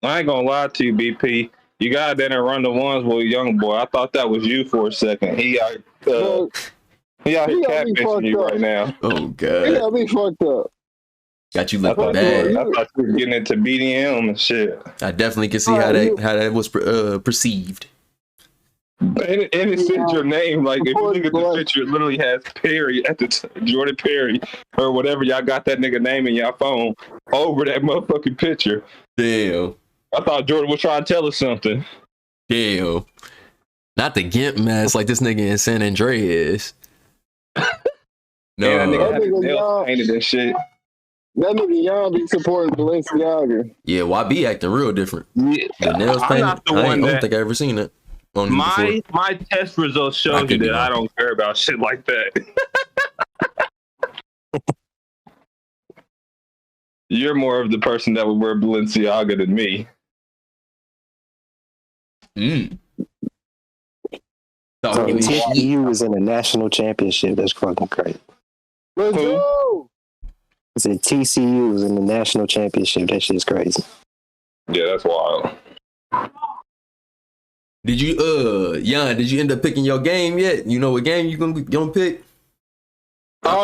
I ain't gonna lie to you, BP. You got that and run the ones with a young boy. I thought that was you for a second. He out here catfishing you right now. Oh God. He got me fucked up. Got you looking bad. I thought you were getting into BDM and shit. I definitely can see how that was perceived. And it said your name. Like, if you look at the picture, it literally has Perry at the Jordan Perry or whatever. Y'all got that nigga name in your phone over that motherfucking picture. Damn. I thought Jordan was trying to tell us something. Damn. Not the Gimp mask like this nigga in San Andreas. No. Yeah, that nigga had his nails painted and shit. That nigga Yon be supporting Balenciaga. Yeah, YB acting real different. Yeah. The nails painted. Not the I one don't think I ever seen it. My test results showed you that I don't care about shit like that. You're more of the person that would wear Balenciaga than me. So TCU was in a national championship. That's fucking crazy. Let's go. I said TCU was in the national championship. That shit's crazy. Yeah, that's wild. Did you Jan, did you end up picking your game yet? You know what game you gonna pick? Oh,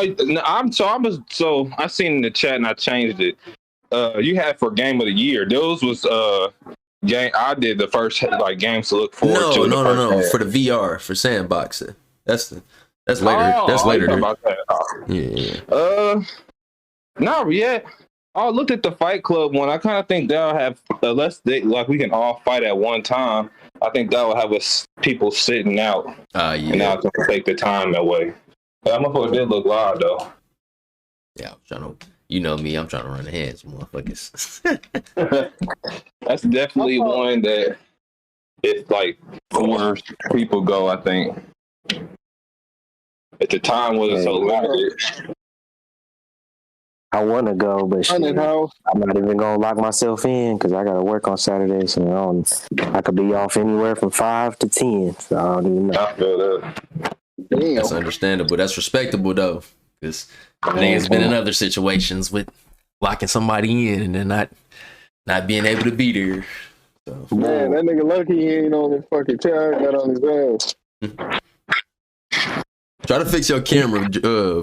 I seen in the chat and I changed it. You had for game of the year. Those was game. I did the first games to look forward to. No. For the VR for Sandboxer. That's later. That's later. About that. Yeah. Not yet. I looked at the Fight Club one. I kind of think they'll have we can all fight at one time. I think that will have us people sitting out. Yeah. And now it's gonna take the time away. That motherfucker did look live though. Yeah, I'm trying to. You know me. I'm trying to run ahead, motherfuckers. That's definitely one that it's like where people go. I think at the time wasn't so limited. I want to go, but shit, I'm not even gonna lock myself in because I gotta work on Saturday. So I could be off anywhere from 5 to 10. So I don't even know. I feel that. Damn. That's understandable. That's respectable though, because niggas been in other situations with locking somebody in and then not being able to be there. So. Man, that nigga lucky he ain't on his fucking chair. Got on his ass. Try to fix your camera,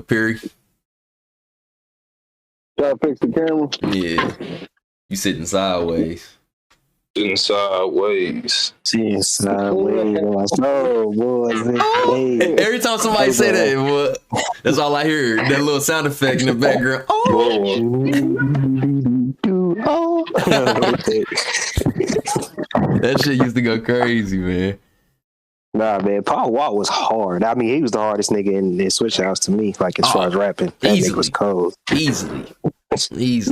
Perry. Try to fix the camera. Yeah, you sitting sideways. Sitting sideways. Sitting sideways. Oh boy. Hey. Every time somebody say that, boy, that's all I hear. That little sound effect in the background. Oh. That shit used to go crazy, man. Nah, man, Paul Walt was hard. I mean, he was the hardest nigga in Switch House to me, like as far as rapping. That nigga was cold. Easily.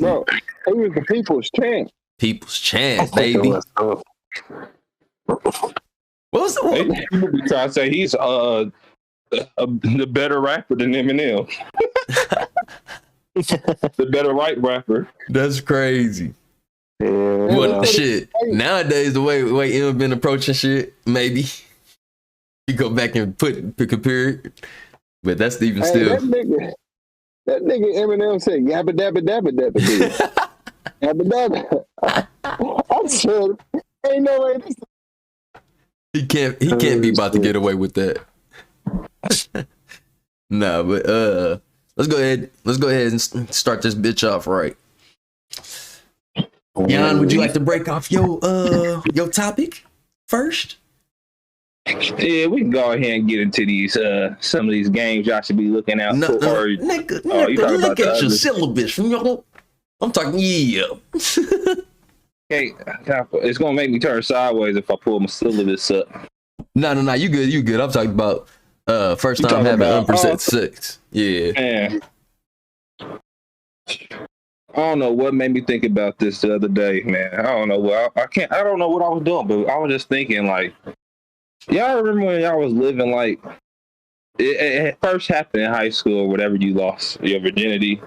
No, he was the people's champ. People's chance, baby. What was the one? You try to say he's the better rapper than Eminem. The better white rapper. That's crazy. Yeah. Well, shit. Nowadays, the way M been approaching shit, maybe you go back and compare it, but that's even still. That nigga Eminem said yabba dabba dabba dabba dude. Yabba dabba. I said, ain't no way. He can't be about to get away with that. Nah, but let's go ahead and start this bitch off right. Jan, would you like to break off your topic first? Yeah, we can go ahead and get into these some of these games y'all should be looking out for. Nigga, look at your syllabus. I'm talking, yeah. Okay, it's gonna make me turn sideways if I pull my syllabus up. No, you good. I'm talking about first time having unprotected sex. Yeah. Man. I don't know what made me think about this the other day, man. I don't know. Well, I don't know what I was doing, but I was just thinking, like, y'all remember when y'all was living like it first happened in high school or whatever, you lost your virginity.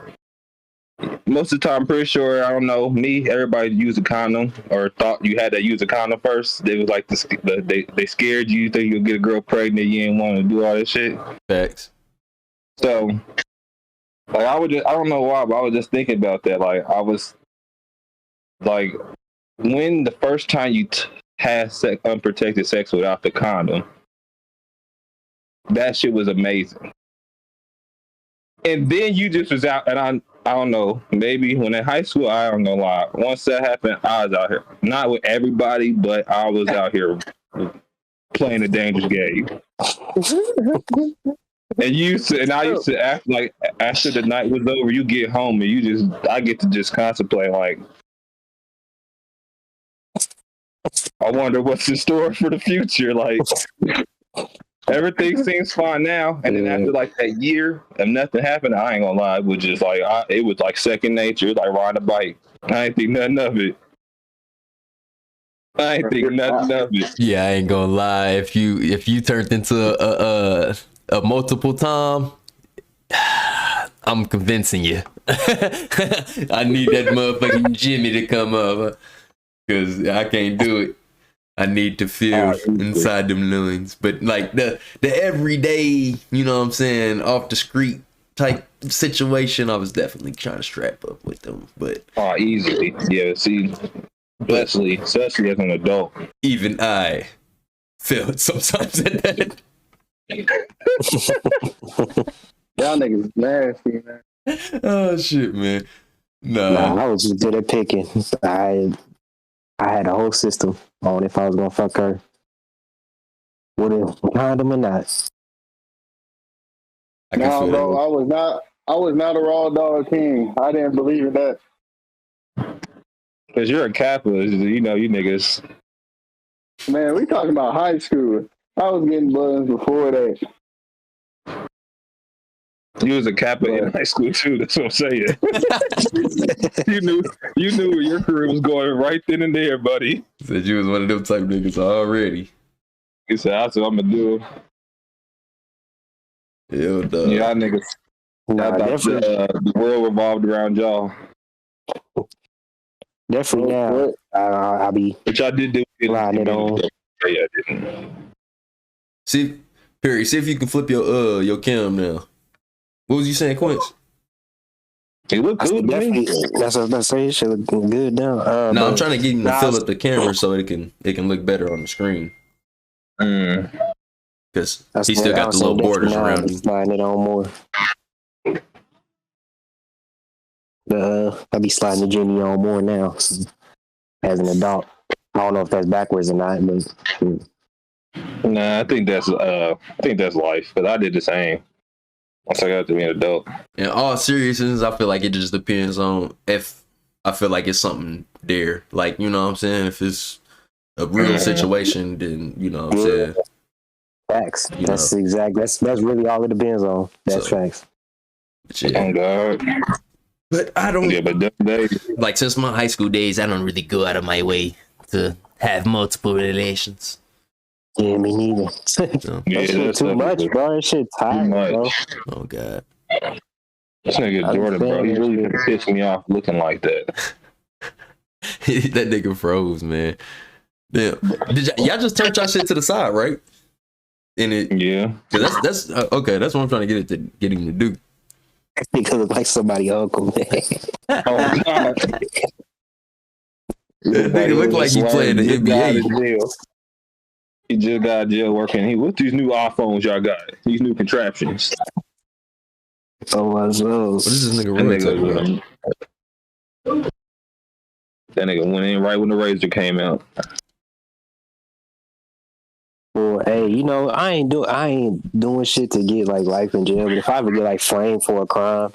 Most of the time, I'm pretty sure, I don't know, everybody used a condom or thought you had to use a condom first. They was like, they scared you, think you'll get a girl pregnant, you didn't want to do all that shit. Facts. So, like, I don't know why, but I was just thinking about that. Like, I was, like, when the first time you had unprotected sex without the condom, that shit was amazing. And then you just was out, and I don't know, maybe when in high school, I don't know why. Once that happened, I was out here, not with everybody, but I was out here playing a dangerous game. And I used to act like after the night was over, you get home and I get to just contemplate like, I wonder what's in store for the future. Like, everything seems fine now, and then after like that year and nothing happened, I ain't gonna lie, it was just like it was like second nature. It was like riding a bike. I ain't think nothing of it. Yeah, I ain't gonna lie. If you turned into a multiple Tom, I'm convincing you. I need that motherfucking Jimmy to come up because I can't do it. I need to feel inside them loins. But like the everyday, you know what I'm saying, off the street type situation, I was definitely trying to strap up with them. But easily. Yeah, see, especially as an adult. Even I feel it sometimes at that. Y'all niggas nasty, man. Oh shit, man. Nah, I was just good at picking. I had a whole system on if I was gonna fuck her with a condom or not. No, bro, I was not a raw dog king. I didn't believe in that. Cause you're a Kappa, you know, you niggas. Man, we talking about high school. I was getting buzzed before that. You was a Kappa in high school too. That's what I'm saying. you knew your career was going right then and there, buddy. Said you was one of them type niggas already. You said, "That's what I'm gonna do." Yo, dog. Y'all niggas. Nah, the world revolved around y'all. Definitely now. I'll be. Which I did do. Riding it on. Yeah, I didn't. See, Perry, see if you can flip your cam now. What was you saying, Quince? It looked good to me. That's what I was about to say. It should look good now. No, I'm trying to get him to fill up the camera so it can look better on the screen. Because he still got the little borders around him. Sliding it on more. I'll be sliding the Jimmy on more now as an adult. I don't know if that's backwards or not, but nah, I think that's life. Because I did the same. Once I got to be an adult. In all seriousness, I feel like it just depends on if I feel like it's something there. Like, you know what I'm saying? If it's a real situation, then you know what I'm saying? Facts. That's really all it depends on. That's facts. Yeah. Oh God. But I don't. Yeah, but they, like since my high school days, I don't really go out of my way to have multiple relations. Yeah, me neither. yeah, shit too much, bro. That shit tired, bro. Oh God. This nigga Jordan, bro, he really pissed me off looking like that. That nigga froze, man. Damn. Y'all just turned y'all shit to the side, right? And it, yeah. That's okay. That's what I'm trying to get him to do. Because it's like somebody uncle, man. Oh God. Nigga look like he playing the NBA. He just got out of jail working. What's these new iPhones y'all got? These new contraptions. Oh, what's those? What is this nigga really talking about? That nigga went in right when the razor came out. Well, hey, you know, I ain't doing shit to get like life in jail. But if I ever get like framed for a crime,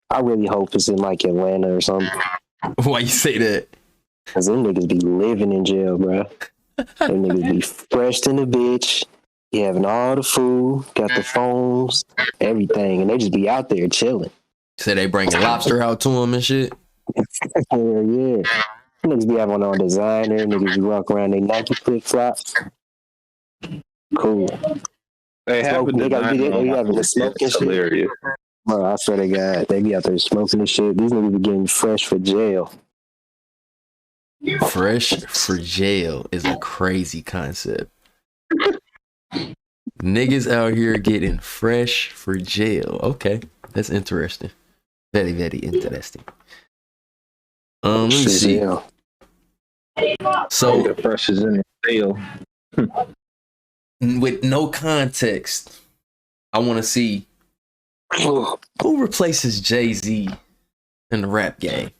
I really hope it's in like Atlanta or something. Why you say that? Cause them niggas be living in jail, bro. Them niggas be fresh in the bitch. You having all the food, got the phones, everything, and they just be out there chilling. Say they bringing lobster out to them and shit. Hell yeah. Niggas be having on designer. Niggas be walk around in Nike flip flops. Cool. They have the smoking shit. Hilarious. Bro, I swear to God, they be out there smoking and shit. These niggas be getting fresh for jail. Fresh for jail is a crazy concept. Niggas out here getting fresh for jail. Okay, that's interesting. Very, very interesting. Let me see. So The pressure's in the tail. with no context, I want to see who replaces Jay-Z in the rap game.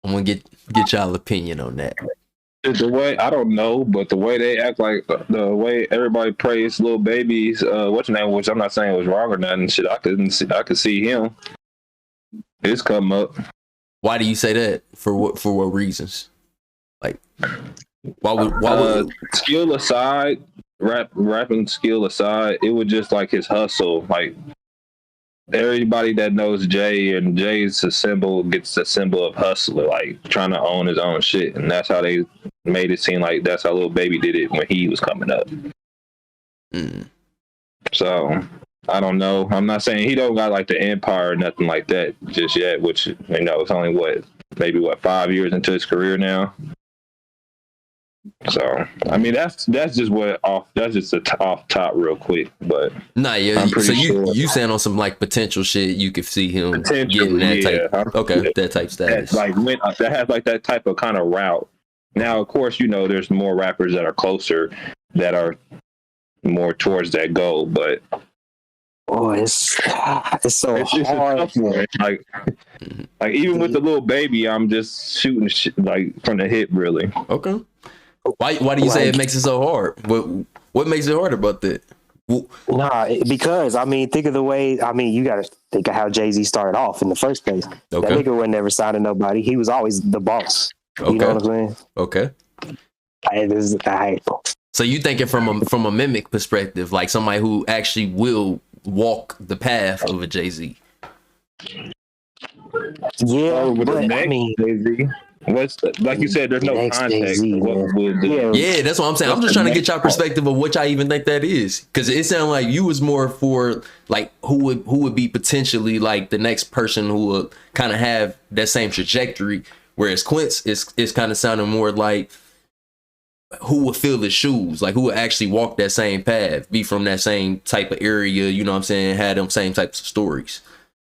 I'm gonna get y'all opinion on that. The way, I don't know, but the way they act, like the way everybody praised Lil Baby's what's your name, which I'm not saying was wrong or nothing. Shit, I could see him. His come up. Why do you say that? For what reasons? Like, why would skill aside, rapping skill aside, it was just like his hustle. Like everybody that knows Jay, and Jay's a symbol, gets a symbol of hustler, like trying to own his own shit, and that's how they made it seem like that's how Lil Baby did it when he was coming up. So I don't know. I'm not saying he don't got like the empire or nothing like that just yet, which, you know, it's only maybe 5 years into his career now. So I mean, that's just off top real quick, but nah, yeah. I'm pretty So sure. you saying on some like potential shit, you could see him getting that type. Okay, that type status. That has like that type of kind of route. Now, of course, you know, there's more rappers that are closer, that are more towards that goal, but it's so it's hard. a tough one. Like even with the Lil Baby, I'm just shooting shit like from the hip, really. Okay. Why do you say it makes it so hard? What makes it hard about that? Nah, because I mean, think of the way. I mean, you got to think of how Jay-Z started off in the first place. Okay. That nigga was never signing nobody. He was always the boss. Okay. You know what I'm saying? Okay. So you thinking from a mimic perspective, like somebody who actually will walk the path of a Jay-Z. Yeah, With but the next I mean, Jay-Z, like you said, there's no next context. Jay-Z, Yeah, that's what I'm saying. I'm just trying to get y'all perspective of what y'all even think that is, because it sounded like you was more for like who would be potentially like the next person who would kind of have that same trajectory, whereas Quince is kind of sounding more like who would fill the shoes, like who would actually walk that same path, be from that same type of area, you know what I'm saying, had them same types of stories.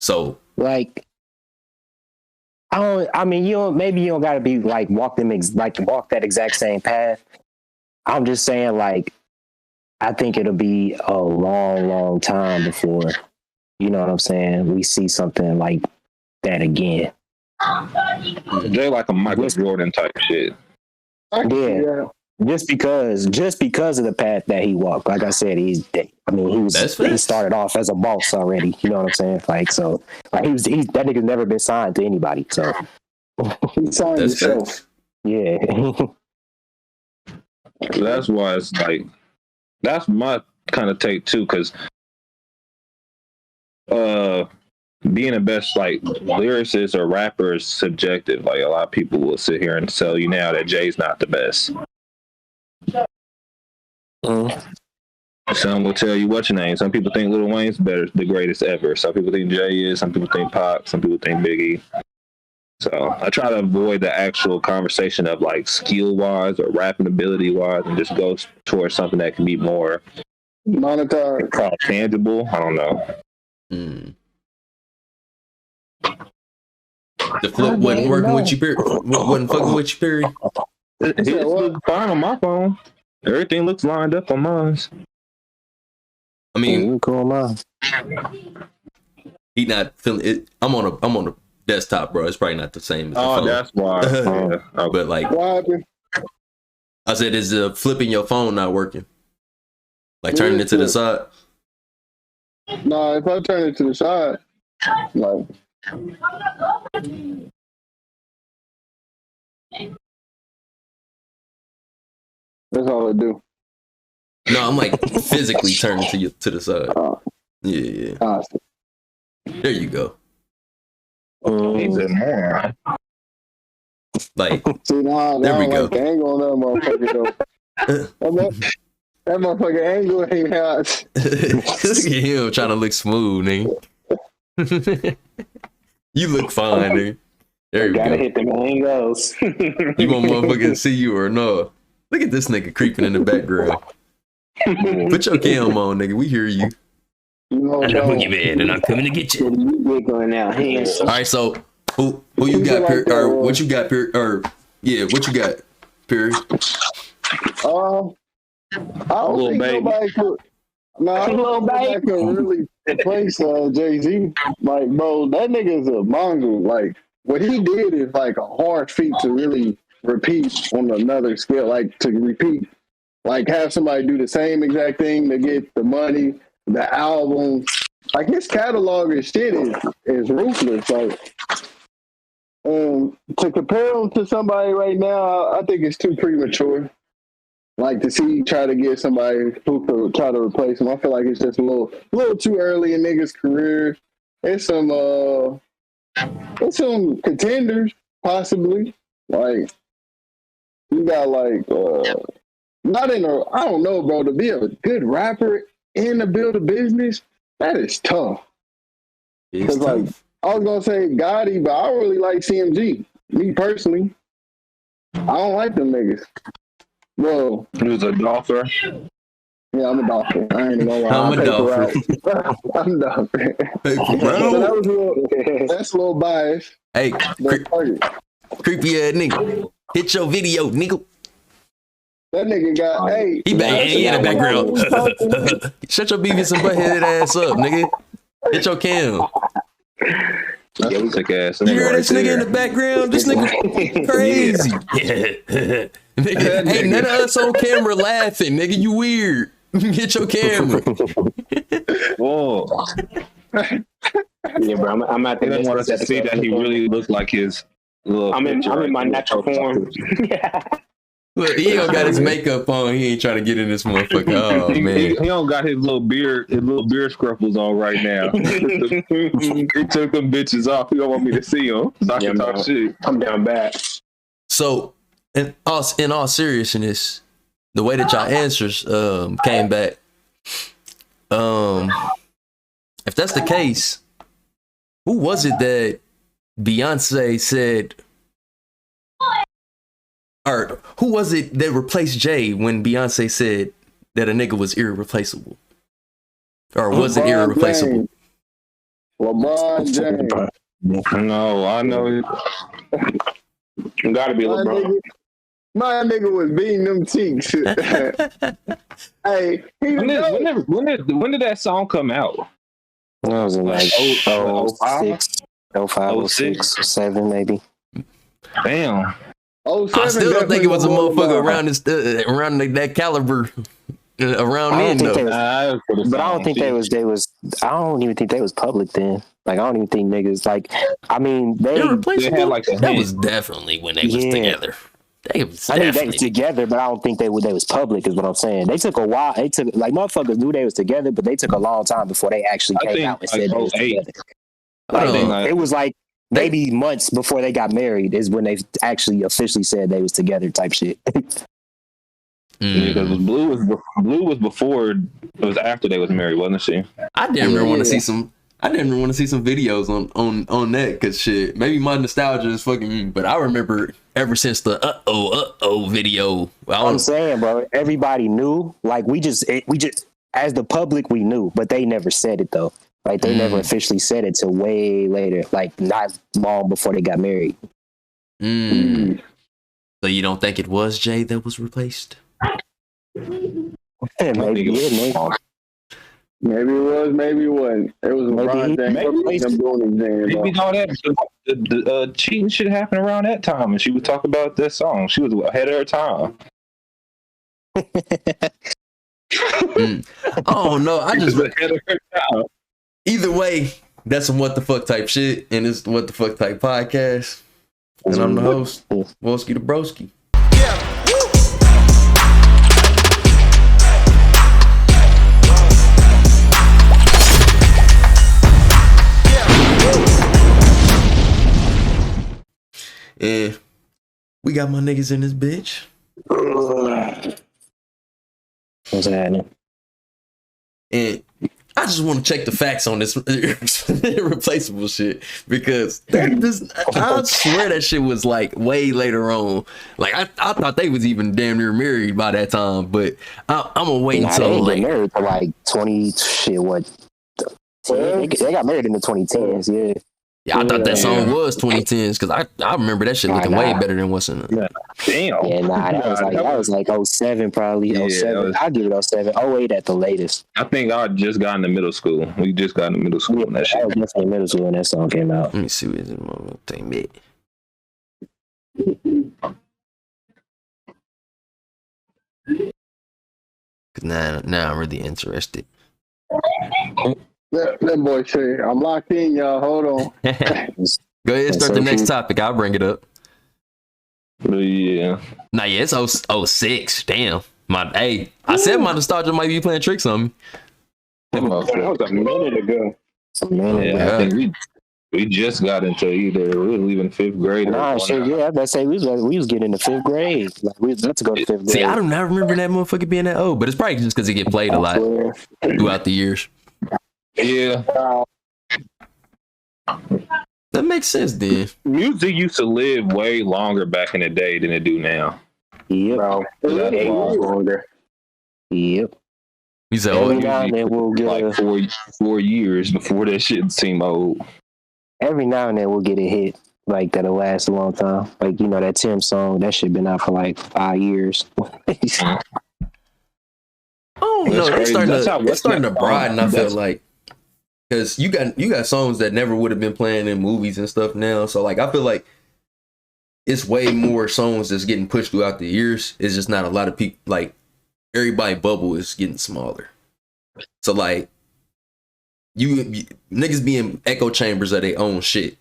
So like, maybe you don't gotta be like walk that exact same path. I'm just saying, like, I think it'll be a long time before, you know what I'm saying, we see something like that again. Jay like a Michael Jordan type shit. Yeah. Just because of the path that he walked. Like I said, he started off as a boss already. You know what I'm saying? Like, so like that nigga's never been signed to anybody. So He signed himself. Yeah. That's why it's like, that's my kind of take too, because being the best like lyricist or rapper is subjective. Like a lot of people will sit here and tell you now that Jay's not the best. Some will tell you what's your name. Some people think Lil Wayne's the greatest ever. Some people think Jay is. Some people think Pac. Some people think Biggie. So I try to avoid the actual conversation of like skill wise or rapping ability wise, and just go towards something that can be more monetized, tangible. I don't know. The flip wasn't working with you, Perry. Wasn't fucking with you, Perry. It looks fine on my phone. Everything looks lined up on mine. I mean, cool, he not feeling it. I'm on a desktop, bro. It's probably not the same as the phone. That's why. Yeah. But like, I said, is flipping your phone not working? Like turning it to the side? No, if I turn it to the side, like. That's all I do. No, I'm like physically turning to the side. Yeah. There you go. He's a moron. Like, see, there we go. Like the angle on that motherfucker though. That motherfucker angle ain't hot. Look at him trying to look smooth, nigga. You look fine, nigga. There you gotta go. hit them angles. You want motherfucker to see you or no? Look at this nigga creeping in the background. Put your cam on, nigga. We hear you. You know, and I'm coming to get you. We're going out. All right, so who Who you got, like or what you got, what you got, period? I don't think nobody could. No, I don't know nobody could really replace Jay-Z. Like, bro, that nigga is a mongrel. Like, what he did is like a hard feat to really repeat on another scale. Like, to repeat, like, have somebody do the same exact thing to get the money, the album. Like, his catalog and shit is ruthless. Like, to compare him to somebody right now, I think it's too premature. Like, to see try to get somebody who could try to replace him, I feel like it's just a little too early in niggas' career. There's some contenders possibly. Like, you got like not in a, I don't know, bro. To be a good rapper and to build a business, that is tough. Because like I was gonna say Gotti, but I don't really like CMG. Me personally, I don't like them niggas. Bro, He was a golfer. yeah, I'm a dolphin. I ain't gonna lie. I'm a dolphin. I'm a dolphin. That's a little biased. Hey, creepy ass nigga. Hit your video, nigga. That nigga got, hey. He back in the background. Shut your Beavis and Butthead ass up, nigga. Hit your cam. That's a sick ass. You hear this nigga in the background? This nigga crazy. Nigga, ain't none of us on camera laughing, nigga. You weird. Get your camera. Whoa. Yeah, bro. I'm at the. I didn't want us to see that he really looked like his little. I'm in my natural form. Look, he don't got his makeup on. He ain't trying to get in this motherfucker. Oh man, he don't got his little beard scruffles on right now. He took them bitches off. He don't want me to see them. So I can talk shit. I'm down bad. So, in all seriousness, the way that y'all answers came back. If that's the case, who was it that Beyonce said? Or who was it that replaced Jay when Beyonce said that a nigga was irreplaceable? Or was it irreplaceable? LeBron James. No, I know it. Gotta be LeBron. My nigga was beating them cheeks. Hey, when did that song come out? That was in like 05, 06, 07 maybe. Damn. I still don't think it was a motherfucker around that caliber around then though. But I don't think they was. I don't even think they was public then. Like, I don't even think niggas like. I mean, they had like that was definitely when they was together. They was together, but I don't think they was public. Is what I'm saying. They took a while. They took like motherfuckers knew they was together, but they took a long time before they actually came out and said they was together. Like, it was like. Maybe months before they got married is when they actually officially said they was together type shit. Yeah, because Blue was before, it was after they was married, wasn't she? I didn't really want to see some. I didn't want to see some videos on that because shit. Maybe my nostalgia is fucking me, but I remember ever since the video. I'm saying, bro, everybody knew. Like we just as the public we knew, but they never said it though. Like, they never officially said it till way later, like, not long before they got married. So you don't think it was Jay that was replaced? Maybe it was, maybe it wasn't. It was LeBron James. Maybe all that the cheating shit happened around that time, and she was talking about that song. She was ahead of her time. Oh, no, I just... ahead of her time. Either way, that's some what the fuck type shit, and it's what the fuck type podcast. And I'm the host, Wolski the Broski. And we got my niggas in this bitch. What's happening? And I just want to check the facts on this irreplaceable shit because I swear that shit was like way later on. Like I thought they was even damn near married by that time, but I'm gonna wait until they married for like 20 shit. What? They got married in the 2010s. Yeah. Yeah, I thought that song was 2010s because I remember that shit looking way better than what's in it. Damn. Yeah, that was like 07 probably. Yeah, 07. I'll give it 07. 08 at the latest. I think I just got into middle school. We just got into middle school when that shit. I was definitely in middle school when that song came out. Let me see what is the thing, man. Now I'm really interested. That boy say, I'm locked in, y'all. Hold on. Go ahead and start the next topic. I'll bring it up. Yeah. Nah, yeah, it's 06. Damn. I said my nostalgia might be playing tricks on me. That was a minute ago. Yeah, I think we just got into either we were leaving 5th grade. Nah, shit, yeah, I was about to say we was getting into 5th grade. Like, we was about to go to 5th grade. See, I do not remember that motherfucker being that old, but it's probably just because it get played a lot throughout the years. Yeah. That makes sense, then. Music used to live way longer back in the day than it do now. Yep. Bro, it was longer. Yep. You said, every now and then we'll get like 4 years before that shit seemed old. Every now and then we'll get a hit like that'll last a long time. Like, you know, that Tim song, that shit been out for like 5 years. Oh no, it's starting to broaden. I feel like because you got songs that never would have been playing in movies and stuff now. So like I feel like it's way more songs that's getting pushed throughout the years. It's just not a lot of people. Like everybody bubble is getting smaller. So like you niggas be in echo chambers of their own shit,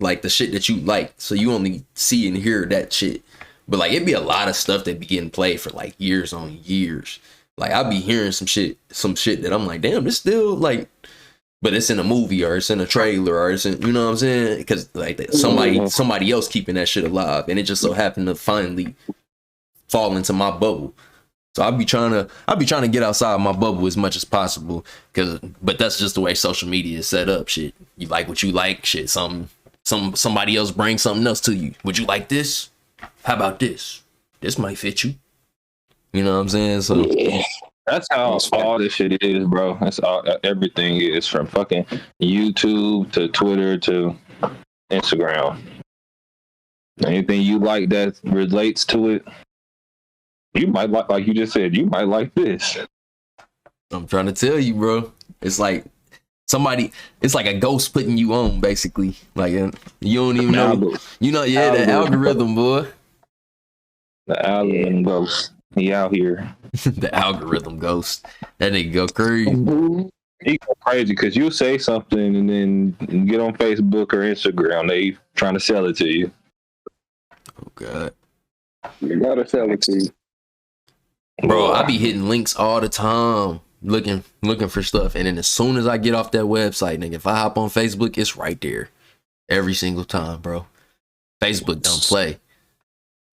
like the shit that you like. So you only see and hear that shit. But like it'd be a lot of stuff that be getting played for like years on years. Like I'll be hearing some shit that I'm like, damn, this still like, but it's in a movie or it's in a trailer or it's in, you know what I'm saying? Because like somebody else keeping that shit alive, and it just so happened to finally fall into my bubble. So I'll be trying to get outside my bubble as much as possible, but that's just the way social media is set up. Shit, you like what you like. Shit, somebody else brings something else to you. Would you like this? How about this? This might fit you. You know what I'm saying? So that's how all this shit is, bro. That's all. Everything is, from fucking YouTube to Twitter to Instagram. Anything you like that relates to it, you might like you just said, you might like this. I'm trying to tell you, bro. It's like it's like a ghost putting you on, basically. Like you don't even know. You know, yeah, the algorithm, boy. The algorithm ghost. He out here. The algorithm ghost. That nigga go crazy. He go crazy because you say something and then get on Facebook or Instagram. They trying to sell it to you. Oh God. You gotta sell it to you. Bro, I be hitting links all the time, looking for stuff, and then as soon as I get off that website, nigga, if I hop on Facebook, it's right there, every single time, bro. Facebook don't play.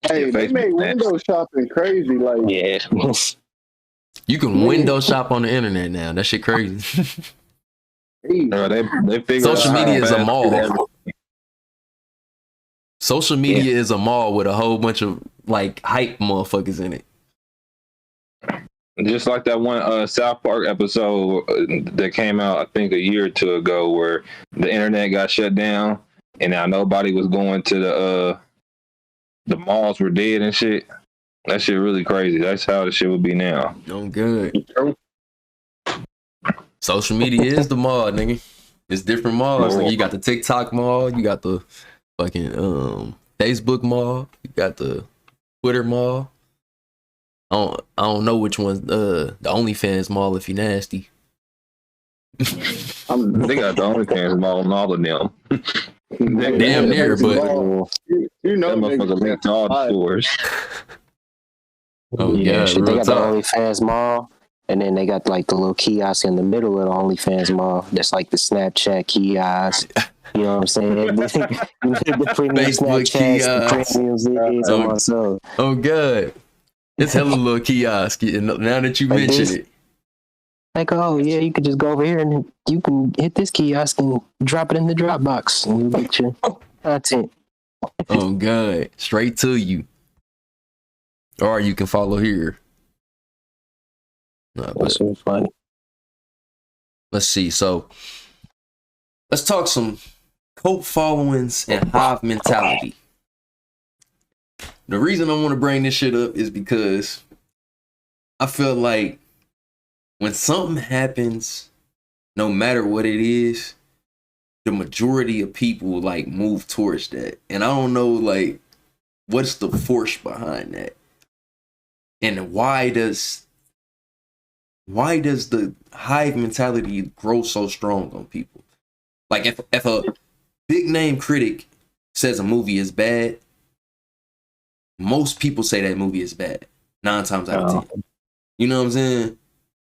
Hey, they made window shopping crazy, like yeah. You can window shop on the internet now. That shit crazy. They figure social media is a mall. Social media is a mall with a whole bunch of like hype motherfuckers in it. Just like that one South Park episode that came out, I think, a year or two ago, where the internet got shut down, and now nobody was going to the malls were dead and shit. That shit really crazy. That's how the shit would be now. I'm good. Social media is the mall, nigga. It's different malls. Like, you got the TikTok mall, you got the fucking Facebook mall, you got the Twitter mall. I don't know which one's the OnlyFans mall if you nasty. They got the OnlyFans mall and all of them. Damn near, but you know, that motherfucker linked to all the stores. Oh yeah, shit, they got the OnlyFans mall, and then they got like the little kiosk in the middle of the OnlyFans mall. That's like the Snapchat kiosk. You know what I'm saying? The premium Snapchat kiosk. Oh god, it's hella little kiosk. Now that you mention it. Like, oh yeah, you could just go over here and you can hit this kiosk and drop it in the Dropbox and you get your content. Oh god, straight to you. Or you can follow here. That's so funny. Let's see. So let's talk some cult followings and hive mentality. The reason I want to bring this shit up is because I feel like when something happens, no matter what it is, the majority of people like move towards that. And I don't know like what's the force behind that. And why does the hive mentality grow so strong on people? Like if a big name critic says a movie is bad, most people say that movie is bad 9 times out of 10. You know what I'm saying?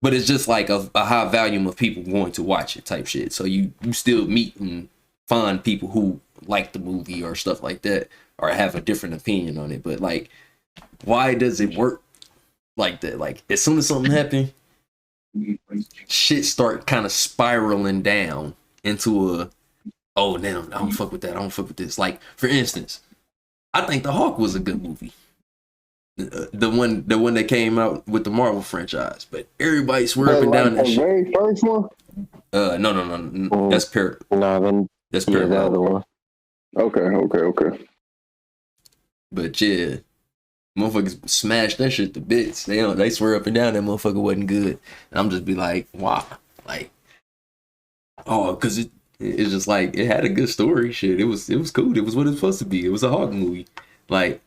But it's just like a high volume of people going to watch it type shit. So you still meet and find people who like the movie or stuff like that or have a different opinion on it. But like, why does it work like that? Like as soon as something happens, shit start kind of spiraling down into oh damn, I don't fuck with that. I don't fuck with this. Like for instance, I think The Hawk was a good movie. The one that came out with the Marvel franchise, but everybody swerving down that shit. The very first one? No. That's that's the other one. Okay. But yeah, motherfuckers smashed that shit to bits. They swear up and down that motherfucker wasn't good. And I'm just be like, wow, like, because it's just like it had a good story. Shit, it was cool. It was what it was supposed to be. It was a Hawk movie. Like,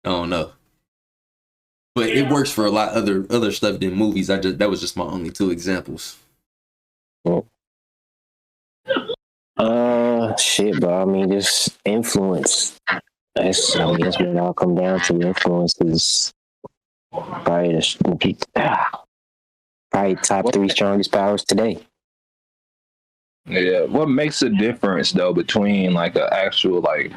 I don't know. But it works for a lot other stuff than movies. That was just my only 2 examples. Shit, bro. I mean, just influence. That's what it all come down to. Influence is probably probably top 3 strongest powers today. Yeah. What makes a difference though between like an actual like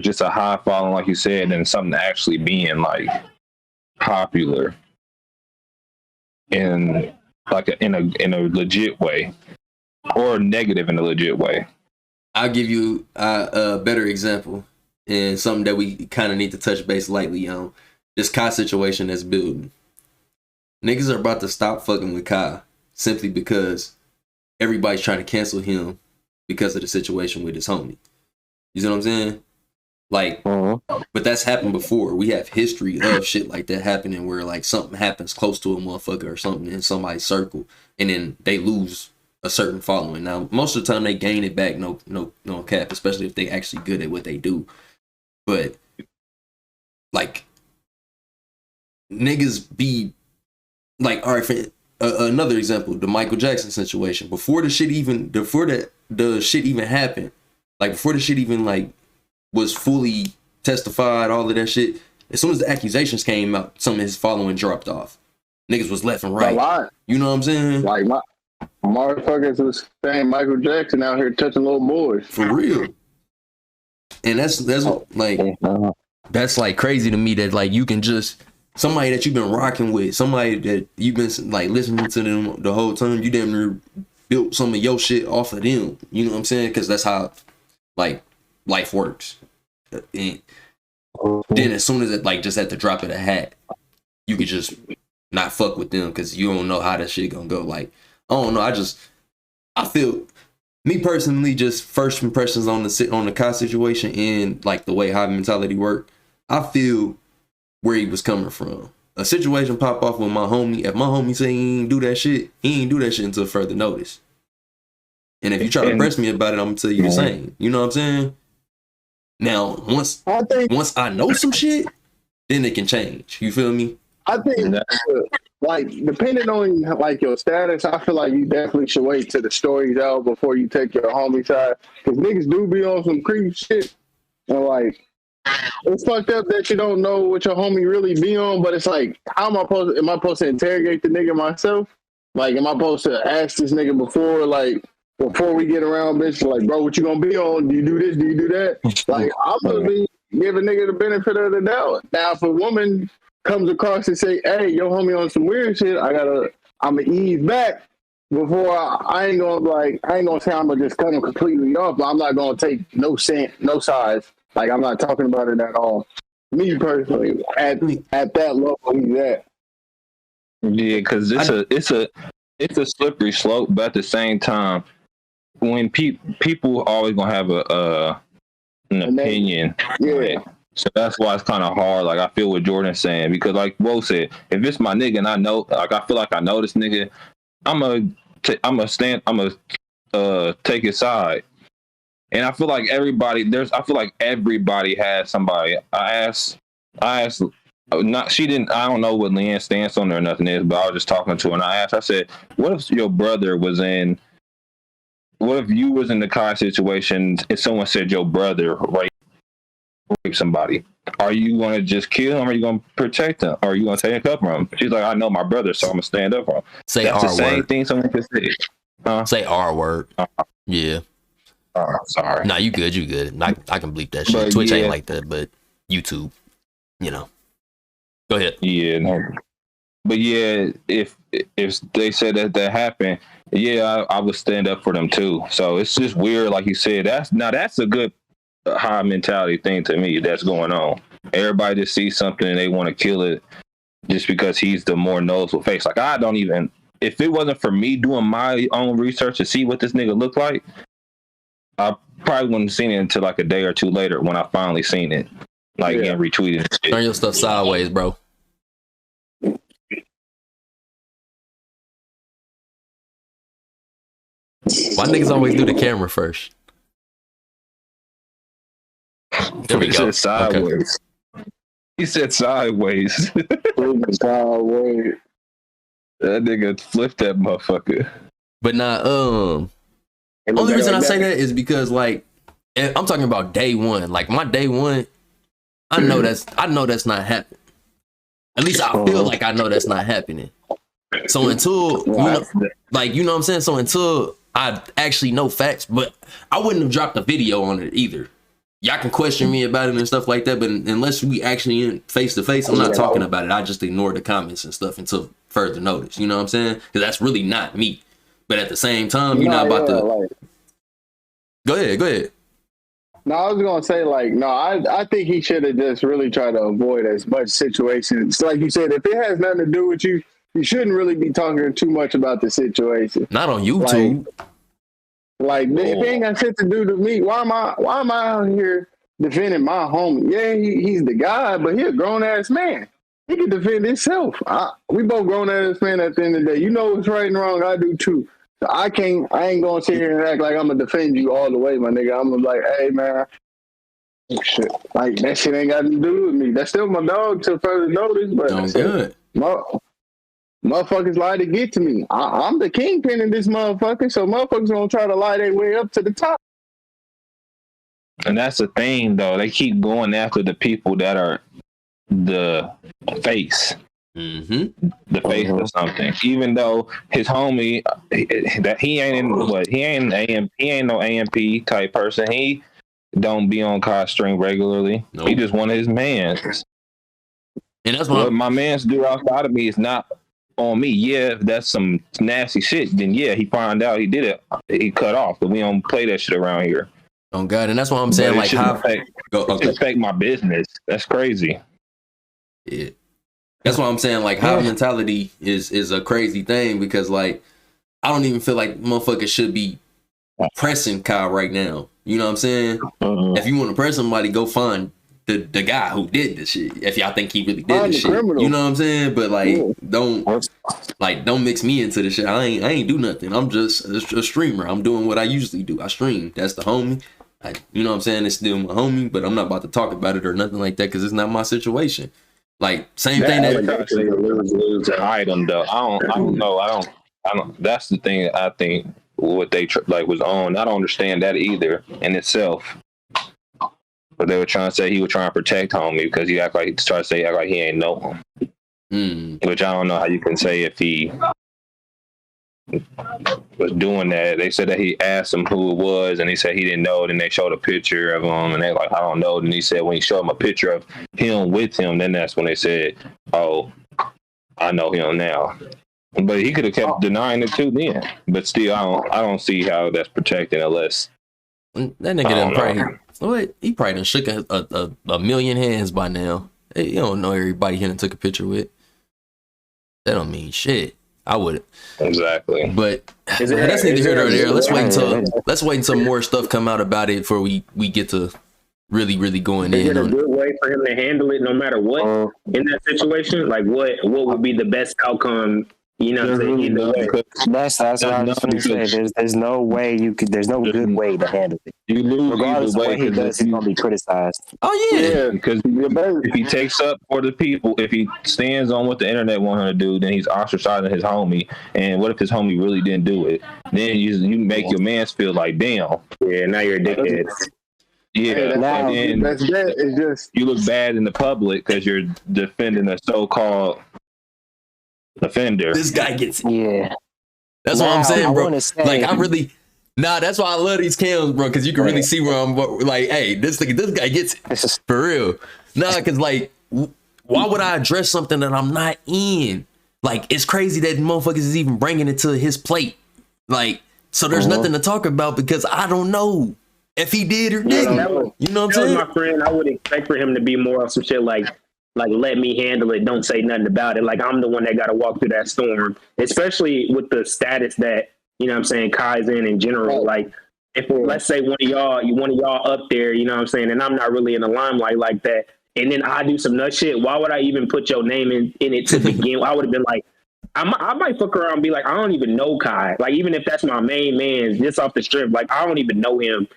just a high following, like you said, and something actually being like popular in like in a legit way, or negative in a legit way? I'll give you a better example and something that we kind of need to touch base lightly on. This Kai situation that's building. Niggas are about to stop fucking with Kai simply because everybody's trying to cancel him because of the situation with his homie. You see what I'm saying? Like, but that's happened before. We have history of shit like that happening where like something happens close to a motherfucker or something in somebody's circle, and then they lose a certain following. Now, most of the time they gain it back, no cap, especially if they actually good at what they do. But like, niggas be like, all right, for another example, the Michael Jackson situation. Before the shit even happened, like before the shit even like was fully testified, all of that shit, as soon as the accusations came out, some of his following dropped off. Niggas was left and right. You know what I'm saying? Like my motherfuckers was saying Michael Jackson out here touching little boys. For real. And that's like crazy to me that like you can just somebody that you've been rocking with, somebody that you've been like listening to them the whole time, you damn near built some of your shit off of them. You know what I'm saying? Because that's how like life works. And then as soon as it like just at the drop of the hat, you could just not fuck with them because you don't know how that shit gonna go. Like, I don't know. I feel me personally, just first impressions on the Kai situation and like the way high mentality work. I feel where he was coming from. A situation pop off with my homie. If my homie say he ain't do that shit, he ain't do that shit until further notice. And if you try to press me about it, I'm gonna tell you the same. You know what I'm saying? Now, once I know some shit, then it can change. You feel me? I think, like, depending on like your status, I feel like you definitely should wait till the story's out before you take your homie side. Because niggas do be on some creep shit, and like, it's fucked up that you don't know what your homie really be on. But it's like, how am I supposed to interrogate the nigga myself? Like, am I supposed to ask this nigga before we get around, bitch, like, bro, what you gonna be on? Do you do this? Do you do that? Like, I'm gonna be give a nigga the benefit of the doubt. Now, if a woman comes across and say, hey, your homie on some weird shit, I'm gonna ease back before I ain't gonna say I'm gonna just cut him completely off, but I'm not gonna take no sides. Like, I'm not talking about it at all. Me personally, at that level he's at. Yeah, because it's a slippery slope, but at the same time, when people always gonna have an opinion. Yeah. So that's why it's kind of hard. Like I feel what Jordan's saying, because like Bo said, if it's my nigga and I know, like I feel like I know this nigga, I'm a take his side. And I feel like everybody has somebody. I asked, not, she didn't, I don't know what Leanne's stance on her or nothing is, but I was just talking to her and I asked, I said, what if your brother was in, what if you was in the Kai situation and someone said your brother raped somebody? Are you going to just kill him, or are you going to protect him, or are you going to take up for him? She's like, I know my brother, so I'm going to stand up for him. Say that's R the same word. thing someone could say. Say R word. Yeah. Sorry. Nah, you good. I can bleep that shit. But Twitch yeah. ain't like that, but YouTube, you know. Go ahead. Yeah, no. But yeah, if they said that happened, yeah, I would stand up for them too. So it's just weird, like you said. That's a good high mentality thing to me that's going on. Everybody just sees something and they want to kill it just because he's the more noticeable face. Like I don't even, if it wasn't for me doing my own research to see what this nigga looked like, I probably wouldn't have seen it until like a day or two later when I finally seen it, like and retweeted and shit. Turn your stuff sideways, bro. Why niggas always do the camera first? There we He go. said sideways. Okay. He said sideways. Sideways. That nigga flipped that motherfucker. But only reason I say that is because, like, I'm talking about day one. Like my day one, I know that's not happening. At least I feel like I know that's not happening. So until you know what I'm saying. So until I actually know facts, but I wouldn't have dropped a video on it either. Y'all can question me about it and stuff like that, but unless we actually in face to face, I'm not talking about it. I just ignore the comments and stuff until further notice. You know what I'm saying? Because that's really not me. But at the same time, you're not about to. Like... Go ahead. No, I was gonna say I think he should have just really tried to avoid as much situations. Like you said, if it has nothing to do with you, you shouldn't really be talking too much about the situation. Not on YouTube. Like if it ain't got shit to do to me, why am I out here defending my homie? Yeah, he's the guy, but he a grown ass man. He can defend himself. We both grown ass men at the end of the day. You know what's right and wrong. I do too. So I ain't gonna sit here and act like I'm gonna defend you all the way, my nigga. I'm gonna be like, hey man, shit. Like that shit ain't got to do with me. That's still my dog till further notice. But good. Motherfuckers lie to get to me. I'm the kingpin in this motherfucker, so motherfuckers gonna try to lie their way up to the top. And that's the thing, though. They keep going after the people that are the face. Mm-hmm. The face of something. Even though his homie, that he ain't no AMP type person. He don't be on Kai's string regularly. Nope. He just one of his mans. And that's what my mans do outside of me is not on me. Yeah, if that's some nasty shit, then yeah, he found out he did it. He cut off, but we don't play that shit around here. Oh God, and that's why I'm saying, like, how affect my business. That's crazy. Yeah, that's why I'm saying, like, hive mentality is a crazy thing, because, like, I don't even feel like motherfuckers should be pressing Kyle right now. You know what I'm saying? If you want to press somebody, go find the guy who did this shit. If y'all think he really did this shit, you know what I'm saying? But like, don't mix me into this shit. I ain't do nothing. I'm just a streamer. I'm doing what I usually do. I stream. That's the homie. You know what I'm saying? It's still my homie, but I'm not about to talk about it or nothing like that, because it's not my situation. Like, same thing that lose an item though. I don't know. I don't. That's the thing. I think what they was on. I don't understand that either in itself. But they were trying to say he was trying to protect homie because he act like he ain't know him. Which I don't know how you can say if he was doing that. They said that he asked him who it was, and he said he didn't know. Then they showed a picture of him, and they like, I don't know. Then he said when he showed him a picture of him with him, then that's when they said, oh, I know him now. But he could have kept denying it too then. But still, I don't see how that's protected unless that nigga done probably. What? He probably done shook a million hands by now. You don't know everybody he done took a picture with. That don't mean shit. I wouldn't. Exactly. But that's neither here nor there. Let's wait until more stuff come out about it before we get to really going in on a good way for him to handle it no matter what in that situation? Like what would be the best outcome? You know, either way. That's what I was going to say. There's no way there's no good way to handle it. You lose regardless either of way, what he does, he's going to be criticized. Oh yeah, because if he takes up for the people, if he stands on what the internet want him to do, then he's ostracizing his homie. And what if his homie really didn't do it? Then you make your mans feel like, damn. Yeah, now you're a dickhead. Yeah, now, and that's that. It's just you look bad in the public because you're defending a so-called offender. This guy gets it. Yeah. That's what I'm saying, bro. Like, I really, that's why I love these cams, bro, because you can really see where I'm like, hey, this guy gets it. For real. Because, like, why would I address something that I'm not in? Like, it's crazy that motherfuckers is even bringing it to his plate. Like, so there's nothing to talk about because I don't know if he did or didn't. You know what I'm saying? My friend, I would expect for him to be more of some shit like let me handle it, don't say nothing about it. Like I'm the one that got to walk through that storm, especially with the status that, you know what I'm saying, Kai's in general. Like if let's say one of y'all up there, you know what I'm saying, and I'm not really in the limelight like that, and then I do some nut shit, why would I even put your name in it to begin? I would have been like, I might fuck around and be like, I don't even know Kai. Like even if that's my main man, just off the strip, like I don't even know him.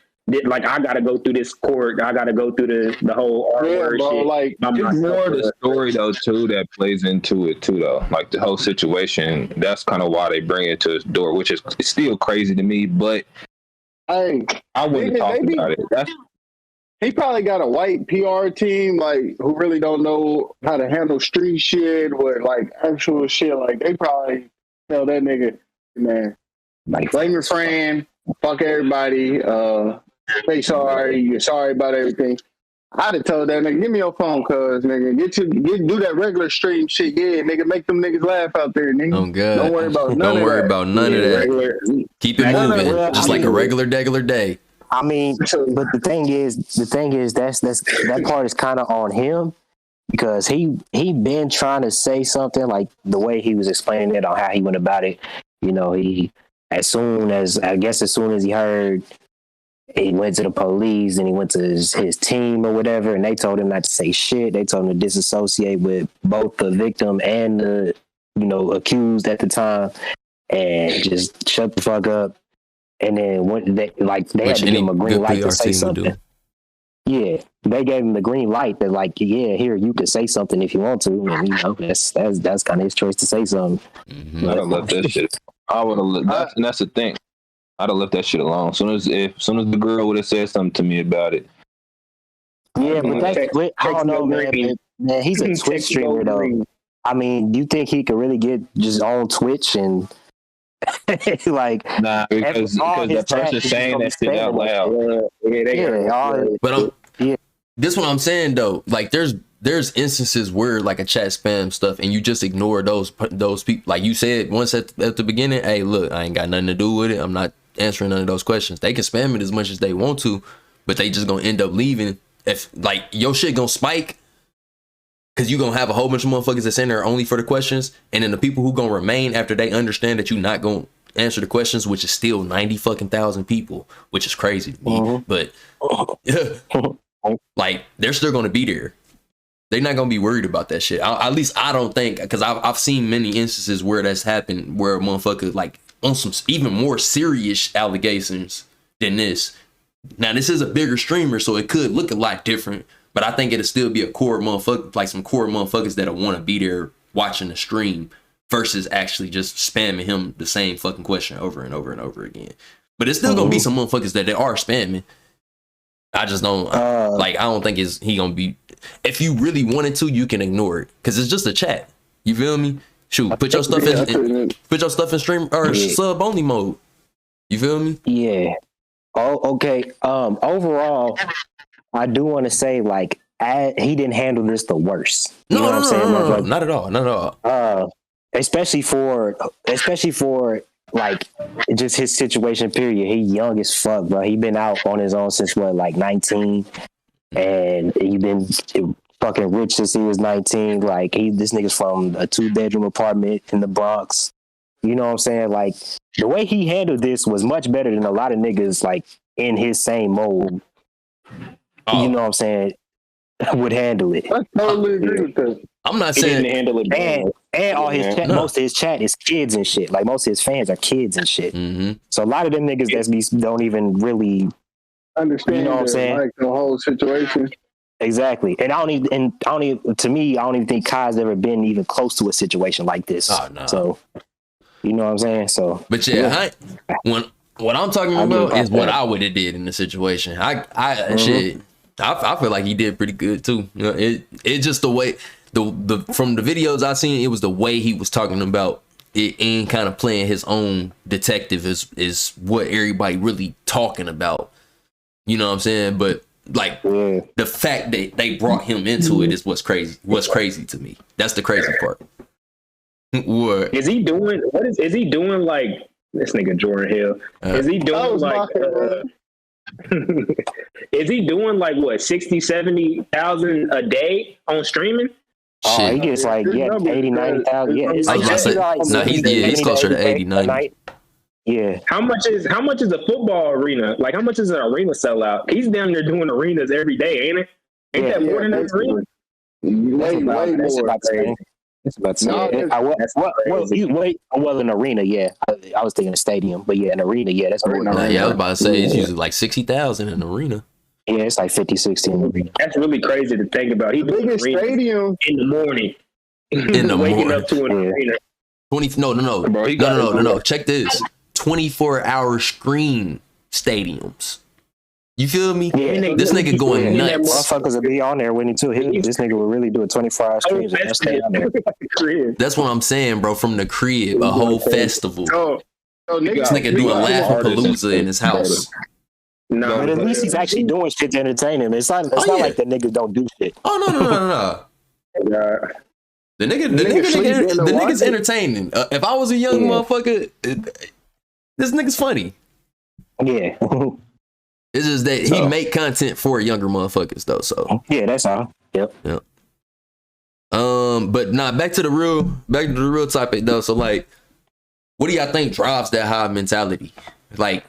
Like I gotta go through this court. I gotta go through the whole R-word shit. Like it's more the story though too that plays into it too though. Like the whole situation. That's kind of why they bring it to his door, which is still crazy to me. But I wouldn't talk about it. He probably got a white PR team like who really don't know how to handle street shit or like actual shit. Like they probably tell that nigga, man, like blame your friend, fuck everybody. Say sorry, you're sorry about everything. I'd have told that nigga, give me your phone, cuz nigga, do that regular stream shit, yeah, nigga, make them niggas laugh out there, nigga. Oh god, don't worry about none of that. Regular, keep it moving, just like a regular day. I mean, but the thing is, that part is kind of on him because he been trying to say something like the way he was explaining it on how he went about it. You know, as soon as he heard. He went to the police and he went to his team or whatever, and they told him not to say shit. They told him to disassociate with both the victim and the, accused at the time, and just shut the fuck up. And then they had to give him a green light to say something. Yeah, they gave him the green light that like, yeah, here you can say something if you want to, and that's kind of his choice to say something. Mm-hmm. I don't left that shit. I would have, and that's the thing. I'd have left that shit alone. As soon as the girl would have said something to me about it. Yeah, but I don't know, man. He's a Twitch streamer, though. I mean, you think he could really get just on Twitch and like? Nah, because the person saying that shit out loud. This is what I'm saying though. Like, there's instances where like a chat spam stuff and you just ignore those people. Like you said once at the beginning, hey, look, I ain't got nothing to do with it. I'm not answering none of those questions. They can spam it as much as they want to, but they just gonna end up leaving. If like your shit gonna spike because you gonna have a whole bunch of motherfuckers that's in there only for the questions, and then the people who gonna remain after they understand that you not gonna answer the questions, which is still 90,000 people, which is crazy to me. But like they're still gonna be there. They're not gonna be worried about that shit. At least I don't think, because I've seen many instances where that's happened, where a motherfucker like on some even more serious allegations than this. Now this is a bigger streamer, so it could look a lot different, but I think it'll still be a core motherfucker, like some core motherfuckers that'll want to be there watching the stream versus actually just spamming him the same fucking question over and over and over again. But it's still gonna be some motherfuckers that they are spamming. I just don't I don't think he gonna be. If you really wanted to, you can ignore it because it's just a chat. You feel me? Shoot, put your stuff in stream or sub only mode. You feel me? Yeah. Oh, okay. Overall, I do want to say like he didn't handle this the worst. You know what I'm saying? No, not at all. Especially for like just his situation. Period. He young as fuck, bro. He been out on his own since like 19, and he been fucking rich since he was 19. Like this nigga's from a 2-bedroom apartment in the Bronx. You know what I'm saying? Like the way he handled this was much better than a lot of niggas like in his same mold. You know what I'm saying? Would handle it. I totally agree with that. I'm not He saying didn't handle it. And all his chat, most of his chat is kids and shit. Like most of his fans are kids and shit. So a lot of them niggas don't even really understand. You know what I'm saying? Like the whole situation. Exactly. And I don't even think Kai's ever been even close to a situation like this. Oh, no. So you know what I'm saying? So but what I'm talking about is what I would have did in the situation. I feel like he did pretty good too. You know, it just the way the from the videos I seen, it was the way he was talking about it and kind of playing his own detective is what everybody really talking about. You know what I'm saying? But like the fact that they brought him into it is what's crazy to me. That's the crazy part. What is he doing? Is he doing like this nigga Jordan Hill? Is he doing like is he doing like what 60, 70,000 a day on streaming? Oh, he gets like 80, 90,000. Yeah, he's closer to 80, 90. Yeah. How much is a football arena? Like how much is an arena sellout? He's down there doing arenas every day, ain't it? Ain't that more than an arena? Way more. It's about an arena, yeah. I was thinking a stadium, but yeah, an arena, yeah, that's more. I was about to say it's usually like 60,000 in an arena. Yeah, it's like 50, 60 in the arena. That's really crazy to think about. He's doing stadium in the morning. Waking up to an arena. 20 no. Check this. 24-hour screen stadiums. You feel me? Yeah. This nigga going nuts. Motherfuckers will be on there when he too. This nigga will really do a 24-hour stream. That's what I'm saying, bro. From the crib, a whole festival. This nigga doing Laughing-Palooza in his house. No, but at least he's actually doing shit to entertain him. It's not like the niggas don't do shit. Oh no. The nigga's entertaining. If I was a young motherfucker, this nigga's funny. Yeah. It's just that he make content for younger motherfuckers though. So yeah, that's all. Yep. But back to the real topic though. So like, what do y'all think drives that hive mentality? Like,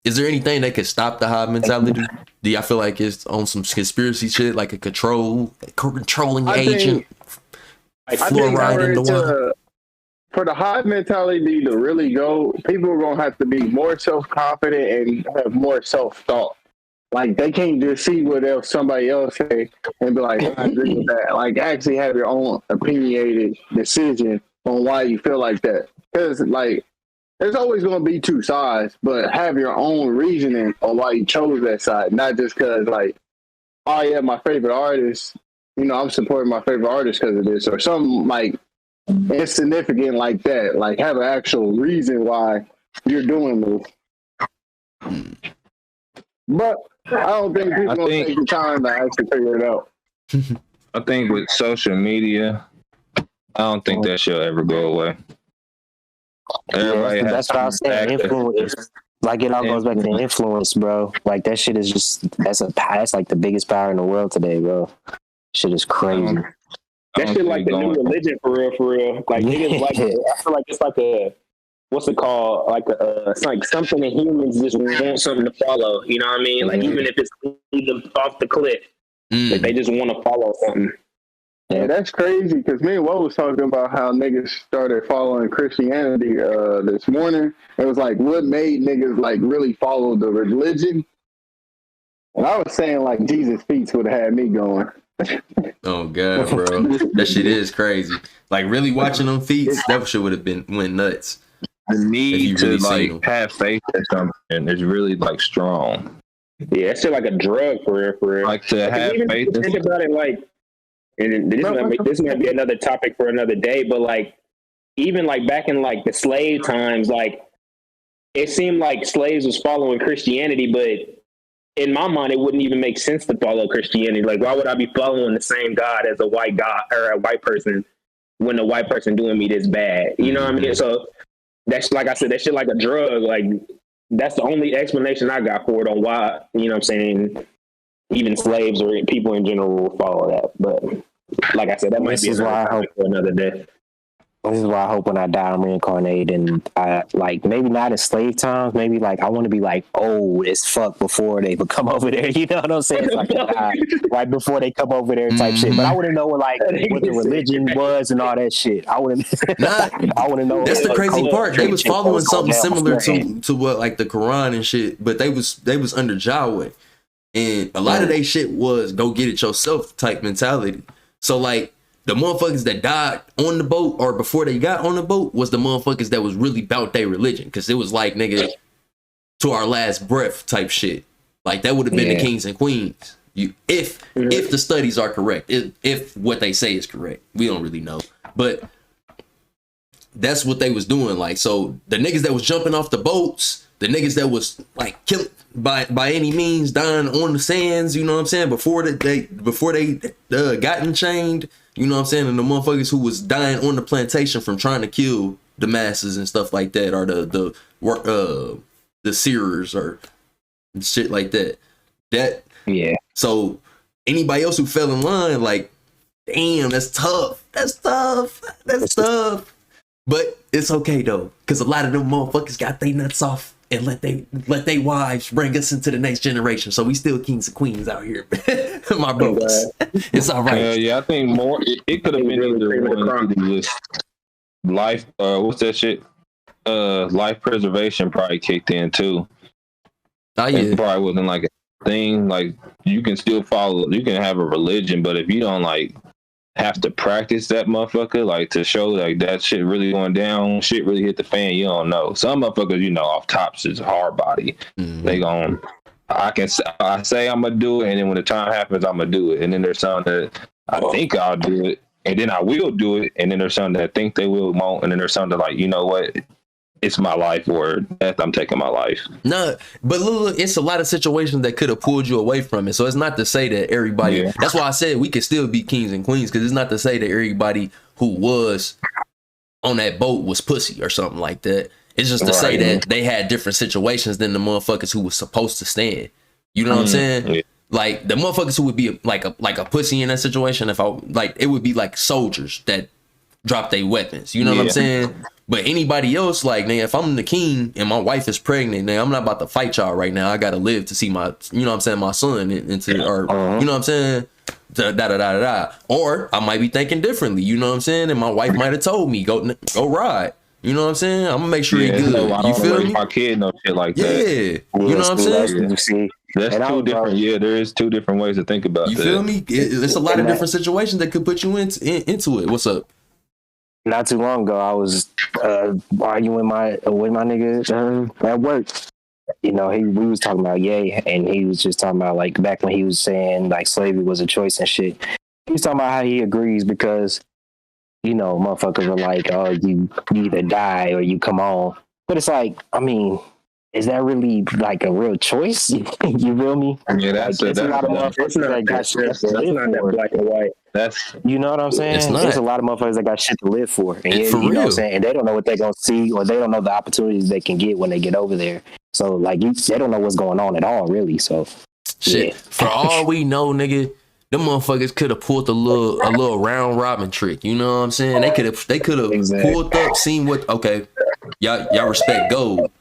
is there anything that could stop the hive mentality? Do y'all feel like it's on some conspiracy shit, like a controlling agent? I think for the hive mentality to really go, people are gonna have to be more self-confident and have more self-thought. Like they can't just see what else somebody else say and be like, I agree with that. Like actually have your own opinionated decision on why you feel like that. Because like there's always gonna be two sides, but have your own reasoning on why you chose that side, not just because like, oh yeah, my favorite artist, you know, I'm supporting my favorite artist because of this or something like insignificant like that. Like have an actual reason why you're doing this. But I don't think people gonna take the time to actually figure it out. I think with social media, I don't think that shall ever go away. That's what I was saying. Influence, like it all goes back to influence, bro. Like that shit is just that's like the biggest power in the world today, bro. Shit is crazy. That shit like the new religion for real. Like niggas like I feel like it's like a what's it called? Like it's like something that humans just want something to follow. You know what I mean? Like even if it's even off the cliff, like they just want to follow something. Yeah, that's crazy because me and Will was talking about how niggas started following Christianity this morning. It was like what made niggas like really follow the religion. And I was saying like Jesus' feet would have had me going. Oh god, bro, that shit is crazy. Like really watching them feats, that shit would have went nuts. The need to like have faith in something is really like strong. Yeah, it's like a drug for real. Like to have faith. Think about it, like, and this might be another topic for another day. But like, even like back in like the slave times, like it seemed like slaves was following Christianity, but in my mind, it wouldn't even make sense to follow Christianity. Like, why would I be following the same God as a white God or a white person when the white person doing me this bad? You know what I mean? So that's like I said, that shit like a drug. Like that's the only explanation I got for it on why, you know what I'm saying, even slaves or people in general will follow that. But like I said, that might be another topic for another day. This is why I hope when I die, I'm reincarnated, and I like maybe not in slave times. Maybe like I want to be like old as fuck before they would come over there. You know what I'm saying? It's like die right before they come over there, type shit. But I want to know what the religion was and all that shit. I want to. I want to know. That's the crazy part. They was following something similar to what like the Quran and shit, but they was under Yahweh, and a lot of they shit was go get it yourself type mentality. So like. The motherfuckers that died on the boat or before they got on the boat was the motherfuckers that was really about their religion. Cause it was like, nigga, to our last breath type shit. Like that would have been the kings and queens. If the studies are correct, if what they say is correct, we don't really know. But that's what they was doing. Like, so the niggas that was jumping off the boats, the niggas that was like killed by any means, dying on the sands, you know what I'm saying? Before they gotten chained. You know what I'm saying? And the motherfuckers who was dying on the plantation from trying to kill the masses and stuff like that, or the seerers or shit like that. So anybody else who fell in line, like, damn, that's tough. That's tough. But it's okay though, because a lot of them motherfuckers got their nuts off and let they wives bring us into the next generation. So we still kings and queens out here, my brothers. It's all right. Yeah, I think more. It could have been either life. What's that shit? Life preservation probably kicked in too. Oh yeah. It probably wasn't like a thing. Like you can still follow. You can have a religion, but if you don't like have to practice that motherfucker, like to show like that shit really going down, shit really hit the fan, you don't know. Some motherfuckers, you know, off tops is hard body. They gon' I say I'm gonna do it, and then when the time happens, I'm gonna do it. And then there's some that I think I'll do it, and then I will do it. And then there's some that think they won't, and then there's some that like, you know what, it's my life or death. I'm taking my life. No, but look, it's a lot of situations that could have pulled you away from it. So it's not to say that everybody. Yeah. That's why I said we could still be kings and queens, because it's not to say that everybody who was on that boat was pussy or something like that. It's just to say that they had different situations than the motherfuckers who was supposed to stand. You know what I'm saying? Yeah. Like the motherfuckers who would be like a pussy in that situation. If I like, it would be like soldiers that drop their weapons. You know what I'm saying? But anybody else, like, man, if I'm the king and my wife is pregnant, man, I'm not about to fight y'all right now. I gotta live to see my, you know what I'm saying, my son into, or you know what I'm saying, Or I might be thinking differently. You know what I'm saying? And my wife might have told me go ride. You know what I'm saying? I'm gonna make sure you're good. You feel me? My kid, no shit like that. Yeah, you know what I'm saying? That's two different. Yeah, there is two different ways to think about that. You feel me? It's a lot of different situations that could put you into it. What's up? Not too long ago, I was arguing with my nigga at work. You know, we was talking about and he was just talking about like back when he was saying like slavery was a choice and shit. He was talking about how he agrees because, you know, motherfuckers are like, oh, you either die or you come on. But it's like, I mean, is that really like a real choice? You feel me? Yeah, that's like, a lot of motherfuckers that got shit to live for. Black and white. That's, you know what I'm saying? There's a lot of motherfuckers that got shit to live for. And you know what I'm saying? And they don't know what they're going to see, or they don't know the opportunities they can get when they get over there. So, like, they don't know what's going on at all, really. So, shit. Yeah. For all we know, nigga, them motherfuckers could have pulled a little round robin trick. You know what I'm saying? They could have pulled up, seen what, okay, y'all respect gold.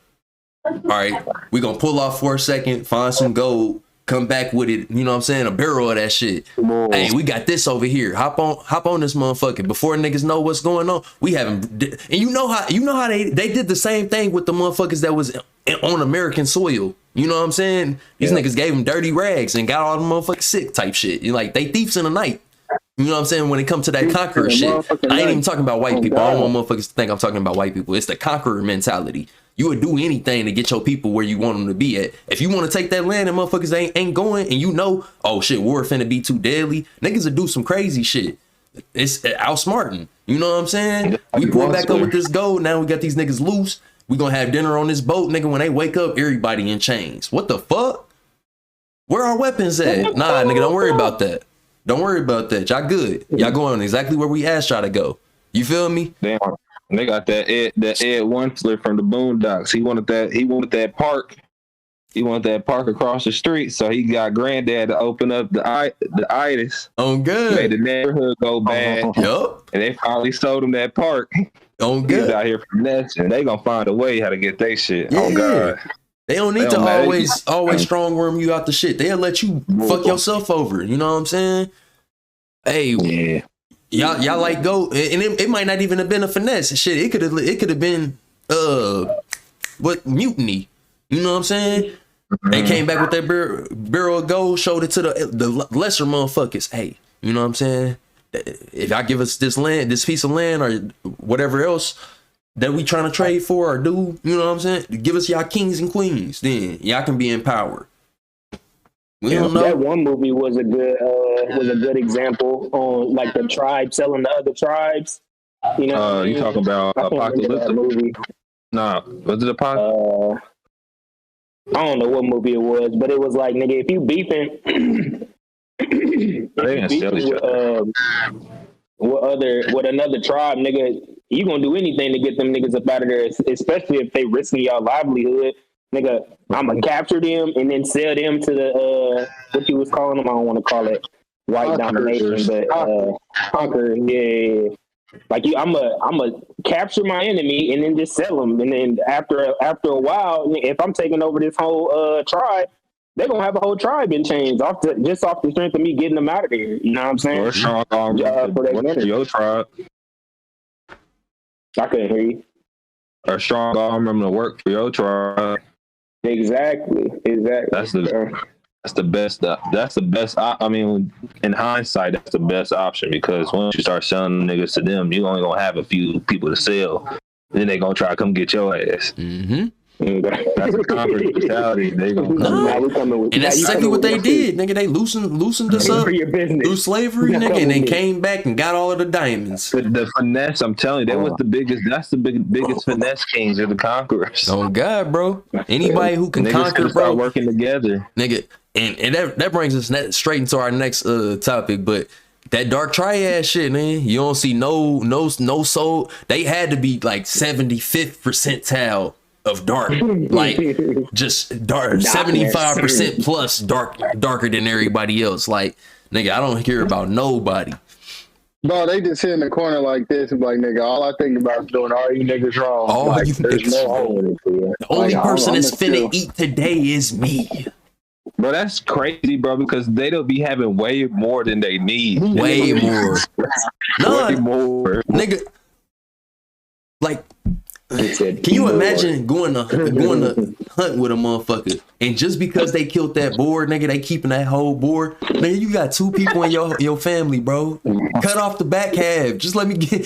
All right, we gonna pull off for a second, find some gold, come back with it, you know what I'm saying, a barrel of that shit. Whoa. Hey, we got this over here. Hop on this motherfucker. Before niggas know what's going on, we haven't. And you know how they did the same thing with the motherfuckers that was on American soil. You know what I'm saying? These niggas gave them dirty rags and got all the motherfuckers sick type shit. You like, they thieves in the night. You know what I'm saying? When it comes to that conqueror shit, I ain't even talking about white people. I don't want motherfuckers to think I'm talking about white people. It's the conqueror mentality. You would do anything to get your people where you want them to be at. If you want to take that land and motherfuckers ain't going, and you know, oh shit, war finna be too deadly, niggas will do some crazy shit. It's outsmarting. You know what I'm saying? We pull back up with this gold. Now we got these niggas loose. We gonna have dinner on this boat, nigga. When they wake up, everybody in chains. What the fuck? Where our weapons at? Nah, nigga, don't worry about that. Don't worry about that. Y'all good. Y'all going exactly where we asked y'all to go. You feel me? Damn. They got that Ed One flip from the Boondocks. He wanted that park. He want that park across the street, so he got granddad to open up the itis. On good. Made the neighborhood go bad. Yup. And they finally sold him that park. On He's good. out here finessing. They gonna find a way how to get their shit. Yeah. Oh God. They don't need to always strong worm you out the shit. They'll let you fuck yourself over. You know what I'm saying? Hey, y'all like go, and it might not even have been a finesse. Shit, it could have been mutiny. You know what I'm saying? They came back with that barrel of gold, showed it to the lesser motherfuckers. Hey, you know what I'm saying? If y'all give us this piece of land, or whatever else that we trying to trade for or do, you know what I'm saying? Give us y'all kings and queens, then y'all can be in power. We don't know. That one movie was a good example on like the tribe selling to other tribes. You know, you talking about Apocalypse movie? Nah, was it Apocalypse? I don't know what movie it was, but it was like, nigga, if you beefing, with another tribe, nigga, you gonna do anything to get them niggas up out of there, especially if they risking y'all livelihood. Nigga, I'm gonna capture them and then sell them to the what you was calling them? I don't want to call it white domination, but conquer. Yeah. Like I'm a capture my enemy and then just sell them, and then after a while, if I'm taking over this whole tribe, they're gonna have a whole tribe in chains off the strength of me getting them out of there. You know what I'm saying? Or strong arm for your tribe. I couldn't hear you. Or strong arm them to work for your tribe. Exactly. That's the best. That's the best. I mean, in hindsight, that's the best option, because once you start selling niggas to them, you only gonna have a few people to sell. Then they gonna try to come get your ass. Mm-hmm. That's a conquering mentality. They gonna and that's exactly what they did, nigga. They loosened us up through slavery, nigga, and then came back and got all of the diamonds. The finesse, I'm telling you, that was the biggest. That's the biggest finesse kings of the conquerors. Oh God, bro! Anybody who can conquer, bro, working together, nigga. And that brings us straight into our next topic, but that dark triad shit, man. You don't see no soul. They had to be like 75th percentile of dark, like just dark, 75% plus darker than everybody else. Like, nigga, I don't hear about nobody. Bro, they just sit in the corner like this and be like, nigga, all I think about is doing all you niggas wrong. All like, you there's niggas no hole in it for you. The only person that's finna still eat today is me. Bro, that's crazy, bro, because they don't be having way more than they need. Way more. No, way more. Nigga. Like, can you imagine going to hunt with a motherfucker, and just because they killed that boar, nigga, they keeping that whole boar? Nigga, you got two people in your family, bro. Cut off the back half. Just let me get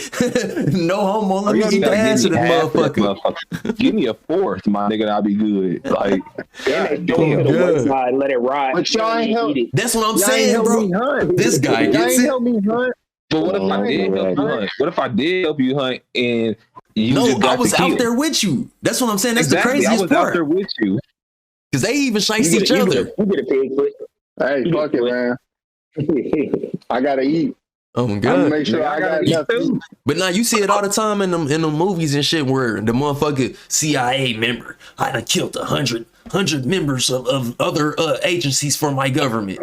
no homo. Let me eat the ass of this motherfucker. Give me a fourth, my nigga, and I'll be good. Like, let it ride. But y'all ain't help. That's what I'm saying, bro. This guy gets it. Help me hunt. But what if I did help you hunt? What if I did help you hunt and I was out there with you. That's what I'm saying. That's exactly. The craziest part. I was out there with you. Because they even shice each other. You get a pig foot. Hey, fuck it, man. I gotta eat. Oh my God. I'm gonna make sure I got enough food. But now you see it all the time in them movies and shit where the motherfucker CIA member, I done killed 100 members of other agencies for my government.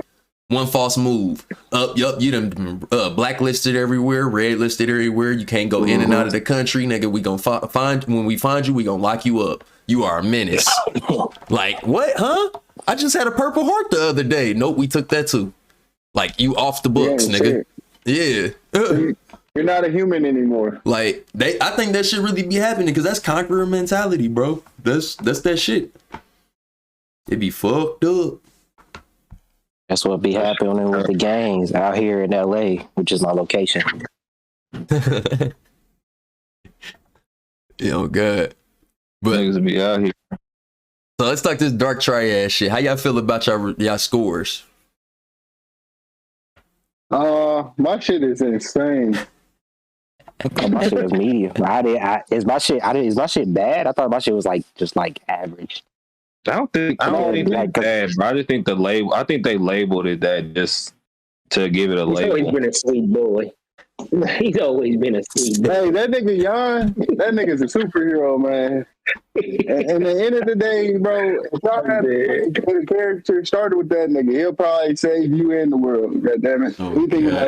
One false move. You done blacklisted everywhere, red listed everywhere. You can't go in and out of the country, nigga. We gonna find when we find you, we gonna lock you up. You are a menace. Like, what? Huh? I just had a Purple Heart the other day. Nope, we took that too. Like, you off the books, nigga. Yeah. You're not a human anymore. Like, I think that should really be happening, because that's conqueror mentality, bro. That's that shit. It be fucked up. That's what be happening with the gangs out here in LA, which is my location. Oh God. But niggas be out here. So let's talk this dark triad shit. How y'all feel about y'all scores? My shit is insane. My shit is medium. Is my shit bad? I thought my shit was just average. I don't think it's bad, bro. I just think I think they labeled it that just to give it a label. He's always been a sweet boy. He's always been a student. Hey, that nigga Yon, that nigga's a superhero, man. And at the end of the day, bro, if y'all have a character started with that nigga, he'll probably save you in the world. God damn it. Oh, I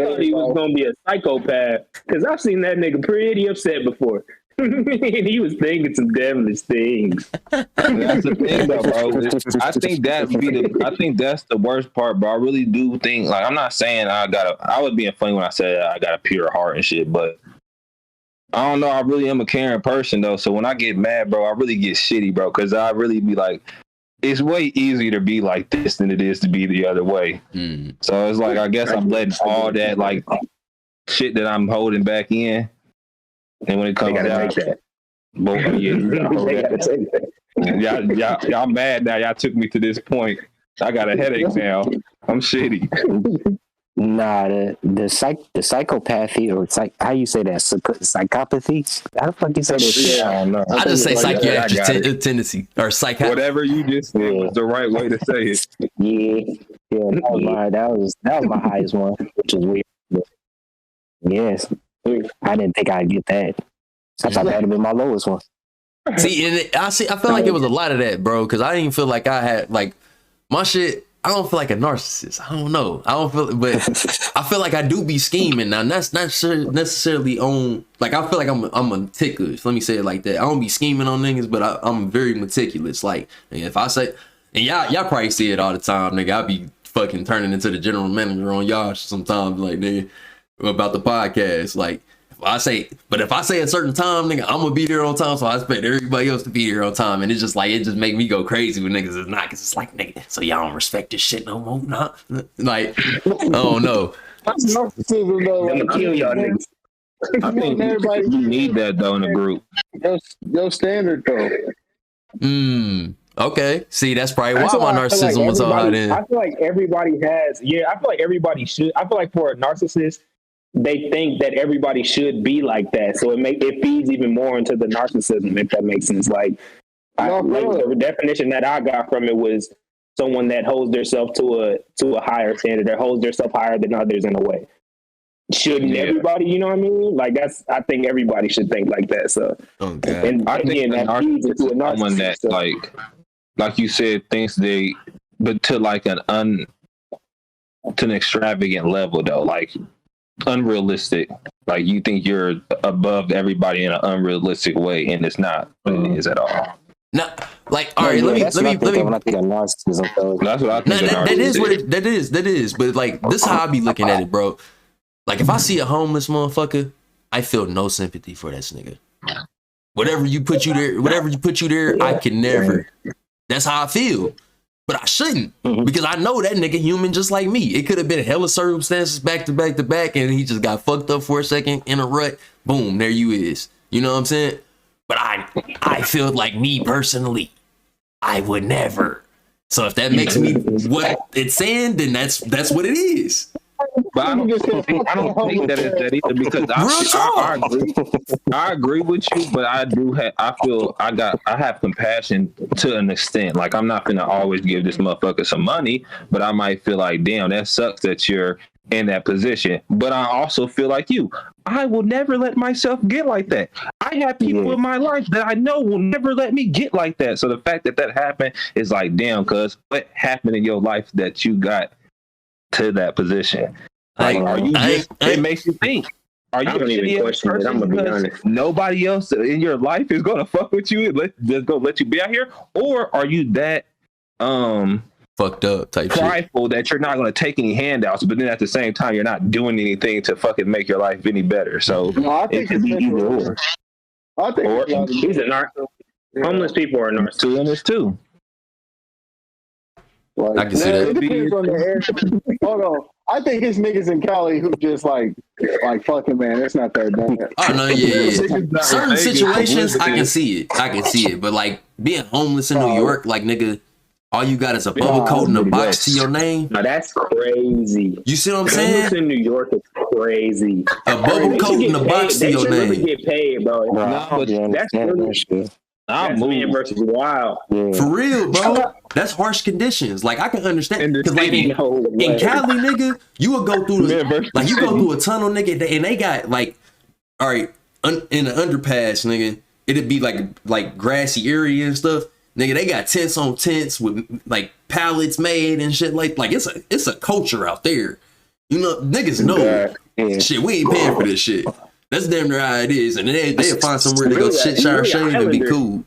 thought he was gonna be a psychopath because I've seen that nigga pretty upset before. And he was thinking some devilish things. That's the thing, though, bro. I think that's the worst part, bro. I really do think, like, I'm not saying I was being funny when I said I got a pure heart and shit, but I don't know. I really am a caring person, though. So when I get mad, bro, I really get shitty, bro, because I really be like, it's way easier to be like this than it is to be the other way. So it's like, I guess I'm letting all that, like, shit that I'm holding back in. And when it comes out, y'all mad now. Y'all took me to this point. I got a headache now. I'm shitty. Nah, the psychopathy or how you say that? Psychopathy? How the fuck you say that shit? I don't know. I just say psychiatric tendency or psych. Whatever you just said was the right way to say it. That was my highest one, which is weird. But yes, I didn't think I'd get that. I thought that'd have been my lowest one. See, and I felt like it was a lot of that, bro, because I didn't feel like I had, like, my shit, I don't feel like a narcissist. I don't know. I don't feel, but I feel like I do be scheming. Now, that's not necessarily on, like, I feel like I'm meticulous. Let me say it like that. I don't be scheming on niggas, but I'm very meticulous. Like, if I say, and y'all probably see it all the time, nigga, I be fucking turning into the general manager on y'all sometimes, like, nigga, about the podcast. Like, if I say a certain time, nigga, I'm gonna be there on time, so I expect everybody else to be there on time, and it just make me go crazy when niggas is not, cause it's like, nigga, so y'all don't respect this shit no more, nah? Like, I don't know. That's narcissism, though. I'm gonna kill y'all niggas. I think everybody need that though in the group. Your standard though. Okay. See, that's probably why my narcissism was so high then. I feel like everybody has. Yeah, I feel like everybody should. I feel like for a narcissist, they think that everybody should be like that, so it feeds even more into the narcissism, if that makes sense. Like, the definition that I got from it was someone that holds themselves to a higher standard, that holds themselves higher than others in a way. Shouldn't everybody? You know what I mean? Like, I think everybody should think like that. So, and I think that feeds into a narcissist. Someone that like you said, thinks but to like an extravagant level though, like unrealistic. Like, you think you're above everybody in an unrealistic way, and it's not what it is at all. No, like, all right, let me. When I think of narcissism, that's what I think. That is. But like, this is how I be looking at it, bro. Like, if I see a homeless motherfucker, I feel no sympathy for that nigga. Whatever you put you there, I can never. That's how I feel. But I shouldn't, because I know that nigga human just like me. It could have been hella circumstances back to back to back, and he just got fucked up for a second in a rut. Boom, there you is. You know what I'm saying? But I feel like, me personally, I would never. So if that makes me what it's saying, then that's what it is. But I don't think that it's that either, because I agree with you, but I have compassion to an extent. Like, I'm not gonna always give this motherfucker some money, but I might feel like, damn, that sucks that you're in that position. But I also feel like you. I will never let myself get like that. I have people in my life that I know will never let me get like that. So the fact that happened is like, damn, cuz what happened in your life that you got to that position? Like, it makes you think. Are you a shitty person? I'm gonna be honest. Nobody else in your life is gonna fuck with you and just go let you be out here, or are you that fucked up type prideful that you're not gonna take any handouts, but then at the same time you're not doing anything to fucking make your life any better? So I think it could be either or. I think he's a narcissist. Homeless people are narcissists. Two in this too. Like, I can see that. It depends on the area. Hold on. I think it's niggas in Cali who just like fucking, man, it's not that bad. Oh no, yeah. Certain situations I can see it. But like, being homeless in New York, like, nigga, all you got is a bubble coat and a box to your name. Now that's crazy. You see what I'm saying? Homeless in New York is crazy. A bubble coat and a box to your name. They should really get paid, bro. That's really I'm That's man moved. versus wild. For real, bro. That's harsh conditions. Like I can understand because like in Cali, nigga, you would go through like you go through a tunnel, nigga, and they got like, all right, in the underpass, nigga, it'd be like grassy area and stuff. Nigga, they got tents on tents with like pallets made and shit. Like it's a culture out there. You know, niggas know shit. We ain't paying for this shit. That's damn near how it is, and they'll find somewhere to go shit, shower, shave, and be cool.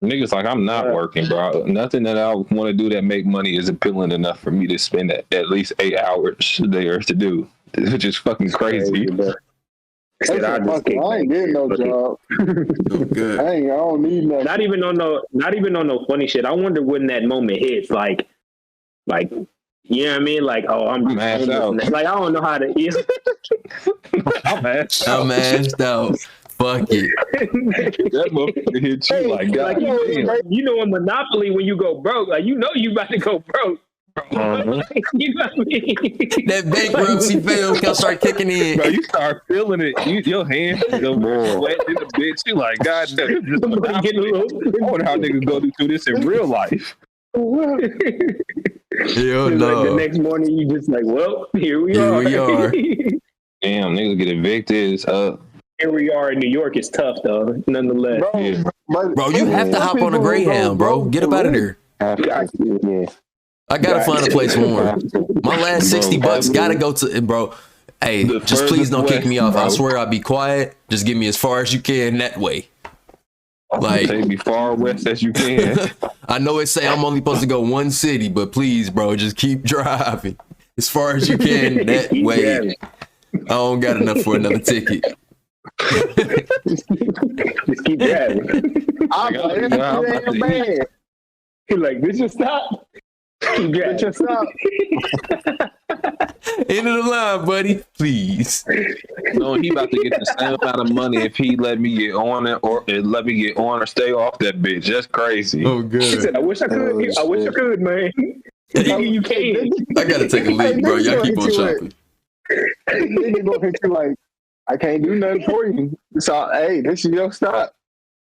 Niggas like, I'm not working, bro. Nothing that I want to do that make money is appealing enough for me to spend at least 8 hours there to do, which is fucking crazy. I ain't getting no job. I don't need nothing. Not even on no funny shit. I wonder when that moment hits. Like, you know what I mean? Like, oh, I'm assed out. Like, I don't know how to. I'm assed out. Fuck it. That motherfucker hit you like God. You know, in Monopoly, when you go broke, like you know you about to go broke. You know what I mean? That bankruptcy film can start kicking in. Bro, you start feeling it. Your hands go sweat in the bitch. You like, God damn, this is Monopoly. I wonder how niggas go through this in real life. Hell no. Like the next morning, you just like, well, here we are. Damn, niggas get evicted. Here we are in New York. It's tough though, nonetheless. Bro, you have to hop on a Greyhound, bro. Get up out of there. I gotta find a place warm. My last $60 gotta go to, bro. Hey, just please don't kick me off. I swear I'll be quiet. Just get me as far as you can that way. Like, take me far west as you can. I know it say I'm only supposed to go one city, but please, bro, just keep driving as far as you can that way. I don't got enough for another ticket. Just keep driving. He's like, this your stop. Keep driving. Your stop. End of the line, buddy. Please. No, he about to get the same amount of money if he let me get on it or stay off that bitch. That's crazy. Oh, good. He said, I wish I could. I wish I could, man. You can't. I gotta take a leak, bro. Y'all keep on shopping. Nigga gonna hit you like, I can't do nothing for you. So, hey, this is your stop.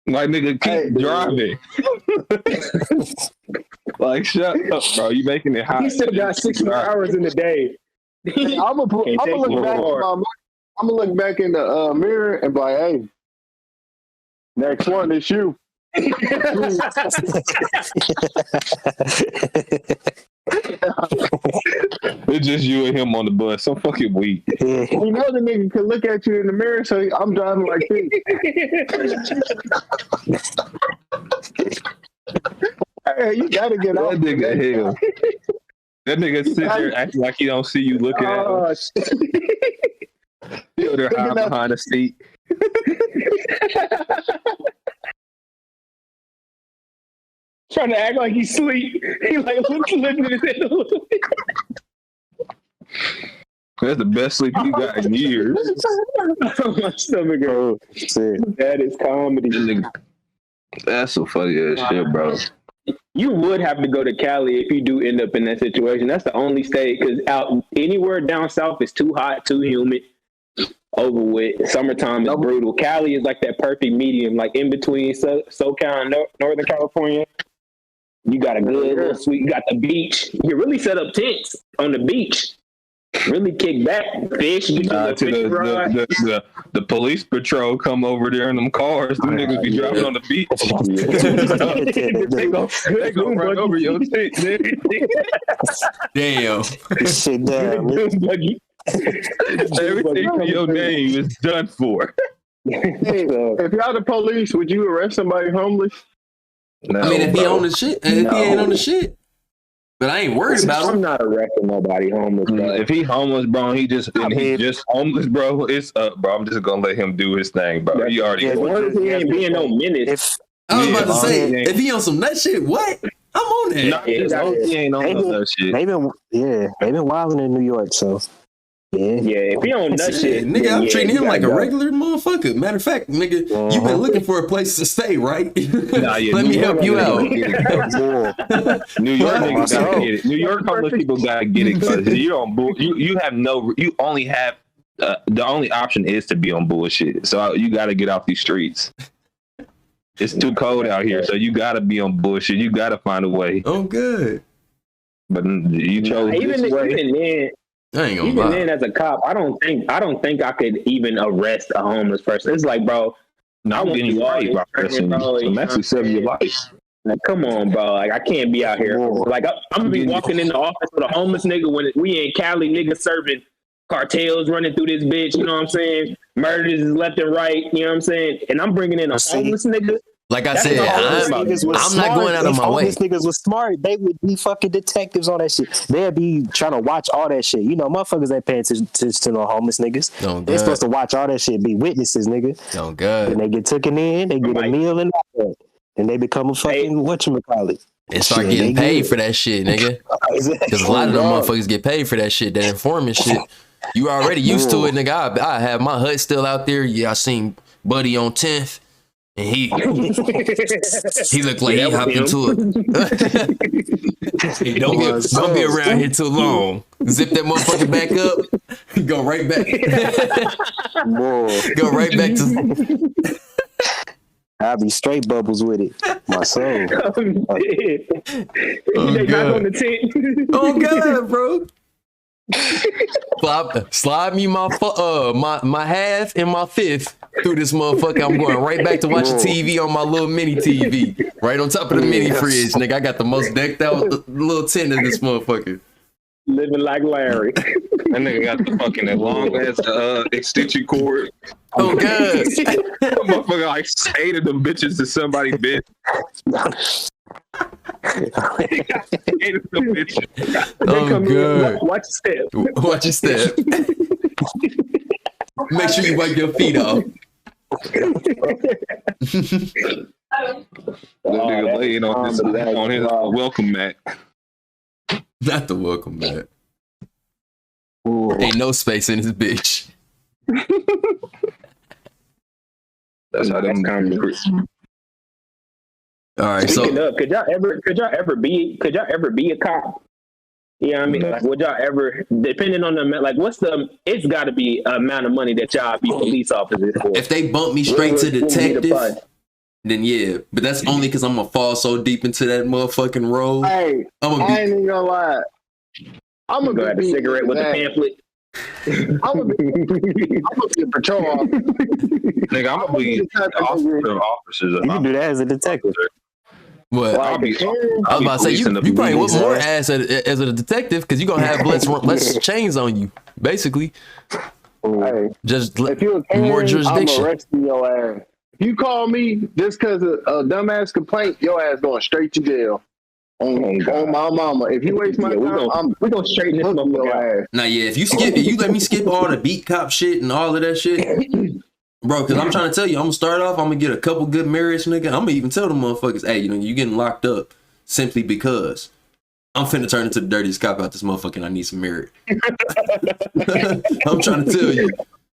Like, nigga, keep driving. Like, shut up, bro. You making it hot. He still got 6 more hours in the day. I'm gonna look back in the mirror and be like, hey, next one is you. It's just you and him on the bus. So fucking weak. You know the nigga can look at you in the mirror, so I'm driving like this. Hey, you gotta get off. That nigga hell. That nigga sit there acting like he don't see you looking at him. Still there hiding behind the seat. Trying to act like he's asleep. He like lifting his head a little bit. That's the best sleep you got in years. My stomach hurts. That is comedy. That's so funny as shit, bro. You would have to go to Cali if you do end up in that situation. That's the only state, because out anywhere down south is too hot, too humid, over with. Summertime is brutal. Cali is like that perfect medium, like in between SoCal and Northern California. You got a good little sweet. You got the beach. You really set up tents on the beach. Really kick back, fish. The police patrol come over there in them cars. Them niggas be driving on the beach. they go right over your tent. Damn. Everything in your name is done for. Hey, if y'all the police, would you arrest somebody homeless? No, I mean, if he on the shit, if he ain't on the shit. But I ain't worried about him. I'm not arresting nobody homeless, bro. If he homeless, bro, he's just homeless, bro. It's up, bro. I'm just gonna let him do his thing, bro. He already. As long as he ain't being no menace. I was about to say, if he on some nut shit, what? I'm on that. No, he ain't on no nut shit. They've been wilding in New York, so. Yeah, if he on nut shit, nigga, I'm treating him like a regular motherfucker. Matter of fact, nigga, you been looking for a place to stay, right? Let me help you out. New York niggas gotta get it. New York homeless people gotta get it because you're on bull. You only have the only option is to be on bullshit. So you gotta get off these streets. It's too cold out here, so you gotta be on bullshit. You gotta find a way. Oh, good. But you chose even this way. Even then, as a cop, I don't think I could even arrest a homeless person. It's like, bro, No, I'm getting right by pressing you. I'm actually saving your life. Like, come on, bro. Like, I can't be out here. Like, I'm gonna be walking in the office with a homeless nigga when we in Cali, niggas serving cartels running through this bitch. You know what I'm saying? Murders is left and right. You know what I'm saying? And I'm bringing in a homeless nigga. Like I said, I'm not going out of my way. If niggas was smart, they would be fucking detectives on that shit. They'd be trying to watch all that shit. You know, motherfuckers ain't paying attention to no homeless niggas. They're supposed to watch all that shit, be witnesses, nigga. Oh, God. And they get taken in, they get a meal and all that. And they become a fucking whatchamacallit. And start getting paid for that shit, nigga. Because a lot of them motherfuckers get paid for that shit, that informant shit. You already used to it, nigga. I have my hut still out there. Yeah, I seen Buddy on 10th. And he looked like he hopped into it. Don't be around here too long. Zip that motherfucker back up. Go right back. Go right back to. I'll be straight bubbles with it. My soul. I'm dead. They knock on the tent. Oh, God, bro. Slide me my half and my fifth through this motherfucker. I'm going right back to watching TV on my little mini TV, right on top of the mini fridge, nigga. I got the most decked out little tent in this motherfucker. Living like Larry. That nigga got the fucking long ass extension cord. Oh, God. That motherfucker like hated them bitches to somebody bitch. Oh, God. Watch your step. Watch your step. Make sure you wipe your feet off. That nigga laying on his welcome mat. Not the welcome mat. Ain't no space in this bitch. That's how them comments. All right, Speaking of, could y'all ever be a cop? You know what I mean? Like, would y'all ever, depending on the, like, it's got to be an amount of money that y'all be police officers for. If they bump me straight to detective, then yeah. But that's only because I'm going to fall so deep into that motherfucking role. Hey, I ain't even gonna lie. I'm gonna have a cigarette with the pamphlet. I'm gonna be a patrol officer. Nigga, I'm gonna be officers. You can do that as a detective. What? I was about to say, you probably whoop more ass as a detective because you're going to have less chains on you, basically. Hey, just if you're a more jurisdiction. I'm arresting your ass. If you call me just because of a dumbass complaint, your ass going straight to jail. On my mama. If you waste my time, we're going to straighten this motherfucker ass. Now, yeah, if you let me skip all the beat cop shit and all of that shit, bro, because I'm trying to tell you, I'm going to start off, I'm going to get a couple good marriage, nigga. I'm going to even tell them motherfuckers, hey, you getting locked up simply because I'm finna turn into the dirtiest cop out this motherfucker and I need some merit. I'm trying to tell you,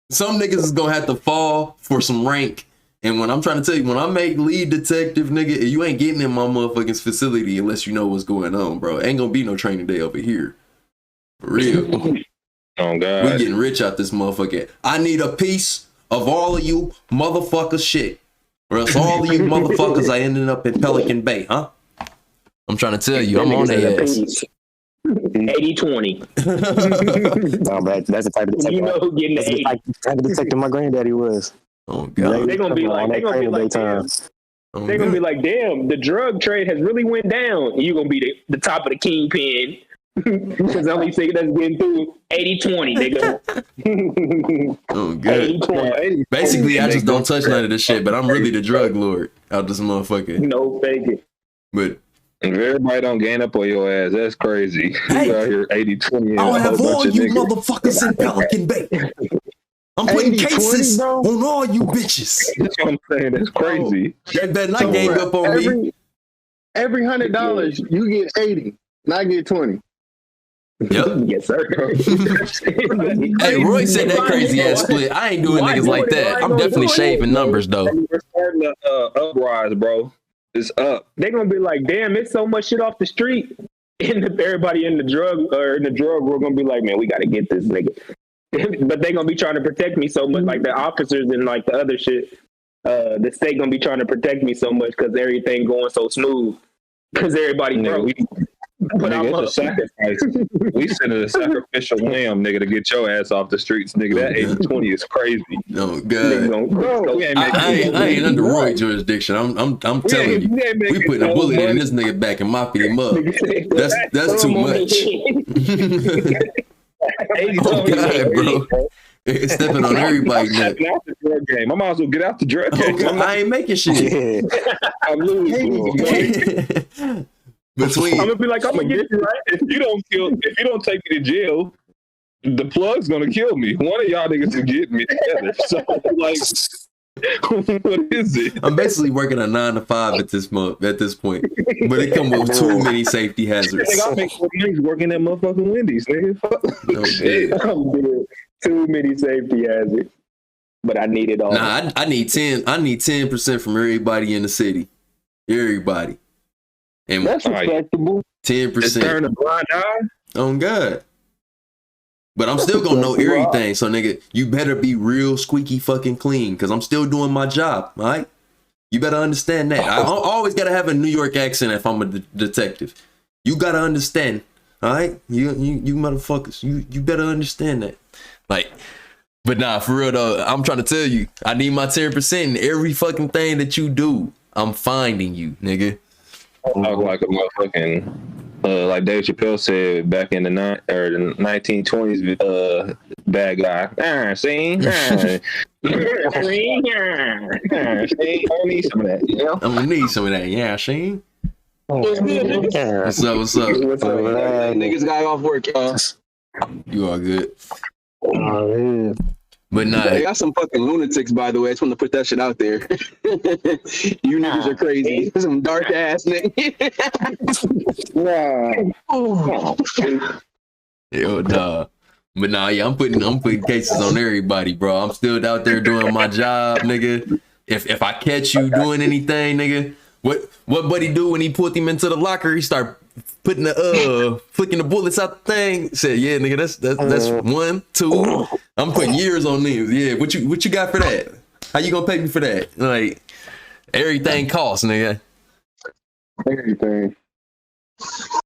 some niggas is going to have to fall for some rank. And when I'm trying to tell you, when I make lead detective, nigga, you ain't getting in my motherfucking facility unless you know what's going on, bro. Ain't gonna be no training day over here. For real. Oh, God. We getting rich out this motherfucker. I need a piece of all of you motherfuckers shit. Or else all of you motherfuckers I ended up in Pelican Bay, huh? I'm trying to tell you, I'm on their ass. 80-20. No, but that's the type of detective. You know who getting the 80. Type of detective my granddaddy was. Oh, God. They're gonna be like, damn, the drug trade has really went down. You're gonna be the top of the kingpin. Because the only thing that's getting through 80-20, nigga. Oh, good. 80-20. Basically, I just don't touch none of this shit, but I'm really the drug lord out this motherfucker. No faking. But if everybody don't gain up on your ass, that's crazy. Hey, you out here 80-20. I'll have all you motherfuckers in Pelican Bay. I'm putting cases on all you bitches. That's what I'm saying. That's crazy. That better not gang up on me. Every $100, you get 80, and I get 20. Yep. Yes, sir. Hey, Roy said that crazy ass split. I ain't doing niggas like that. I'm definitely shaving numbers though. We're starting to uprise, bro. It's up. They're gonna be like, damn, it's so much shit off the street. And everybody in the drug we're gonna be like, man, we gotta get this nigga. But they gonna be trying to protect me so much, like the officers and like the other shit. the state gonna be trying to protect me so much because everything going so smooth because everybody broke. But nigga, it's a sacrifice. We sent a sacrificial lamb, nigga, to get your ass off the streets, nigga. That 80-20 is crazy. No, God. I ain't under Roy jurisdiction. I'm telling you, we putting a bullet in this nigga back and mopping him up. That's too much. Oh, God, bro. It's stepping on everybody now. I might as well get out the drug game. I ain't making shit. I'm losing. I'm gonna be like, I'm gonna get you right. If you don't take me to jail, the plug's gonna kill me. One of y'all niggas will get me together. So like, what is it? I'm basically working a 9 to 5 at this point, but it comes with too many safety hazards. Nigga, I make money working at motherfucking Wendy's, nigga. Oh, shit. Too many safety hazards. But I need it all. Nah, I need 10% from everybody in the city. Everybody. And that's respectable. 10%. Turn a blind eye. Oh God. But I'm still gonna know everything. So nigga, you better be real squeaky fucking clean, because I'm still doing my job. All right. You better understand that. I always gotta have a New York accent if I'm a detective. You gotta understand. All right. You motherfuckers. You better understand that. Like, but nah, for real though, I'm trying to tell you, I need my 10% in every fucking thing that you do. I'm finding you, nigga. Talk like a motherfucking, like Dave Chappelle said back in the 1920s, bad guy. See? I need some of that, you know? I'm gonna need some of that, yeah, see? What's up? Niggas got off work, You all good. Oh, But nah, they got some fucking lunatics, by the way. I just want to put that shit out there. You niggas are crazy. Some dark ass niggas. yo, nah. But nah, yeah, I'm putting cases on everybody, bro. I'm still out there doing my job, nigga. If I catch you doing anything, nigga, what buddy do when he put him into the locker? He start putting the flicking the bullets out the thing. Said, yeah, nigga, that's 1, 2. I'm putting years on these. Yeah, what you got for that? How you gonna pay me for that? Like, everything costs, nigga. everything.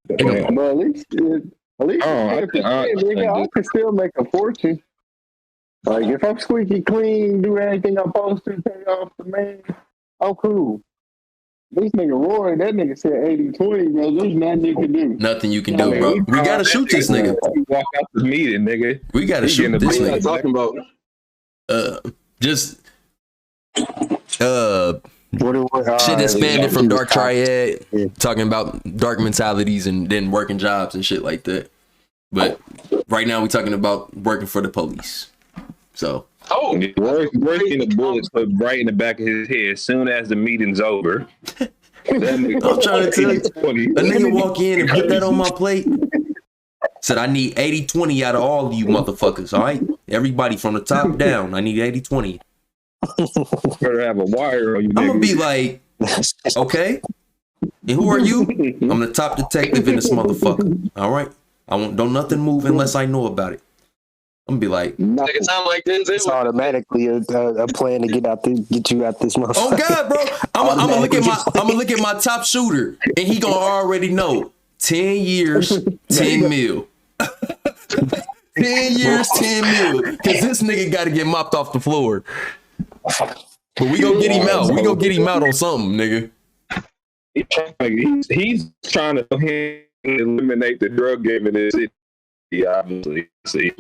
But at least I can still make a fortune. Like if I'm squeaky clean, do anything I'm supposed to, pay off the man, I'm cool. This nigga Roy, that nigga said 80-20, bro. There's nothing you can do. Nothing you can do, bro. We gotta shoot this nigga. Walk out the meeting, nigga. We gotta shoot this nigga. Talking about shit expanded from Dark Triad, talking about dark mentalities and then working jobs and shit like that. But right now we're talking about working for the police. So Roy's breaking the bullets put right in the back of his head as soon as the meeting's over. I'm trying to tell you, a nigga walk in and put that on my plate. Said I need 80-20 out of all of you motherfuckers. All right, everybody from the top down. I need 80-20. Better have a wire on you. I'm gonna be like, okay, and who are you? I'm the top detective in this motherfucker. All right, don't nothing move unless I know about it. I'm gonna be like, it sound like it's automatically a plan to get you out this motherfucker. oh God, bro, I'm gonna look at my top shooter, and he gonna already know 10 years, 10 mil. 10 years, 10 mil, because this nigga got to get mopped off the floor. But we gonna get him out. We gonna get him out on something, nigga. He's trying to eliminate the drug game in this city, obviously. See.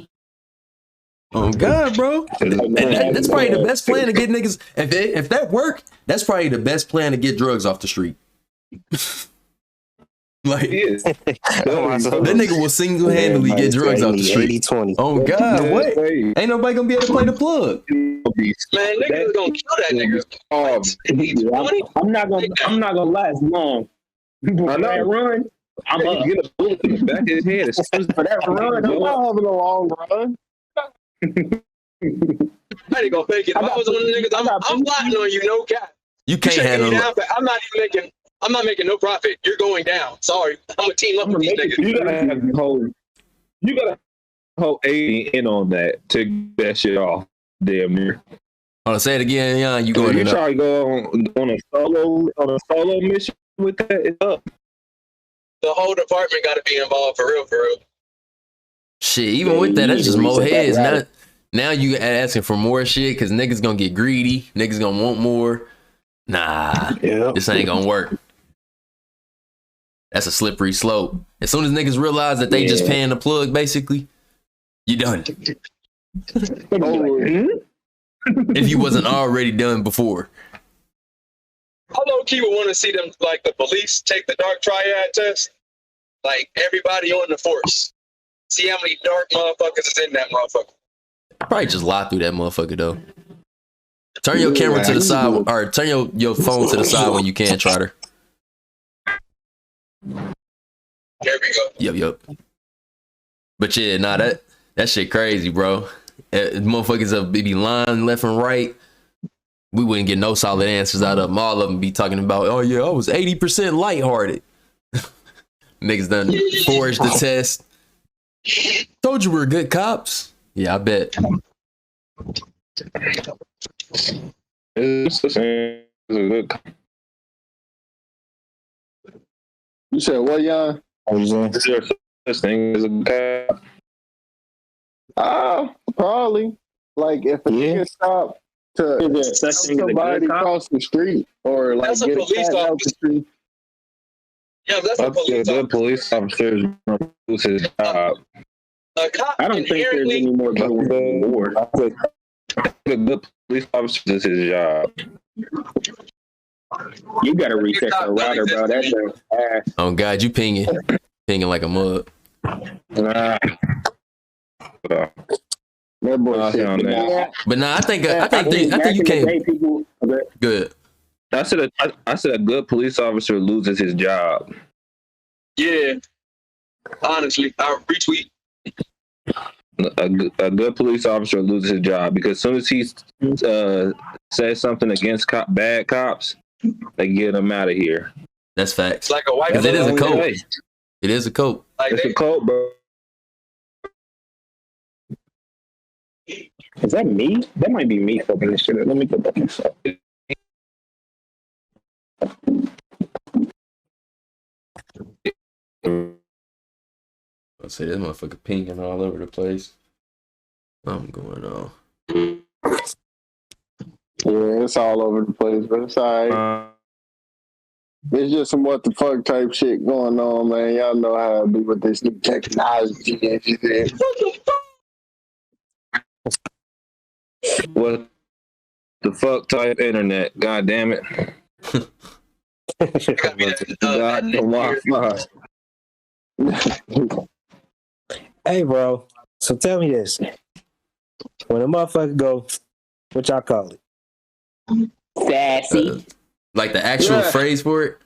Oh God, bro. And that's probably the best plan to get niggas. If that work, that's probably the best plan to get drugs off the street. Like that nigga will single-handedly get drugs off the street. 80-20. Oh God, what? Ain't nobody gonna be able to play the plug. Man, niggas gonna kill that nigga. I'm not gonna last long. For that run, I'm up. Get a bullet in the back of his head. For that run, I'm not having a long run. I ain't gonna fake it. If I was one of the niggas, I'm plotting on you, no cap. You can't handle it. I'm not making no profit. You're going down. Sorry. I'm gonna team up with these niggas. You gotta hold 80 in on that to get that shit off. Damn near. Hold on, say it again, yeah. You going? You try to go on a solo mission with that? It's up. The whole department got to be involved for real, for real. Shit, even with that, that's just more heads. Now you asking for more shit because niggas gonna get greedy. Niggas gonna want more. Nah, this ain't gonna work. That's a slippery slope. As soon as niggas realize that they just paying the plug, basically, you done. If you wasn't already done before. I low-key would want to see them, like, the police take the dark triad test. Like, everybody on the force. See how many dark motherfuckers is in that motherfucker. Probably just lie through that motherfucker, though. Turn your camera to the side, or turn your phone to the side when you can, Trotter. There we go. Yep. But yeah, nah, that shit crazy, bro. Motherfuckers be lying left and right. We wouldn't get no solid answers out of them. All of them be talking about, oh yeah, I was 80% lighthearted. Niggas done forged the test. Told you we were good cops. Yeah, I bet. You said what, Jan? Is there such thing as a good cop? Probably. Like if a nigga stop to somebody across the street or like that's get a police a cat out the street. Yeah, that's a police officer. Police officer lose his job. A cop I don't think there's any more going war. A good police officer does his job. You gotta recheck the router, bro. That's ass. Oh God, you pinging like a mug. Nah. That boy shit. But nah, I think you can. Good. I said a good police officer loses his job. Yeah. Honestly, I retweet. A good police officer loses his job because as soon as he says something against bad cops, they get him out of here. That's facts. It's like a white. Because it is a code. It is a code. Like it's a code, bro. Is that me? That might be me fucking this shit up. Let me go back and check. I'll say this motherfucker pinging all over the place. I'm going on. Yeah, it's all over the place, but it's all right. It's just some what the fuck type shit going on, man. Y'all know how it be with this new technology and shit. What the fuck type internet? God damn it. Hey, bro. So tell me this. When a motherfucker go, what y'all call it? Sassy. Like the actual phrase for it?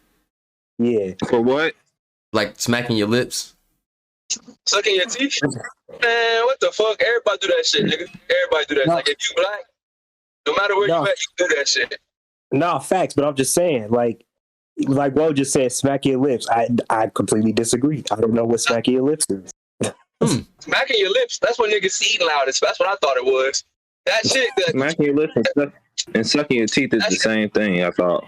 Yeah. For what? Like smacking your lips? Sucking your teeth? Man, what the fuck? Everybody do that shit, nigga. Everybody do that. No. Like if you black, no matter where you at, you do that shit. No, facts, but I'm just saying, like Bo just said, smack your lips. I completely disagree. I don't know what smacking your lips is. Smacking your lips, that's what niggas eating loud. That's what I thought it was. That shit. Smacking your lips and sucking your teeth is the same thing, I thought.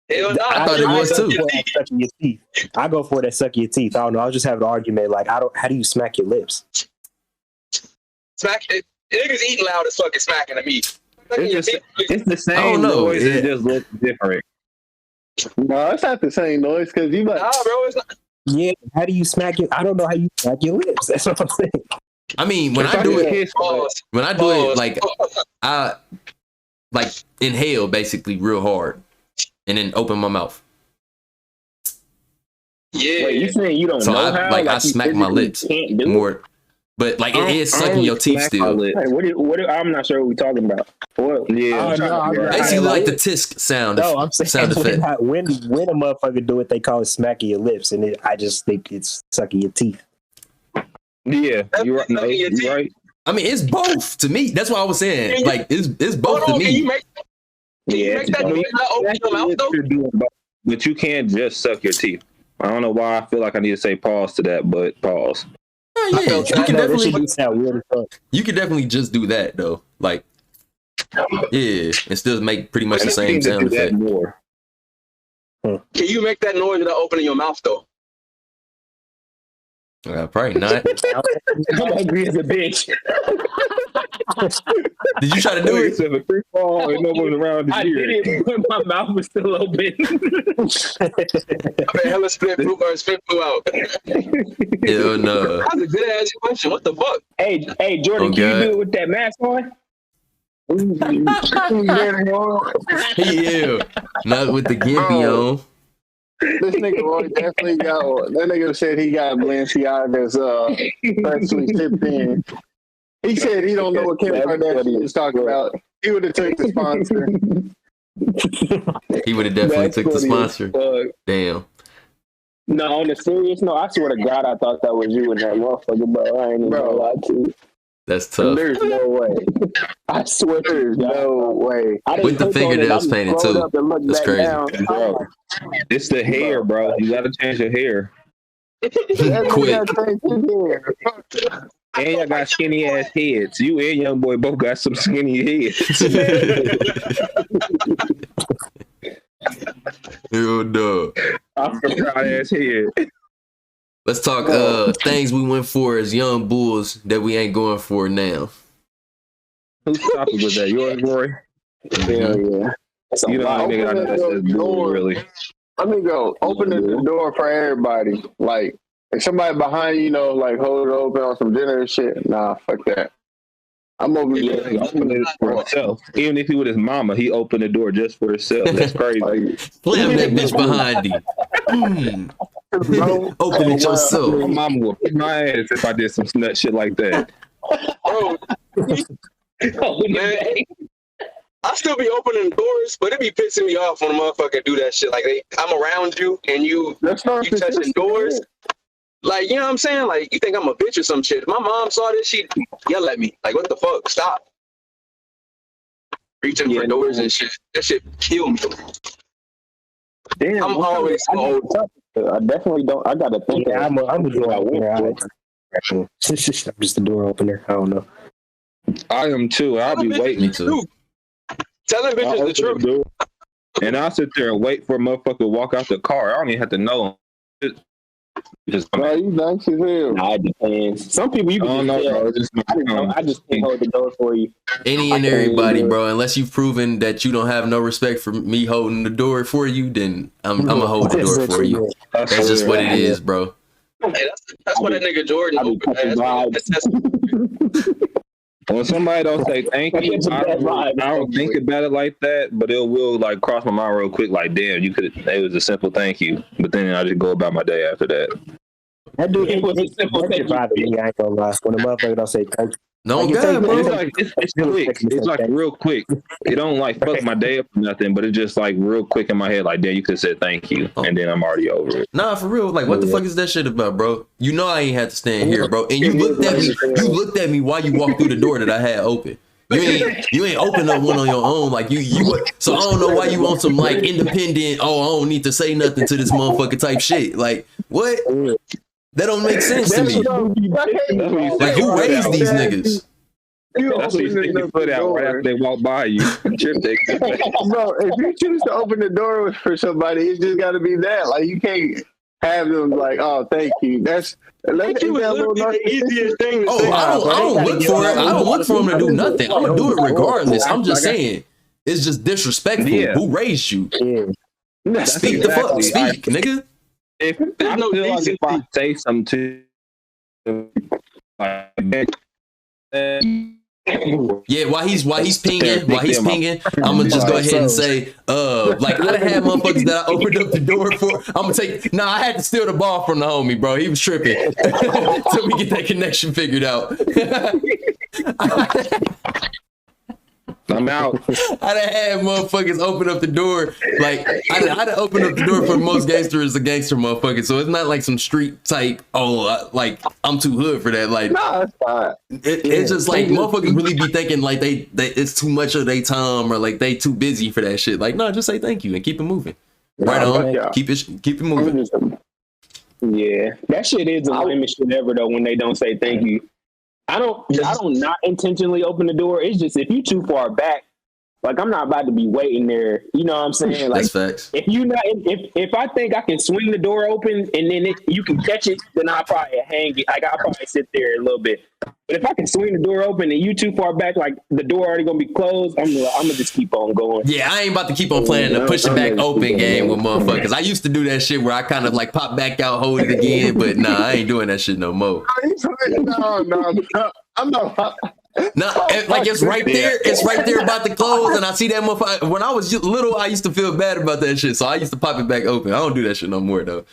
Hell no, I thought it was too. Sucking your teeth. I go for that sucking your teeth. I don't know. I was just having an argument. Like, how do you smack your lips? Smack it. Niggas eating loud as fucking smacking to me. It's the same noise. It just looks different. No, it's not the same noise because you like. Nah, bro, it's not. Yeah, how do you smack it? I don't know how you smack your lips. That's what I'm saying. I mean, when I do it, like I like inhale basically real hard, and then open my mouth. Yeah, wait, you saying you don't so know how? I smack my lips more, but like it is sucking your teeth still. Hey, what? I'm not sure what we're talking about. What? Yeah, basically like the tisk sound. No, I'm saying sound effect. When a motherfucker do it, they call it smacking your lips, and I just think it's sucking your teeth. Yeah, you're right. No, you're right. I mean, it's both to me. That's what I was saying. Like it's both to me. But you can't just suck your teeth. I don't know why I feel like I need to say pause to that, but pause. Oh, yeah, you can definitely just do that though. Like Yeah, and still make pretty much the same need to sound do that effect. more. Can you make that noise without opening your mouth though? Probably not. I'm hungry as a bitch. Did you try to do it? If a free fall and no one's around to I hear did it when my mouth was still open. I bet hella spit flew out. Hell no. That's a good ass question. What the fuck? Hey, Jordan, can you do it with that mask on? Yeah, not with the gimpy on. This nigga Roy definitely got one. That nigga said he got Balenciaga's freshly shipped in. He said he don't know what Kim Kardashian is talking about. He would have took the sponsor. He would have definitely took the sponsor. Damn. No, on the serious note, I swear to God, I thought that was you and that motherfucker, bro. I ain't even gonna lie to you. That's tough. There's no way. I swear There's no way. With the fingernails painted too. That's crazy. Bro, it's the hair, bro. You gotta change your hair. Quick. And y'all got skinny ass heads. You and young boy both got some skinny heads. Hell no. I'm proud ass head. Let's talk things we went for as young bulls that we ain't going for now. Whose topic was that? Yours, Roy? Hell yeah. You know, I think that's bull, really. Let me go. Open the door for everybody. Like, if somebody behind you, like, hold it open on some dinner and shit. Nah, fuck that. I'm over here. He opened it for himself. Even if he with his mama, he opened the door just for himself. That's crazy. Slam that bitch behind you. Open it yourself. My mama would kick my ass if I did some nut shit like that. Bro, man, I still be opening doors, but it be pissing me off when a motherfucker do that shit. Like, I'm around you and you touching doors. Like, you know what I'm saying? Like, you think I'm a bitch or some shit. If my mom saw this, she'd yell at me. Like, what the fuck? Stop. Reaching for doors and shit. That shit kill me. Damn, I'm always old. I definitely don't. I gotta think. Yeah, I'm a door opener. I'm just a door opener. I don't know. I am too. I'll be waiting too. Telling bitches the truth. And I'll sit there and wait for a motherfucker to walk out the car. I don't even have to know him. Just you nice as hell. Nah, it depends. Some people you can know, bro. I just can't hold the door for you. Any and everybody, bro. Unless you've proven that you don't have no respect for me holding the door for you, then I'm gonna hold the door for you. That's just what it is, bro. Hey, that's what that nigga Jordan opened. When somebody don't say thank you, I don't think about it like that, but it will like cross my mind real quick. Like, damn, it was a simple thank you, but then I just go about my day after that. That dude, it was a simple thank you. I ain't gonna lie. When the motherfucker don't say thank you. No, God, bro. It's quick. It's like real quick. It don't like fuck my day up or nothing, but it's just like real quick in my head. Like, damn, you could have said thank you, and then I'm already over it. Nah, for real. Like, what the fuck is that shit about, bro? You know I ain't had to stand here, bro. And you looked at me. You looked at me while you walked through the door that I had open. You ain't open up one on your own. Like you. So I don't know why you want some like independent. Oh, I don't need to say nothing to this motherfucker type shit. Like what? That don't make sense to me. Like who raised these niggas? That's what you stick your foot out right after they walk by you. Bro, if you choose to open the door for somebody, it's just got to be that. Like, you can't have them like, oh, thank you. Thank you is literally the easiest thing to say. I don't look for it. I don't look for him to do nothing. I'm gonna do it regardless. I'm just saying, it's just disrespectful. Yeah. Who raised you? Yeah. Speak the fuck. Speak, nigga. If I say something to yeah, while he's pinging, I'm gonna just go ahead and say, like I done had motherfuckers that I opened up the door for. I'm gonna take. Nah, I had to steal the ball from the homie, bro. He was tripping till we get that connection figured out. I'm out. I done had motherfuckers open up the door. Like I done open up the door for most gangster is a gangster motherfucker. So it's not like some street type. Like I'm too hood for that. Like nah, it's fine. It's just like motherfuckers really be thinking like they it's too much of their time or like they too busy for that shit. Like no, just say thank you and keep it moving. Right on. Yeah. Keep it moving. Yeah, that shit is the lamest shit ever though when they don't say thank you. I don't not intentionally open the door. It's just if you too far back Like, I'm not about to be waiting there. You know what I'm saying? Like, That's facts. if I think I can swing the door open and then you can catch it, then I'll probably hang it. Like, I'll probably sit there a little bit. But if I can swing the door open and you too far back, like the door already gonna be closed, I'm gonna just keep on going. Yeah, I ain't about to keep on playing the push it back open game with motherfuckers. I used to do that shit where I kind of like pop back out, hold it again, but nah, I ain't doing that shit no more. No. I'm not. No, like it's right there. It's right there about to close, and I see that motherfucker. When I was little, I used to feel bad about that shit, so I used to pop it back open. I don't do that shit no more though.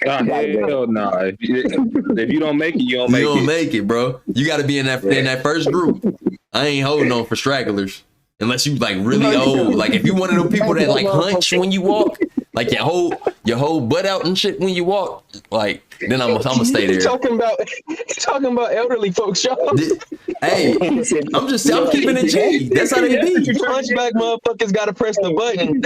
Hell no! If you don't make it, you don't make it. You don't make it, bro. You got to be in that first group. I ain't holding on for stragglers unless you like really old. Like if you one of them people that like hunch when you walk, like your whole butt out and shit when you walk. Like then I'm gonna stay there. Talking about elderly folks, y'all. Hey, I'm keeping it G. That's how they be. Hunchback motherfuckers gotta press the button.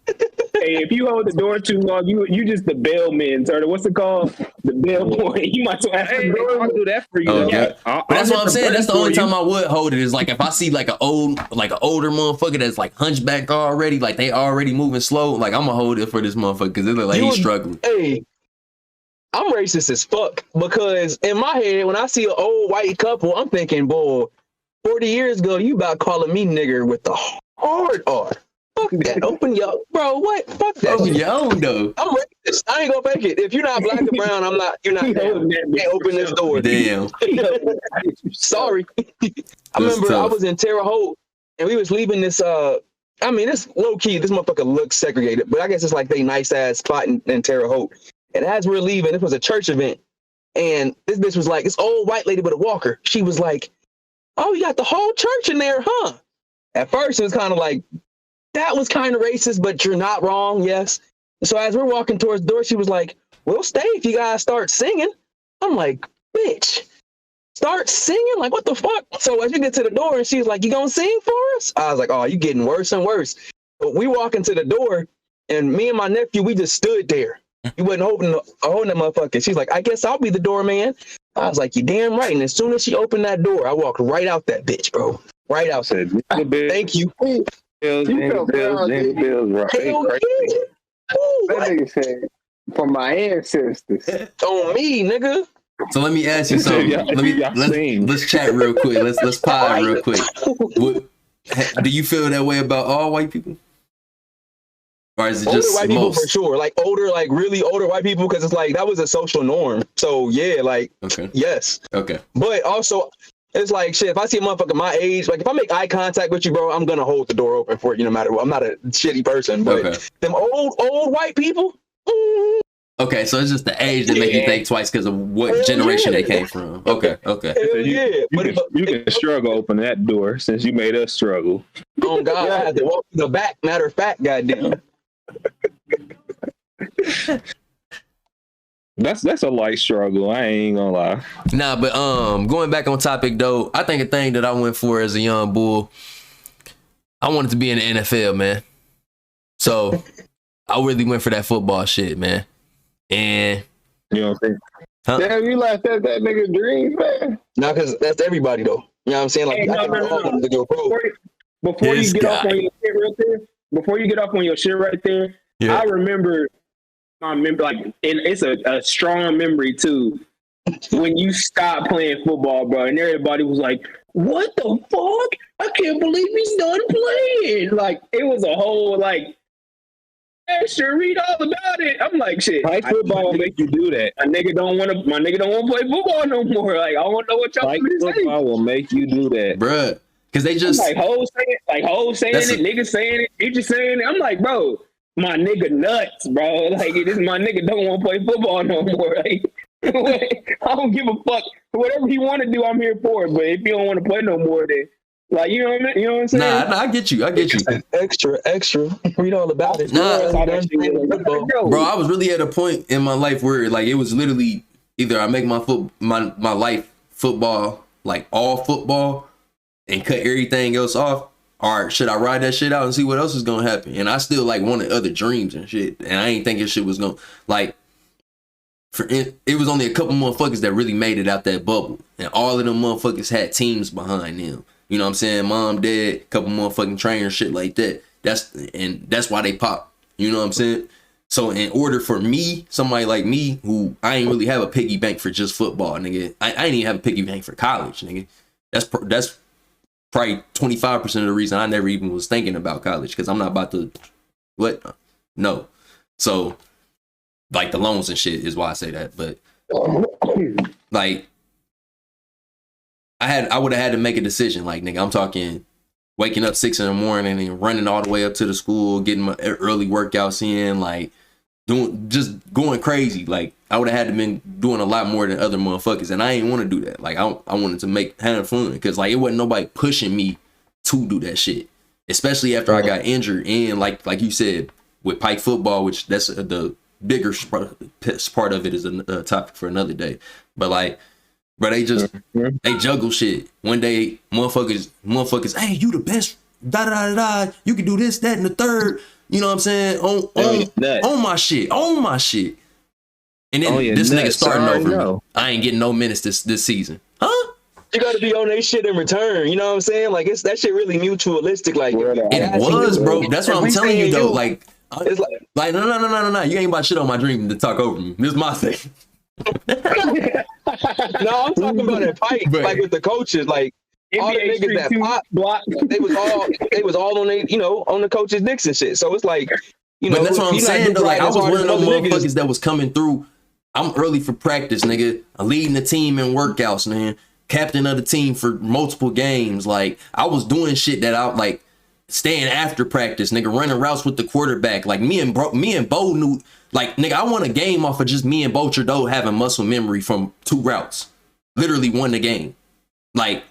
Hey, if you hold the door too long, you just the bellman, or what's it called? The bellboy. You might as well I'll do that for you. Okay. But that's what I'm saying. That's the only time I would hold it is like if I see like an older motherfucker that's like hunchback already, like they already moving slow. Like I'm gonna hold it for this motherfucker because it look like he's struggling. Hey, I'm racist as fuck because in my head when I see an old white couple, I'm thinking, boy, 40 years ago you about calling me nigger with the hard R. Fuck that. Open your bro. What? Fuck that. Open your own though. I'm racist. I ain't gonna fake it. If you're not black or brown, I'm not. You're not. Can't open this door. Damn. Sorry. I remember I was in Terre Haute and we was leaving this. I mean, it's low key. This motherfucker looks segregated, but I guess it's like they nice ass spot in Terre Haute. And as we're leaving, it was a church event, and this bitch was like, this old white lady with a walker. She was like, "Oh, you got the whole church in there, huh?" At first, it was kind of like. That was kind of racist, but you're not wrong, yes. So as we're walking towards the door, she was like, we'll stay if you guys start singing. I'm like, bitch, start singing? Like, what the fuck? So as we get to the door, and she's like, you gonna sing for us? I was like, oh, you getting worse and worse. But we walk into the door, and me and my nephew, we just stood there. You wasn't holding that motherfucker. She's like, I guess I'll be the doorman. I was like, you damn right. And as soon as she opened that door, I walked right out that bitch, bro. Right out. Thank you. Bills, right? Hell yeah. That nigga said, for my ancestors. On me, nigga. So let me ask you something. Let's chat real quick. Let's pod real quick. Do you feel that way about all white people? Or is it older just white most? People for sure? Like older, like really older white people, because it's like that was a social norm. So yeah, like yes. Okay. But also it's like shit, if I see a motherfucker my age, like if I make eye contact with you, bro, I'm gonna hold the door open for you no matter what. I'm not a shitty person, but them old white people. Okay, so it's just the age that make you think twice because of what generation they came from. Okay. You can struggle open that door since you made us struggle. Oh God, I had to walk to the back. Matter of fact, goddamn. That's a light struggle. I ain't gonna lie. Nah, but going back on topic though, I think a thing that I went for as a young bull, I wanted to be in the NFL, man. So I really went for that football shit, man. And you know what I'm saying? Huh? Damn, you like that nigga dream, man. No, because that's everybody though. You know what I'm saying? Like, hey, no. Before you get off on your shit right there, I remember like, and it's a strong memory too. When you stopped playing football, bro, and everybody was like, "What the fuck? I can't believe he's done playing!" Like it was a whole like. Sure, read all about it. I'm like, shit. Fight football will make you do that. My nigga don't want to play football no more. Like, I want to know what y'all Fight football will make you do that, bruh. Because they just like hoes saying it, niggas saying it, teachers saying it. I'm like, bro, my nigga nuts, bro. Like, this my nigga don't want to play football no more. Like, I don't give a fuck. Whatever he want to do, I'm here for it. But if he don't want to play no more, then. Like, you know what I mean? You know what I'm saying? Nah, I get you. Extra. Read all about it. Bro, I was really at a point in my life where like it was literally either I make my life football, like all football, and cut everything else off, or should I ride that shit out and see what else is gonna happen? And I still like wanted other dreams and shit, and I ain't thinking shit was gonna like. It was only a couple motherfuckers that really made it out that bubble, and all of them motherfuckers had teams behind them. You know what I'm saying? Mom, dad, couple motherfucking trainers, shit like that. That's why they pop. You know what I'm saying? So in order for me, somebody like me, who I ain't really have a piggy bank for just football, nigga. I ain't even have a piggy bank for college, nigga. That's probably 25% of the reason I never even was thinking about college, because I'm not about to, what? No. So, like, the loans and shit is why I say that. But, like, I would have had to make a decision. Like, nigga, I'm talking waking up 6 a.m. and running all the way up to the school, getting my early workouts in, like, just going crazy. Like, I would have had to been doing a lot more than other motherfuckers, and I ain't want to do that. Like, I wanted to have fun, because like it wasn't nobody pushing me to do that shit, especially after I got injured. And like you said, with Pike football, which that's the bigger part of it, is a topic for another day. But like, bro, they juggle shit. One day, motherfuckers, hey, you the best, da da da da. You can do this, that, and the third. You know what I'm saying? On my shit. And then this nigga starting over me. I ain't getting no minutes this season. Huh? You got to be on that shit in return. You know what I'm saying? Like, it's that shit really mutualistic. Like, it was, bro. That's what I'm telling you, though. Like, it's like no. You ain't about shit on my dream to talk over me. This is my thing. No, I'm talking about that Pike, like with the coaches, like. All the niggas that pop, they was all on they, on the coach's dicks and shit. So it's like, but that's what I'm saying though. Like, I was one of those motherfuckers that was coming through. I'm early for practice, nigga. I'm leading the team in workouts, man. Captain of the team for multiple games. Like, I was doing shit that I like staying after practice, nigga, running routes with the quarterback. Like, me and Bo knew, like, nigga, I won a game off of just me and Bo Trudeau having muscle memory from 2 routes. Literally won the game. Like,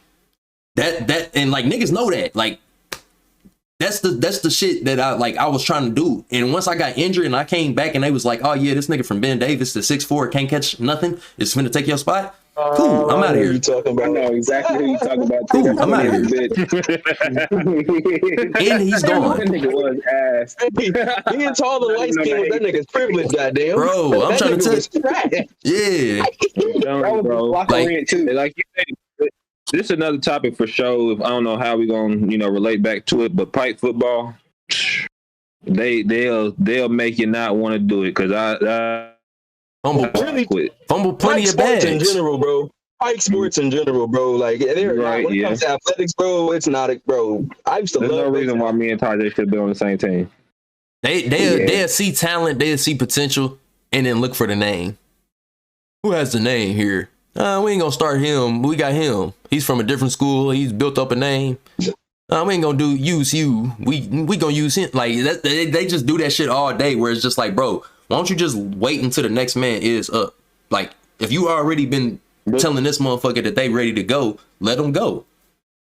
that and like niggas know that. Like, that's the shit that I was trying to do. And once I got injured and I came back and they was like, oh yeah, this nigga from Ben Davis, the 6'4", can't catch nothing, is finna take your spot. Cool, I'm out of here. You talking about? I know exactly who you talking about. Cool, I'm out of here. And he's gone. That nigga was ass. Being tall and light skinned was that nigga's privilege, goddamn. Bro, I'm trying to tell you. Yeah. Bro. Like you said, this is another topic for sure. I don't know how we gonna, relate back to it, but Pike football, they'll make you not want to do it, because I fumble plenty of bags in general, bro. Pike sports in general, bro. Like, they're right, when it comes to athletics, bro, it's not it, bro. I used to There's love. no reason why me and Tajay should be on the same team. They'll see talent, they'll see potential, and then look for the name. Who has the name here? We ain't gonna start him. We got him. He's from a different school. He's built up a name. We ain't gonna use you. We gonna use him. Like, they just do that shit all day. Where it's just like, bro, why don't you just wait until the next man is up? Like, if you already been telling this motherfucker that they ready to go, let them go.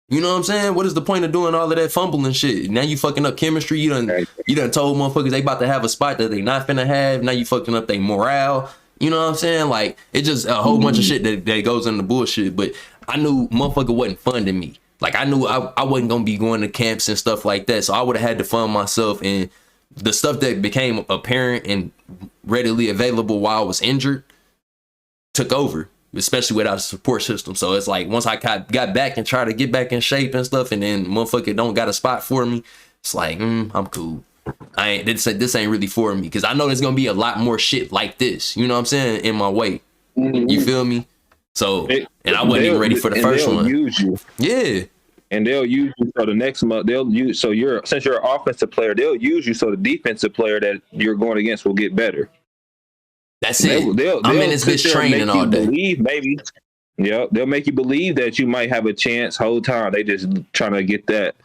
You know what I'm saying? What is the point of doing all of that fumbling shit? Now you fucking up chemistry. You done told motherfuckers they about to have a spot that they not finna have. Now you fucking up their morale. You know what I'm saying? Like, it's just a whole bunch of shit that goes into bullshit. But I knew motherfucker wasn't funding me. Like, I knew I wasn't going to be going to camps and stuff like that. So I would have had to fund myself. And the stuff that became apparent and readily available while I was injured took over, especially without a support system. So it's like, once I got back and tried to get back in shape and stuff, and then motherfucker don't got a spot for me, it's like, I'm cool. This ain't really for me, because I know there's gonna be a lot more shit like this, you know what I'm saying, in my way. You feel me? So, and I wasn't even ready for the first one. Use you. Yeah. And they'll use you so the next month since you're an offensive player, they'll use you so the defensive player that you're going against will get better. That's it. I'm in this bitch training all day. They'll make you believe that you might have a chance whole time. They just trying to get that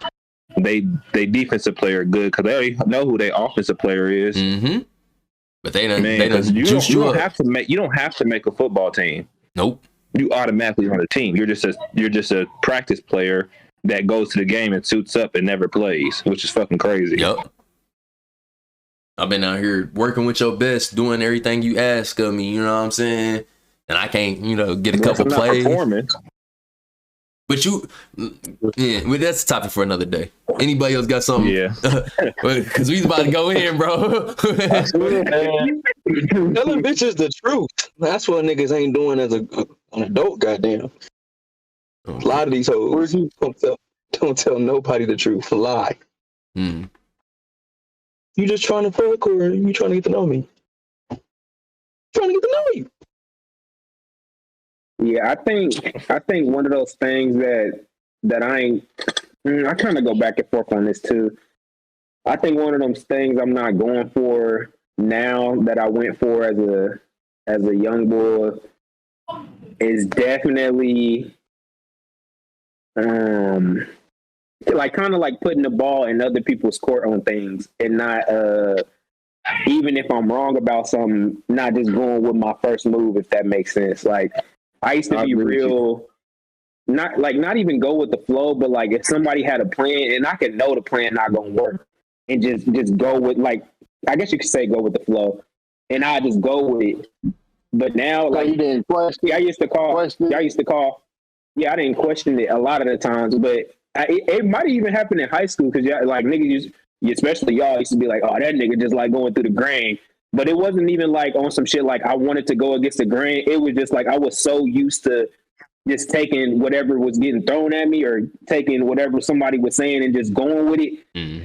they defensive player good, because they already know who their offensive player is. But they don't have to make a football team. Nope. You automatically on the team. You're just a practice player that goes to the game and suits up and never plays, which is fucking crazy. Yep. I've been out here working with your best, doing everything you ask of me, you know what I'm saying? And I can't, get a couple plays. But but that's a topic for another day. Anybody else got something? Yeah. Because we about to go in, bro. Telling bitches the truth. That's what niggas ain't doing as an adult, goddamn. A lot of these hoes. Don't tell nobody the truth. Lie. Mm. You just trying to fuck, or you trying to get to know me? Trying to get to know you. Yeah, I think one of those things that I kind of go back and forth on this too. I think one of those things I'm not going for now that I went for as a young boy is definitely like kind of like putting the ball in other people's court on things, and not even if I'm wrong about something, not just going with my first move, if that makes sense. Like, I used to be real, not even go with the flow, but like if somebody had a plan and I could know the plan not gonna work, and just go with, like, I guess you could say go with the flow, and I just go with it. But now, like, you didn't question. I used to call. Yeah, I didn't question it a lot of the times, but it might even happen in high school because like niggas, especially y'all, used to be like, oh, that nigga just like going through the grain. But it wasn't even like on some shit like I wanted to go against the grain. It was just like I was so used to just taking whatever was getting thrown at me or taking whatever somebody was saying and just going with it,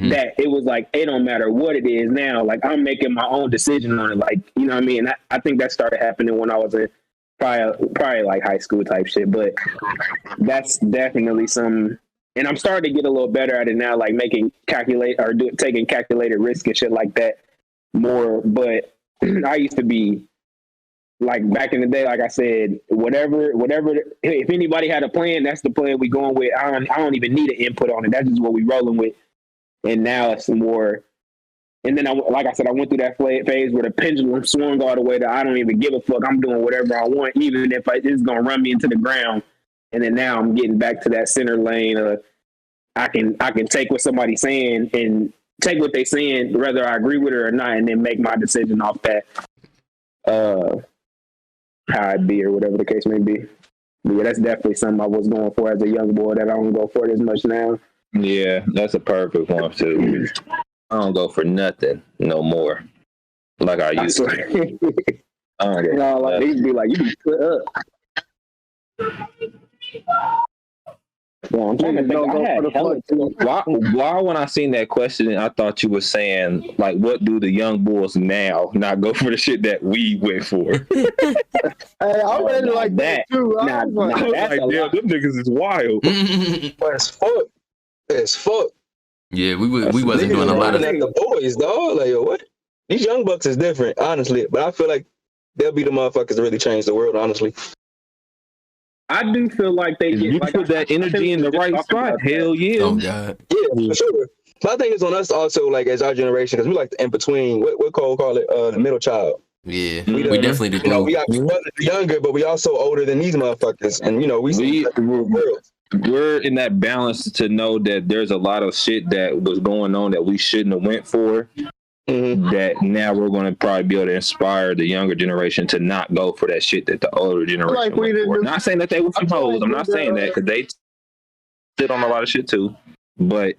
that it was like, it don't matter what it is now. Like, I'm making my own decision on it. Like, you know what I mean? And I think that started happening when I was in probably like high school type shit. But that's definitely some, and I'm starting to get a little better at it now, like taking calculated risk and shit like that more. But I used to be like, back in the day, like I said, whatever. If anybody had a plan, that's the plan we going with. I don't even need an input on it. That's just what we rolling with. And now it's more. And then, like I said, I went through that phase where the pendulum swung all the way to I don't even give a fuck. I'm doing whatever I want, even if it's gonna run me into the ground. And then now I'm getting back to that center lane. I can take what somebody's saying and take what they're saying, whether I agree with it or not, and then make my decision off that. How it be or whatever the case may be. But yeah, that's definitely something I was going for as a young boy that I don't go for it as much now. Yeah, that's a perfect one too. I don't go for nothing no more, like I used to. Like, they used to be like, you be put up. Well, I'm trying to think. Why when I seen that question, I thought you were saying, like, what do the young boys now not go for the shit that we went for? Hey, I really like that too. That's like, damn, them niggas is wild. As fuck. Yeah, we wasn't doing a lot of the boys, dog. Like, yo, what? These young bucks is different, honestly. But I feel like they'll be the motherfuckers that really change the world, honestly. I do feel like they get, you put that energy in the right spot. Hell yeah. Oh God. Yeah, for sure. But I think it's on us also, like, as our generation, because we like the in between. What Cole call it? The middle child. Yeah, we definitely do. You know, we got younger, but we also older than these motherfuckers, and you know, we're in that balance to know that there's a lot of shit that was going on that we shouldn't have went for. That now we're going to probably be able to inspire the younger generation to not go for that shit that the older generation went for. Not saying that they were some hoes. I'm not saying that, because they sit on a lot of shit too. But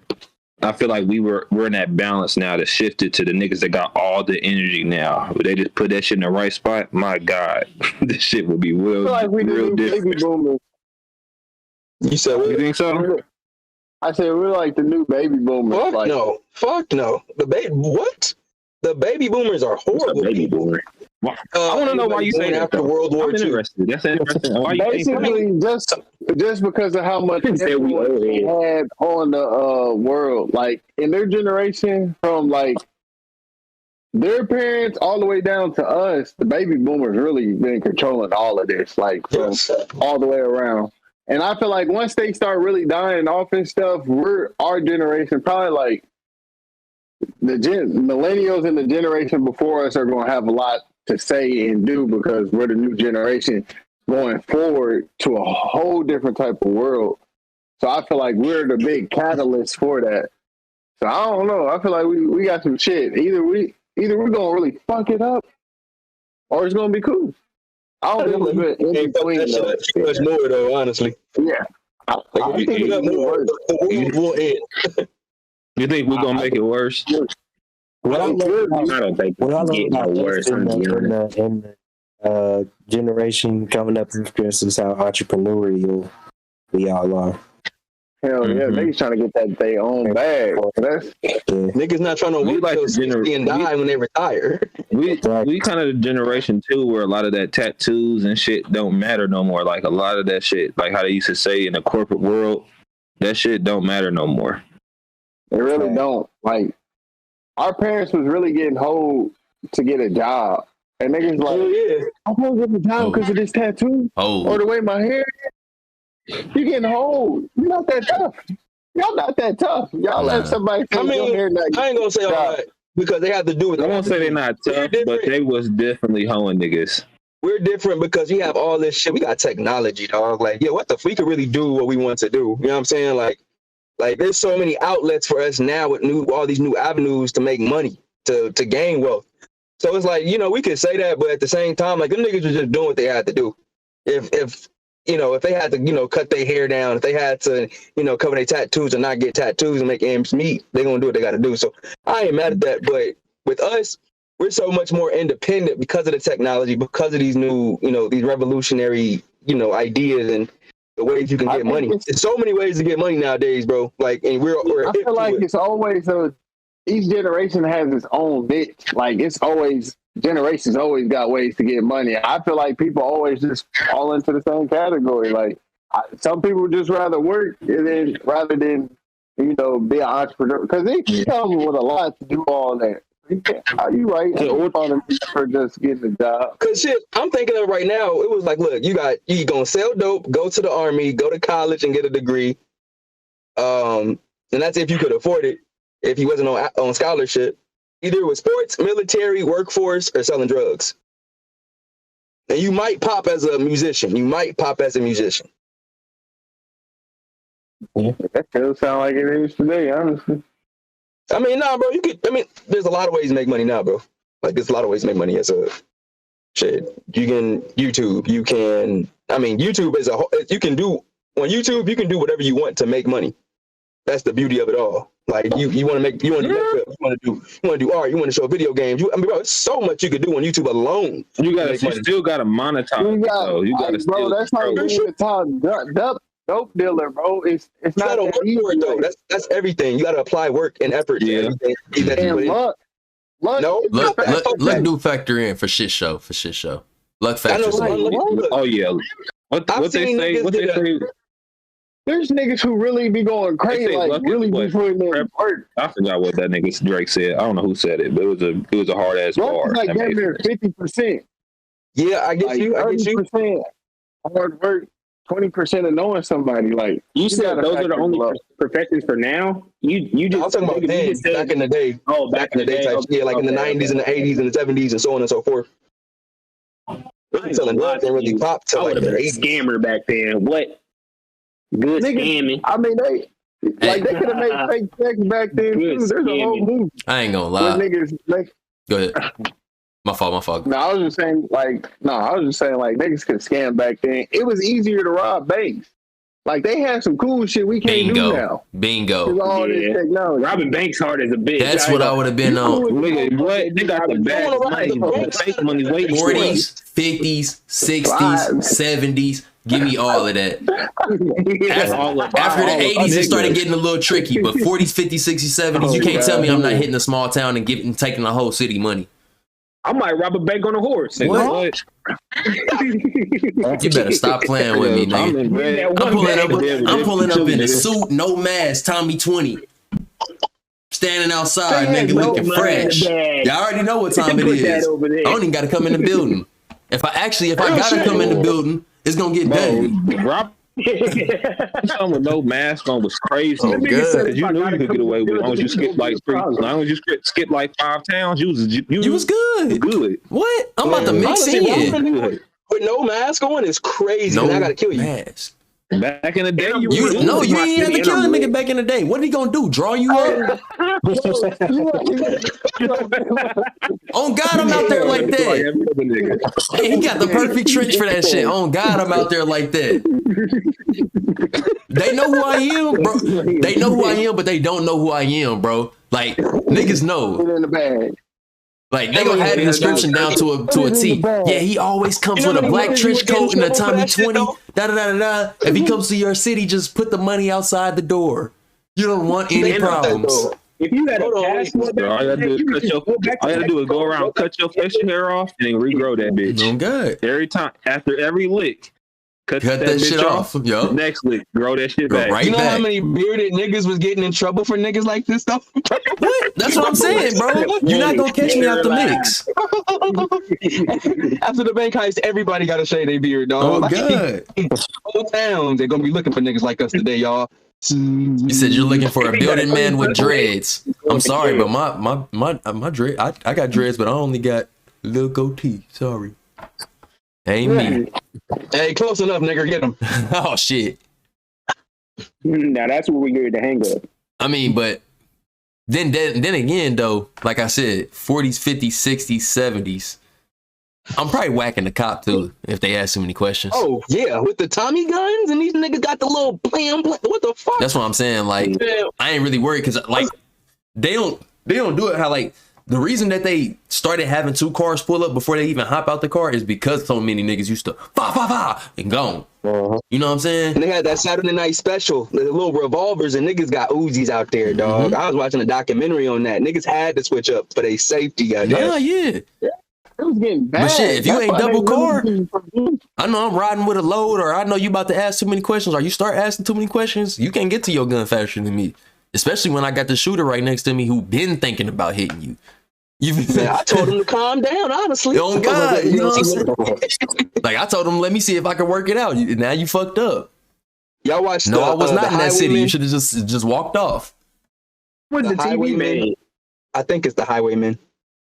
I feel like we're in that balance now to shift it to the niggas that got all the energy now. They just put that shit in the right spot. My God, this shit would be real different. Boomers. You said what? You think so? I said we're like the new baby boomers. Fuck no. The baby boomers are horrible. Baby boomer. I want to know why you say that. After World War II. That's interesting. Why basically, just because of how much influence they had on the world, like in their generation, from like their parents all the way down to us, the baby boomers really been controlling all of this, like from all the way around. And I feel like once they start really dying off and stuff, our generation, probably like the millennials and the generation before us, are going to have a lot to say and do, because we're the new generation going forward to a whole different type of world. So I feel like we're the big catalyst for that. So I don't know. I feel like we got some shit. Either we're going to really fuck it up, or it's going to be cool. I don't think we're in between. Too much more though, honestly. Yeah. I think it's more. You think we're gonna make it worse? I don't think it's no worse. In the generation coming up after us is how entrepreneurial we all are. Hell yeah, niggas trying to get that they own bag. Niggas not trying to work till 60 and die when they retire. We kind of the generation too where a lot of that tattoos and shit don't matter no more. Like a lot of that shit, like how they used to say in the corporate world, that shit don't matter no more. They really don't. Like our parents was really getting hold to get a job, and niggas like, I'm gonna get a job because of this tattoo or the way my hair is. You getting hold. You're not that tough. Y'all not that tough. Y'all let somebody. I mean, I ain't gonna say all that because they have to do it. I won't say they're not tough, but they was definitely hoeing niggas. We're different because you have all this shit. We got technology, dog. Like, what the we could really do what we want to do. You know what I'm saying? Like there's so many outlets for us now with all these new avenues to make money, to gain wealth. So it's like, we could say that, but at the same time, like them niggas are just doing what they had to do. If they had to, cut their hair down, if they had to, cover their tattoos and not get tattoos and make ends meet, they're going to do what they got to do. So I ain't mad at that. But with us, we're so much more independent because of the technology, because of these new, these revolutionary, ideas and the ways you can get money. There's so many ways to get money nowadays, bro. Like, and we're I feel like it's always each generation has its own bitch. Like generations always got ways to get money. I feel like people always just fall into the same category. Like some people just rather work rather than be an entrepreneur because it comes with a lot to do all that. You right? For just getting a job. Cause shit, I'm thinking of right now. It was like, look, you gonna sell dope, go to the army, go to college and get a degree. And that's if you could afford it. If you wasn't on scholarship. Either with sports, military, workforce, or selling drugs. And you might pop as a musician. Yeah, that does sound like it is today, honestly. I mean, nah, bro. There's a lot of ways to make money now, bro. Like, there's a lot of ways to make money as a shit. You can YouTube. YouTube is you can do on YouTube. You can do whatever you want to make money. That's the beauty of it all. Like you want to do art, you want to show video games. Bro, it's so much you could do on YouTube alone. You still gotta monetize. You gotta bro. That's like being a top dope dealer, bro. It's not that easy, though. That's everything. You gotta apply work and effort to everything. And luck. Luck do factor in for shit show. Luck factors in. Oh yeah. What they say? There's niggas who really be going crazy, like really be putting in work. I forgot what that nigga Drake said. I don't know who said it, but it was a hard ass bar. Like damn near 50%. Yeah, I get you. 30% hard work, 20% of knowing somebody. Like you said, those are the only professions for now. You just. I'm talking about then, back in the day. Oh, back in the day. Yeah, like in the 90s and the 80s and the 70s and so on and so forth. Selling drugs and really pop till like the 80s. Scammer back then. What? Good scamming. I mean, they could have made fake checks back then too. There's a whole movie. I ain't gonna lie. Go ahead. My fault. No, I was just saying niggas could scam back then. It was easier to rob banks. Like they had some cool shit we can't do now. Bingo. All this technology. Robbing banks hard as a bitch. That's what I would have been on. What? They got the bad money. Fake money waiting 40s, 50s, 60s, 70s. Give me all of that. After the 80s, it started getting a little tricky. But 40s, 50s, 60s, 70s, you can't tell me I'm not hitting a small town and taking the whole city money. I might rob a bank on a horse. What? You better stop playing with me, nigga. I'm pulling up in a suit, no mask, Tommy 20. Standing outside, nigga, looking fresh. Y'all already know what time it is. I don't even got to come in the building. If I gotta come in the building, it's gonna get done. Someone with no mask on was crazy. Oh, good. You knew you could get away with it. As long as you skip like 5 towns, you was good. Good. What? I'm about to mix in. With no mask on is crazy. I gotta kill you. Mask. Back in the day, you ain't have to kill a nigga back in the day. What are he gonna do? Draw you up? On God, I'm out there like that. Hey, he got the perfect trench for that shit. On God, I'm out there like that. They know who I am, bro. They know who I am, but they don't know who I am, bro. Like niggas know. Put it in the bag. Like they gonna have the description down to a T. Yeah, he always comes with a black trench coat and a Tommy 20. Da da da da. If he comes to your city, just put the money outside the door. You don't want any problems. If you had a passport, all you gotta do is go around, cut your facial hair off, and then regrow that bitch. I'm good. Every time, after every lick, cut that shit off. Yo. Next lick, grow that shit back. Right, you know how many bearded niggas was getting in trouble for niggas like this stuff? What? That's what I'm saying, bro. You're not gonna catch me out the mix. After the bank heist, everybody got to shave their beard, dog. Oh, God. Whole towns, they're gonna be looking for niggas like us today, y'all. You said you're looking for a bearded man with dreads. I'm sorry, but my dread, I got dreads, but I only got a little goatee. Sorry. Ain't me. Hey, close enough, nigga. Get him. Oh, shit. Now that's where we get the hang up. I mean, but then again, though, like I said, 40s, 50s, 60s, 70s. I'm probably whacking the cop, too, if they ask too many questions. Oh, yeah, with the Tommy guns, and these niggas got the little blam. What the fuck? That's what I'm saying. Like, I ain't really worried, because, like, they don't do it how, like, the reason that they started having 2 cars pull up before they even hop out the car is because so many niggas used to and gone. You know what I'm saying? And they had that Saturday night special, the little revolvers, and niggas got Uzis out there, dog. I was watching a documentary on that. Niggas had to switch up for their safety. Yeah. It was getting bad. But shit, if you ain't double car, I know I'm riding with a load, or I know you about to ask too many questions, or you start asking too many questions, you can't get to your gun faster than me. Especially when I got the shooter right next to me who been thinking about hitting you. I told him to calm down, honestly. Oh, God. You know what I'm saying? Like, I told him, let me see if I can work it out. Now you fucked up. Y'all watched No, I was not in that city. You should have just walked off. What's the TV man? I think it's the Highwayman.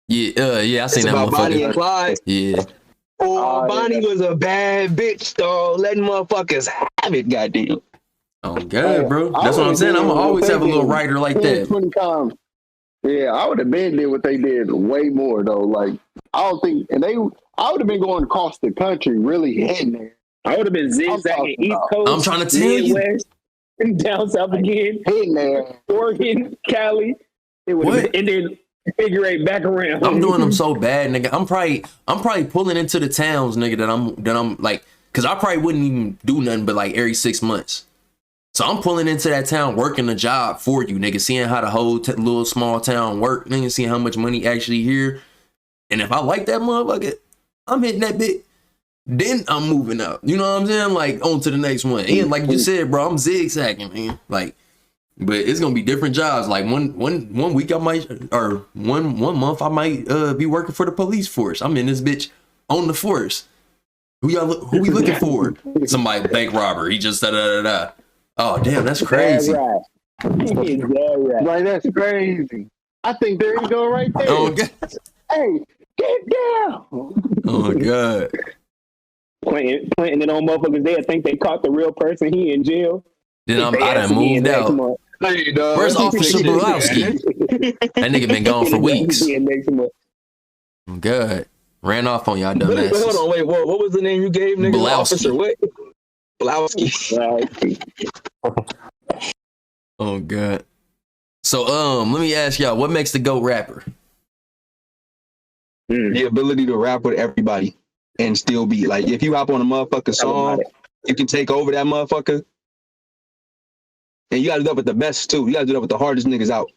Yeah, I seen that motherfucker. Bonnie and Clyde. Yeah. Bonnie was a bad bitch, dog. Letting motherfuckers have it, goddamn. Oh, God, bro. That's what I'm saying. I'm going to always have a little writer like that. Yeah, I would have been there what they did way more, though. Like, I don't think, I would have been going across the country really hitting there. I would have been zigzagging East Coast. I'm trying to tell you. West, down south again. Hitting there. Oregon, Cali. It would have been, and then figure eight back around. I'm doing them so bad, nigga. I'm probably pulling into the towns, nigga, that I'm like, cause I probably wouldn't even do nothing but like every 6 months. So I'm pulling into that town, working a job for you, nigga, seeing how the whole little small town work, nigga, seeing how much money actually here. And if I like that motherfucker, I'm hitting that bit. Then I'm moving up. You know what I'm saying? Like, on to the next one. And like you said, bro, I'm zigzagging, man. Like, but it's gonna be different jobs. Like one week I might, or one month I might be working for the police force. I'm in this bitch on the force. Who we looking for? Somebody bank robber. He just da. Oh damn, that's crazy. Right. Like, that's crazy. I think there you go right there. Oh God. Hey, get down. Oh my God. Planting it on motherfuckers. They think they caught the real person. He in jail. Then I done moved out. Hey, dog. Where's Officer Bulowski? That nigga been gone for weeks. Oh God. Ran off on y'all dumbasses. Hold on, wait. What was the name you gave, nigga? Bulowski. Officer what? Bulowski. Oh God. So let me ask y'all, what makes the GOAT rapper? The ability to rap with everybody and still be like, if you hop on a motherfucking song, you can take over that motherfucker. And you gotta do that with the best too. You gotta do that with the hardest niggas out.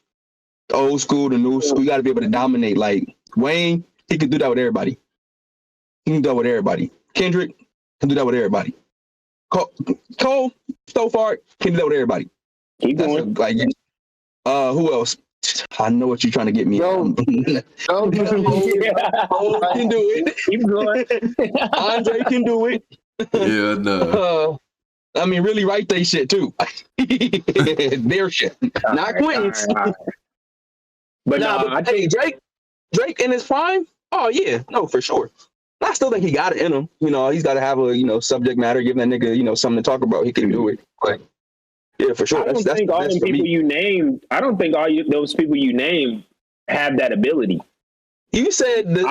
The old school, the new school, you gotta be able to dominate. Like Wayne, he could do that with everybody. He can do that with everybody. Kendrick can do that with everybody. Cole, so far, can do that with everybody. Keep going. Who else? I know what you're trying to get me. Cole can do it. Keep going. Andre can do it. Yeah, no. I mean, really write they shit too. Their shit, not Quentin's. But I think Drake in his prime. Oh yeah, no, for sure. I still think he got it in him. You know, he's got to have a subject matter, give that nigga something to talk about. He can do it. But yeah, for sure. I don't think all them people you named. I don't think those people you named have that ability. You said Drake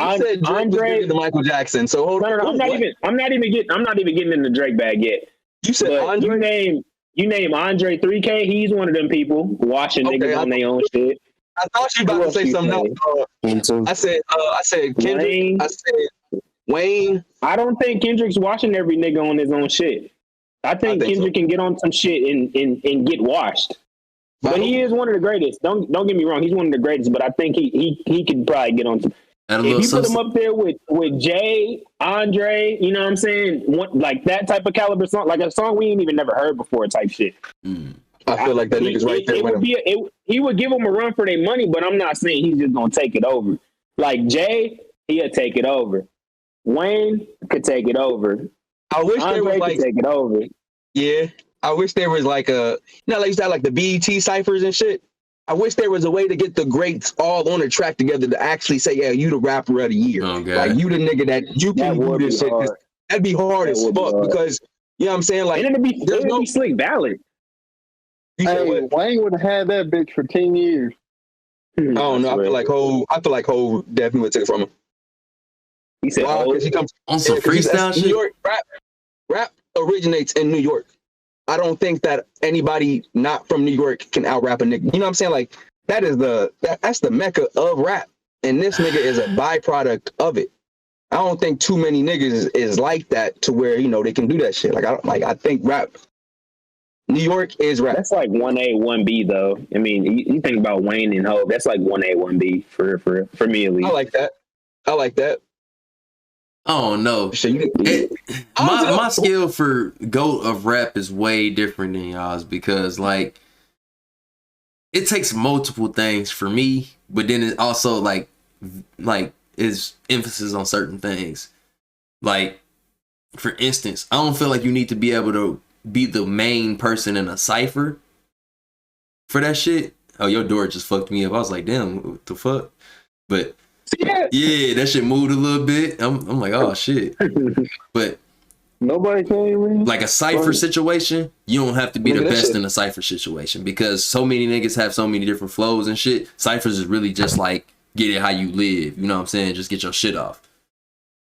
Andre was the Michael Jackson. So hold on. No, I'm not even getting in the Drake bag yet. You said Andre. You name Andre 3K. He's one of them people watching niggas on their own shit. I thought you about to say something else. I said Kendrick. Wayne. I said Wayne. I don't think Kendrick's watching every nigga on his own shit. I think Kendrick can get on some shit and get washed. But he is one of the greatest. Don't get me wrong. He's one of the greatest. But I think he could probably get on some. If you put him up there with Jay, Andre, you know what I'm saying? Like that type of caliber song, like a song we ain't even never heard before type shit. I feel like that nigga's right there with him. He would give him a run for their money, but I'm not saying he's just going to take it over. Like Jay, he'll take it over. Wayne could take it over. I wish Andre there was like could take it over. Yeah, I wish there was like like you used to have like the BET ciphers and shit. I wish there was a way to get the greats all on a track together to actually say, yeah, you the rapper of the year. Okay. Like you the nigga that you can do this shit. That'd be hard as fuck because you know what I'm saying? Like, and it'd be slick ballad. Hey, Wayne would have had that bitch for 10 years. I don't know. I feel like Hov definitely would take it from him. He said, because he comes on some freestyle shit. New York rap originates in New York. I don't think that anybody not from New York can out rap a nigga. You know what I'm saying? Like that's the mecca of rap, and this nigga is a byproduct of it. I don't think too many niggas is like that to where they can do that shit. I think rap. New York is rap. That's like 1A, 1B though. I mean, you think about Wayne and Hov. That's like 1A, 1B for me at least. I like that. Oh no! My skill for GOAT of rap is way different than y'all's because like it takes multiple things for me, but then it also like is emphasis on certain things. Like for instance, I don't feel like you need to be able to be the main person in a cipher for that shit. Oh, your door just fucked me up. I was like, damn, what the fuck? But yeah, that shit moved a little bit. I'm like, oh shit. But nobody came like a cipher situation, you don't have to be the best in a cipher situation because so many niggas have so many different flows and shit. Ciphers is really just like get it how you live. You know what I'm saying? Just get your shit off.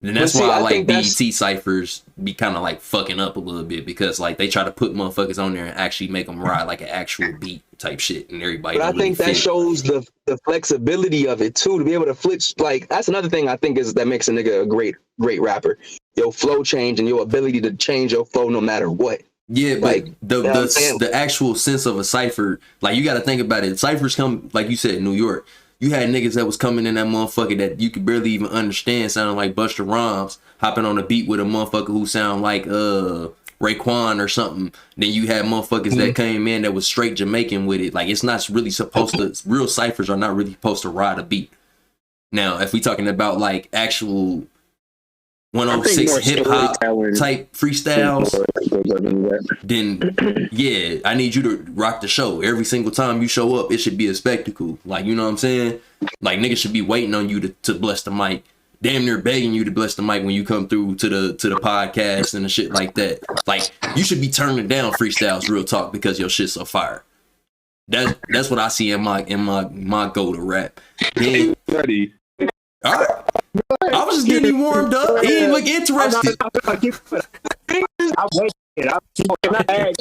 And that's why I like BET ciphers be kind of like fucking up a little bit because like they try to put motherfuckers on there and actually make them ride like an actual beat type shit and everybody. But I think that shows the flexibility of it too, to be able to flip. Like that's another thing I think is that makes a nigga a great rapper. Your flow change and your ability to change your flow no matter what. Yeah, but like, the actual sense of a cipher, like you got to think about it. Ciphers come, like you said, New York. You had niggas that was coming in that motherfucker that you could barely even understand, sounding like Busta Rhymes, hopping on a beat with a motherfucker who sound like Raekwon or something. Then you had motherfuckers that came in that was straight Jamaican with it. Like it's not really supposed to. Real ciphers are not really supposed to ride a beat. Now, if we talking about like actual 106 hip hop type freestyles, then yeah, I need you to rock the show. Every single time you show up, it should be a spectacle. Like, you know what I'm saying? Like niggas should be waiting on you to bless the mic. Damn near begging you to bless the mic when you come through to the podcast and the shit like that. Like you should be turning down freestyles, real talk, because your shit's so fire. That's what I see in my go to rap. Then, all right. I was just getting you warmed up. He didn't look interested. Can I add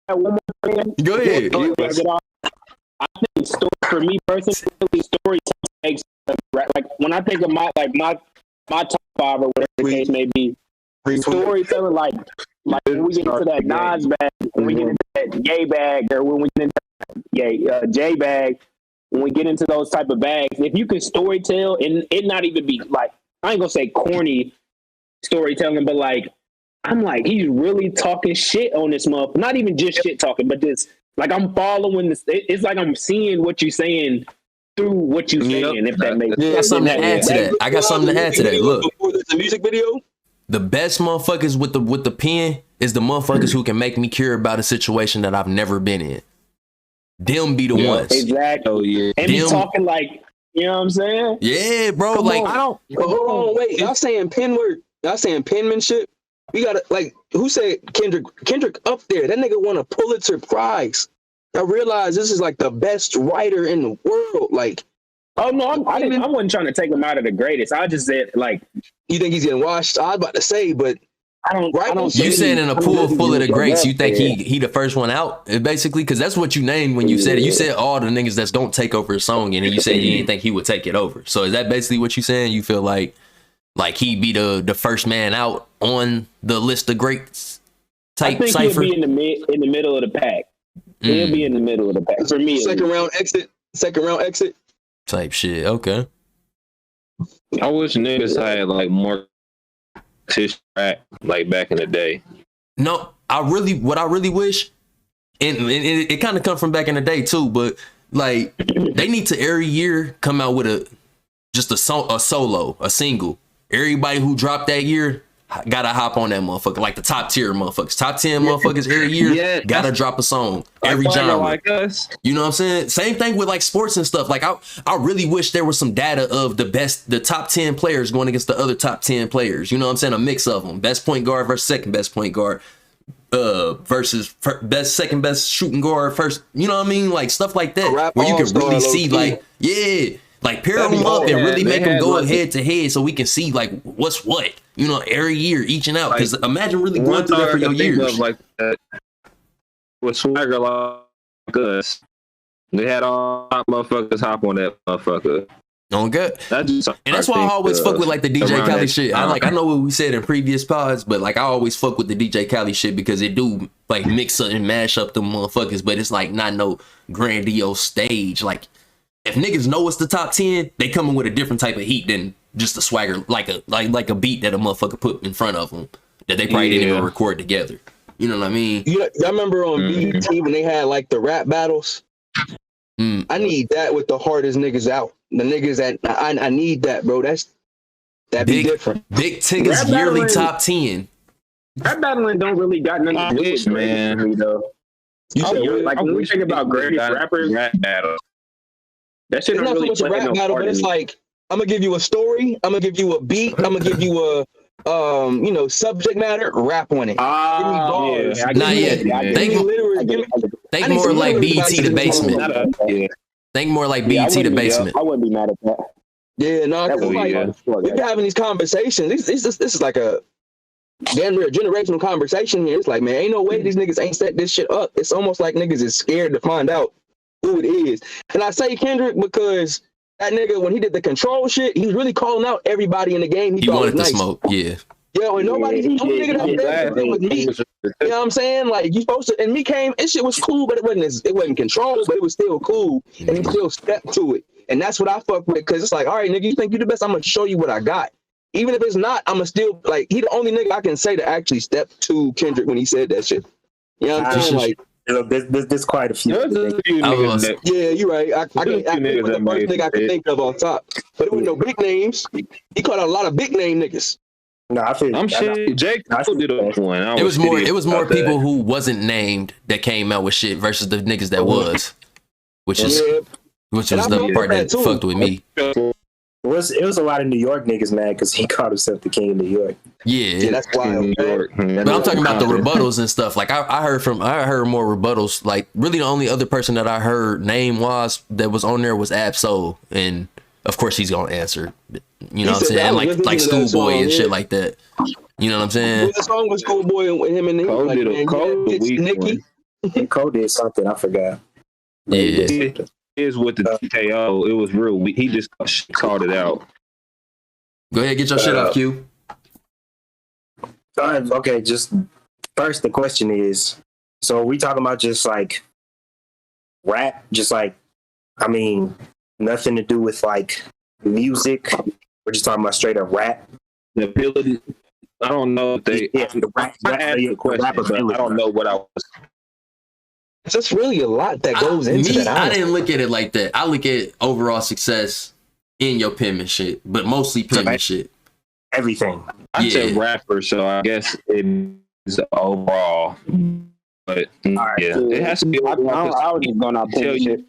one more thing? Go ahead. I think for me personally, storytelling makes like when I think of my top five or whatever the case may be, storytelling like when we get into that Nas bag, when we get into that Yay bag, or when we get into that J bag. When we get into those type of bags, if you can storytell and it not even be like, I ain't gonna say corny storytelling, but like, I'm like, he's really talking shit on this month. Not even just shit talking, but this, like I'm following this. It's like I'm seeing what you're saying through what you're saying, if that makes sense. I got something to add to that. I got something to add to that. Look, the music video. The best motherfuckers with the pen is the motherfuckers who can make me care about a situation that I've never been in. Them be the ones. Exactly. Oh yeah. And be talking like, you know what I'm saying? Yeah, bro. Come like on. I don't. Hold on, wait. Y'all saying penword? Y'all saying penmanship? We gotta like. Who said Kendrick? Kendrick up there. That nigga won a Pulitzer Prize. I realize this is like the best writer in the world. Like, oh no, I wasn't trying to take him out of the greatest. I just said like, you think he's getting washed? I was about to say, but I don't You saying in a pool full of the greats, you think he the first one out, basically? Because that's what you named when you said it. You said all the niggas that's don't take over a song, and then you said you didn't think he would take it over. So is that basically what you saying? You feel like he be the first man out on the list of greats type I think cipher? he'll be in the middle of the pack. He'll be in the middle of the pack for me. Second round exit type shit. Okay. I wish niggas had like more tissue rap like back in the day. No, what I really wish, and it kind of come from back in the day too, but like they need to every year come out with a solo, a single. Everybody who dropped that year gotta hop on that motherfucker, like the top tier motherfuckers. Top 10 motherfuckers every year gotta drop a song. Every genre. Like us. You know what I'm saying? Same thing with like sports and stuff. Like I really wish there was some data of the top 10 players going against the other top 10 players. You know what I'm saying? A mix of them. Best point guard versus second best point guard. Versus second best shooting guard first. You know what I mean? Like stuff like that. Where you can really see like, like pair them up and really make them go head to head so we can see like what's what, you know, every year, each and out. Because imagine really going through that for your years. Like that with swagger like us, they had all top motherfuckers hop on that motherfucker. On good. And that's why I always fuck with like the DJ Khaled shit. I know what we said in previous pods, but like I always fuck with the DJ Khaled shit because it do like mix up and mash up the motherfuckers, but it's like not no grandiose stage. Like if niggas know it's the top 10, they coming with a different type of heat than just a swagger, like a beat that a motherfucker put in front of them that they probably didn't even record together. You know what I mean? Y'all remember on BET when they had like the rap battles? I need that with the hardest niggas out. The niggas that I need that, bro. That'd be different. Big Tigger's yearly top 10. Rap battling don't really got nothing to do with man. Though. Like when we think about greatest rappers, rap battle. That shit it's not really so much a rap battle, but it's like I'm gonna give you a story, I'm gonna give you a beat, I'm gonna give you a subject matter, rap on it. Not yet. Think more like BET the Basement. Think more like BET the Basement. I wouldn't be mad at that. Yeah, no, we're having these conversations. This is like a damn near generational conversation here. It's like, man, ain't no way these niggas ain't set this shit up. It's almost like niggas is scared to find out who it is. And I say Kendrick because that nigga, when he did the control shit, he was really calling out everybody in the game. He wanted to smoke, and nobody, the only nigga that was me. You know what I'm saying? Like you supposed to, and me came, and shit was cool, but it wasn't controlled, but it was still cool, and he still stepped to it. And that's what I fuck with, because it's like, all right, nigga, you think you the best? I'm gonna show you what I got. Even if it's not, I'm gonna still like. He the only nigga I can say to actually step to Kendrick when he said that shit. You know what I'm saying? Like. There's quite a few. Yeah, you're right. I put the first nigga I could think of on top, but it was no big names. He caught a lot of big name niggas. No, I feel I'm sure Jake did one. It was more people who wasn't named that came out with shit versus the niggas that was, which was the part that fucked with me. It was a lot of New York niggas mad because he called himself the king of New York. Yeah, that's wild. But I'm talking about the rebuttals and stuff. Like I heard more rebuttals. Like really, the only other person that I heard name that was on there was Ab-Soul, and of course he's gonna answer. You know what I'm saying? And like Schoolboy and shit like that. You know what I'm saying? The song was Schoolboy with him and Cole did Nicki. Cole did something I forgot. Yeah. Is with the TKO, it was real. He just called it out. Go ahead, get your shit off, Q. Okay, just first the question is, so are we talking about just like rap? Just like, I mean, nothing to do with like music. We're just talking about straight up rap. The ability. I don't know if they. The rap, I asked the question, but I don't know what I was. It's just really a lot that goes into that. I didn't look at it like that. I look at overall success in your penmanship, but mostly penmanship. Everything. I said rapper, so I guess it's overall. But it has to be. I was just going out penmanship.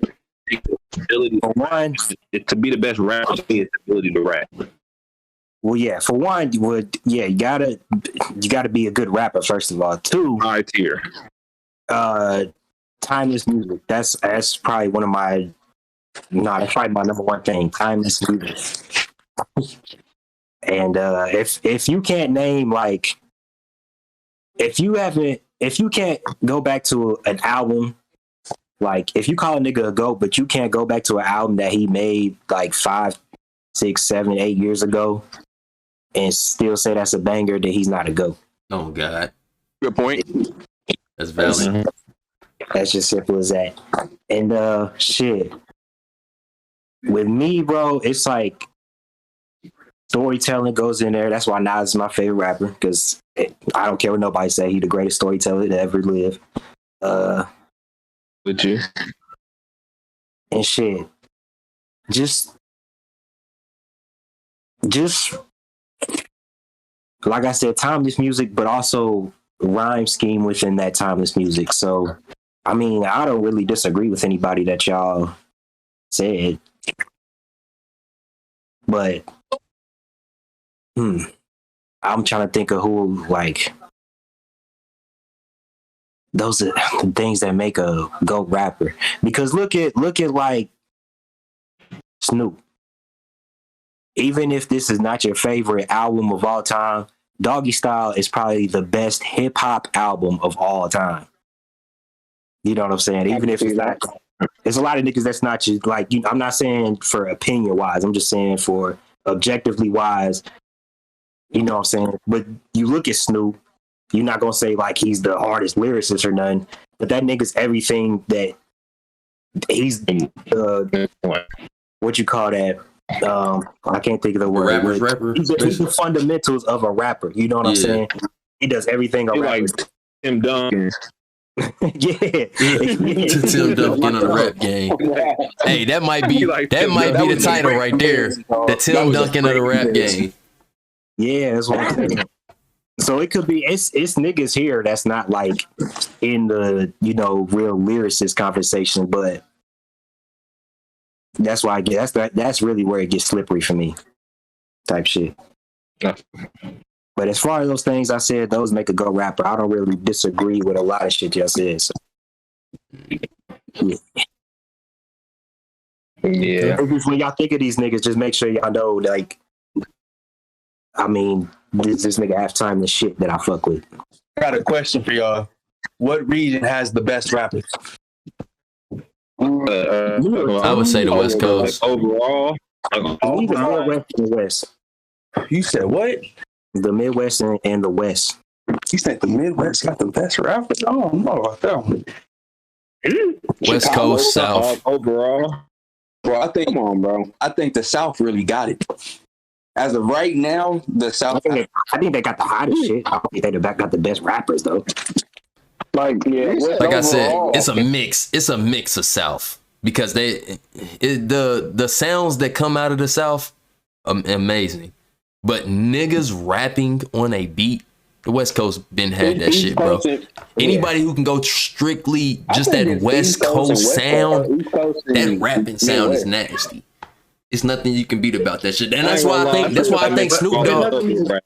Ability for one, to be the best rapper is the ability to rap. Well, yeah. For one, you gotta be a good rapper first of all. Two, high tier. Timeless music. That's probably one of my. No, that's probably my number one thing. Timeless music. And if you can't name like if you can't go back to an album, like if you call a nigga a GOAT, but you can't go back to an album that he made like 5, 6, 7, 8 years ago and still say that's a banger, then he's not a GOAT. Oh God. Good point. That's valid. That's just simple as that. And shit. With me, bro, it's like storytelling goes in there. That's why Nas is my favorite rapper, because I don't care what nobody say. He the greatest storyteller to ever live. With you. And shit. Just like I said, timeless music, but also rhyme scheme within that timeless music. So, I mean, I don't really disagree with anybody that y'all said. But I'm trying to think of who, like, those are the things that make a GOAT rapper. Because look at like Snoop. Even if this is not your favorite album of all time, Doggy Style is probably the best hip hop album of all time. You know what I'm saying? Even if it's not, there's a lot of niggas that's not just like, I'm not saying for opinion wise, I'm just saying for objectively wise, you know what I'm saying? But you look at Snoop, you're not gonna say like he's the hardest lyricist or nothing, but that nigga's everything that he's what you call that? I can't think of the word. Rapper. He's the fundamentals of a rapper. You know what I'm saying? He does everything a rapper. Like Tim Duncan. Yeah. Tim Duncan on the rap game. Hey, that might be the title right there. The Tim Duncan of the rap game. Yeah, that's what I'm saying. So it could be it's niggas here that's not like in the, you know, real lyricist conversation, but that's why I get that's really where it gets slippery for me. Type shit. But as far as those things I said, those make a GOAT rapper. I don't really disagree with a lot of shit y'all said. So. Yeah. When y'all think of these niggas, just make sure y'all know, like, I mean, this nigga have time to shit that I fuck with. I got a question for y'all. What region has the best rappers? I would say the West Coast. Overall. The Midwest and the West. You said what? The Midwest and the West. You said the Midwest got the best rappers? I don't know about that one. West Coast, South. Overall. Bro, I think, Come on, bro. I think the South really got it. As of right now, the South. I think they got the hottest shit. I think they got the best rappers though. Like, yeah, Like I said, it's a mix. It's a mix of South, because the sounds that come out of the South, amazing. But niggas rapping on a beat, the West Coast been had that shit, bro. Anybody who can go strictly just that West Coast sound, that rapping sound is nasty. It's nothing you can beat about that shit, and that's why I think Snoop Dogg.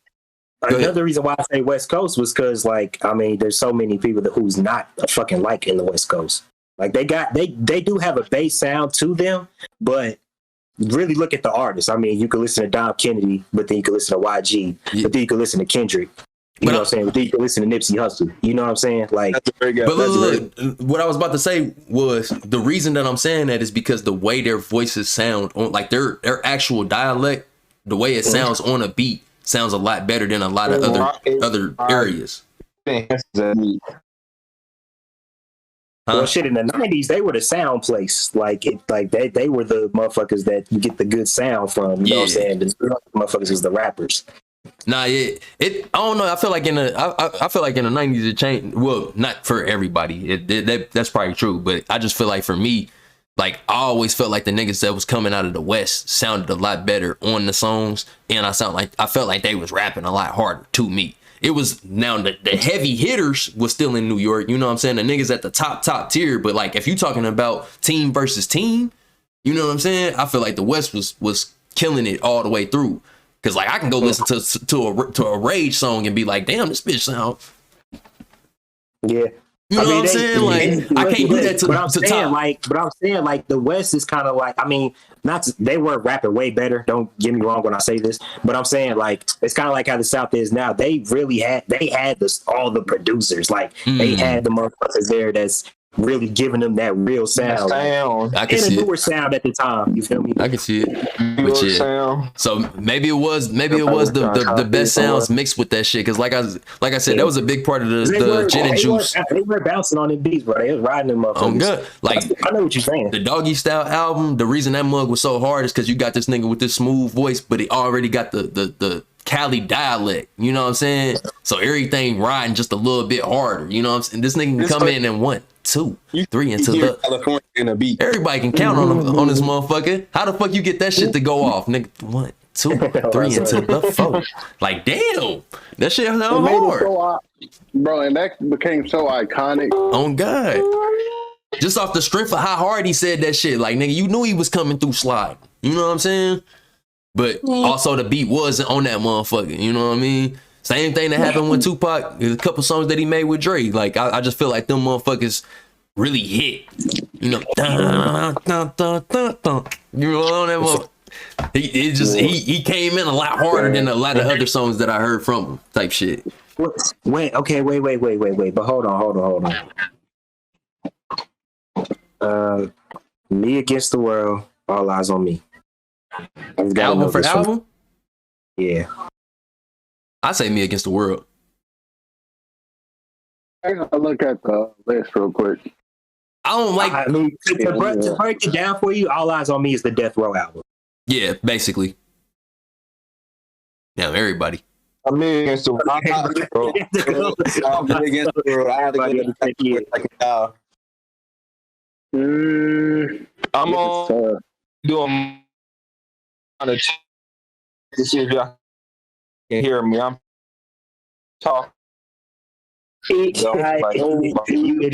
Another reason why I say West Coast was because, like, I mean, there's so many people who's not a fucking like in the West Coast. Like, they do have a bass sound to them, but really look at the artists. I mean, you can listen to Dom Kennedy, but then you can listen to YG, but then you can listen to Kendrick. You know what I'm saying? But then you can listen to Nipsey Hussle. You know what I'm saying? Like, that's very good. But look, what I was about to say was the reason that I'm saying that is because the way their voices sound on, like their actual dialect, the way it sounds on a beat sounds a lot better than a lot of other areas. Well, shit, in the 90s, they were the sound place. Like they were the motherfuckers that you get the good sound from. You know what I'm saying? The motherfuckers was the rappers. Nah, I don't know. I feel like in the 90s it changed. Well, not for everybody. That's probably true, but I just feel like for me, like I always felt like the niggas that was coming out of the West sounded a lot better on the songs, and I felt like they was rapping a lot harder to me. It was now the heavy hitters was still in New York. You know what I'm saying? The niggas at the top tier, but like if you talking about team versus team, you know what I'm saying? I feel like the West was killing it all the way through. Cause like I can go listen to a Rage song and be like, damn, this bitch sound. Yeah. You know what I'm saying? Like, I can't do that to top. But I'm saying, like, the West is kind of like, I mean, they were rapping way better. Don't get me wrong when I say this, but I'm saying, like, it's kind of like how the South is now. They really had all the producers. Like, they had the motherfuckers there that's really giving them that real sound. I can see newer sound at the time. You feel me? I can see it. But yeah. So maybe it was the best sounds mixed with that shit. Because like I said, that was a big part of the gin and juice. They were bouncing on the beats, bro. They was riding them up. I'm good. Like, I know what you're saying. The Doggy Style album. The reason that mug was so hard is because you got this nigga with this smooth voice, but he already got the Cali dialect. You know what I'm saying? So everything riding just a little bit harder. You know what I'm saying? This nigga can come in and 1, 2, 3 into the California in a beat. Everybody can count on this motherfucker. How the fuck you get that shit to go off, nigga? 1, 2, 3 into the 4. Like, damn, that shit sound hard, bro. And that became so iconic. On God, just off the strength of how hard he said that shit. Like, nigga, you knew he was coming through slide. You know what I'm saying? But also the beat wasn't on that motherfucker. You know what I mean? Same thing that happened with Tupac. There's a couple songs that he made with Dre. Like, I just feel like them motherfuckers really hit. You know, dun, dun, dun, dun, dun. You know on that motherfucker. He came in a lot harder than a lot of other songs that I heard from him. Type shit. Wait. But hold on. Me Against the World. All Eyes on Me. Album for album? Yeah. I say Me Against the World. I gotta look at the list real quick. I don't like. I mean, to break it down for you, All Eyes on Me is the Death Row album. Yeah, basically. Yeah, everybody. I'm Me Against the World. I'm Me Against the World. I have to get I'm on doing on a to see if y'all can hear me. I'm talking. You hit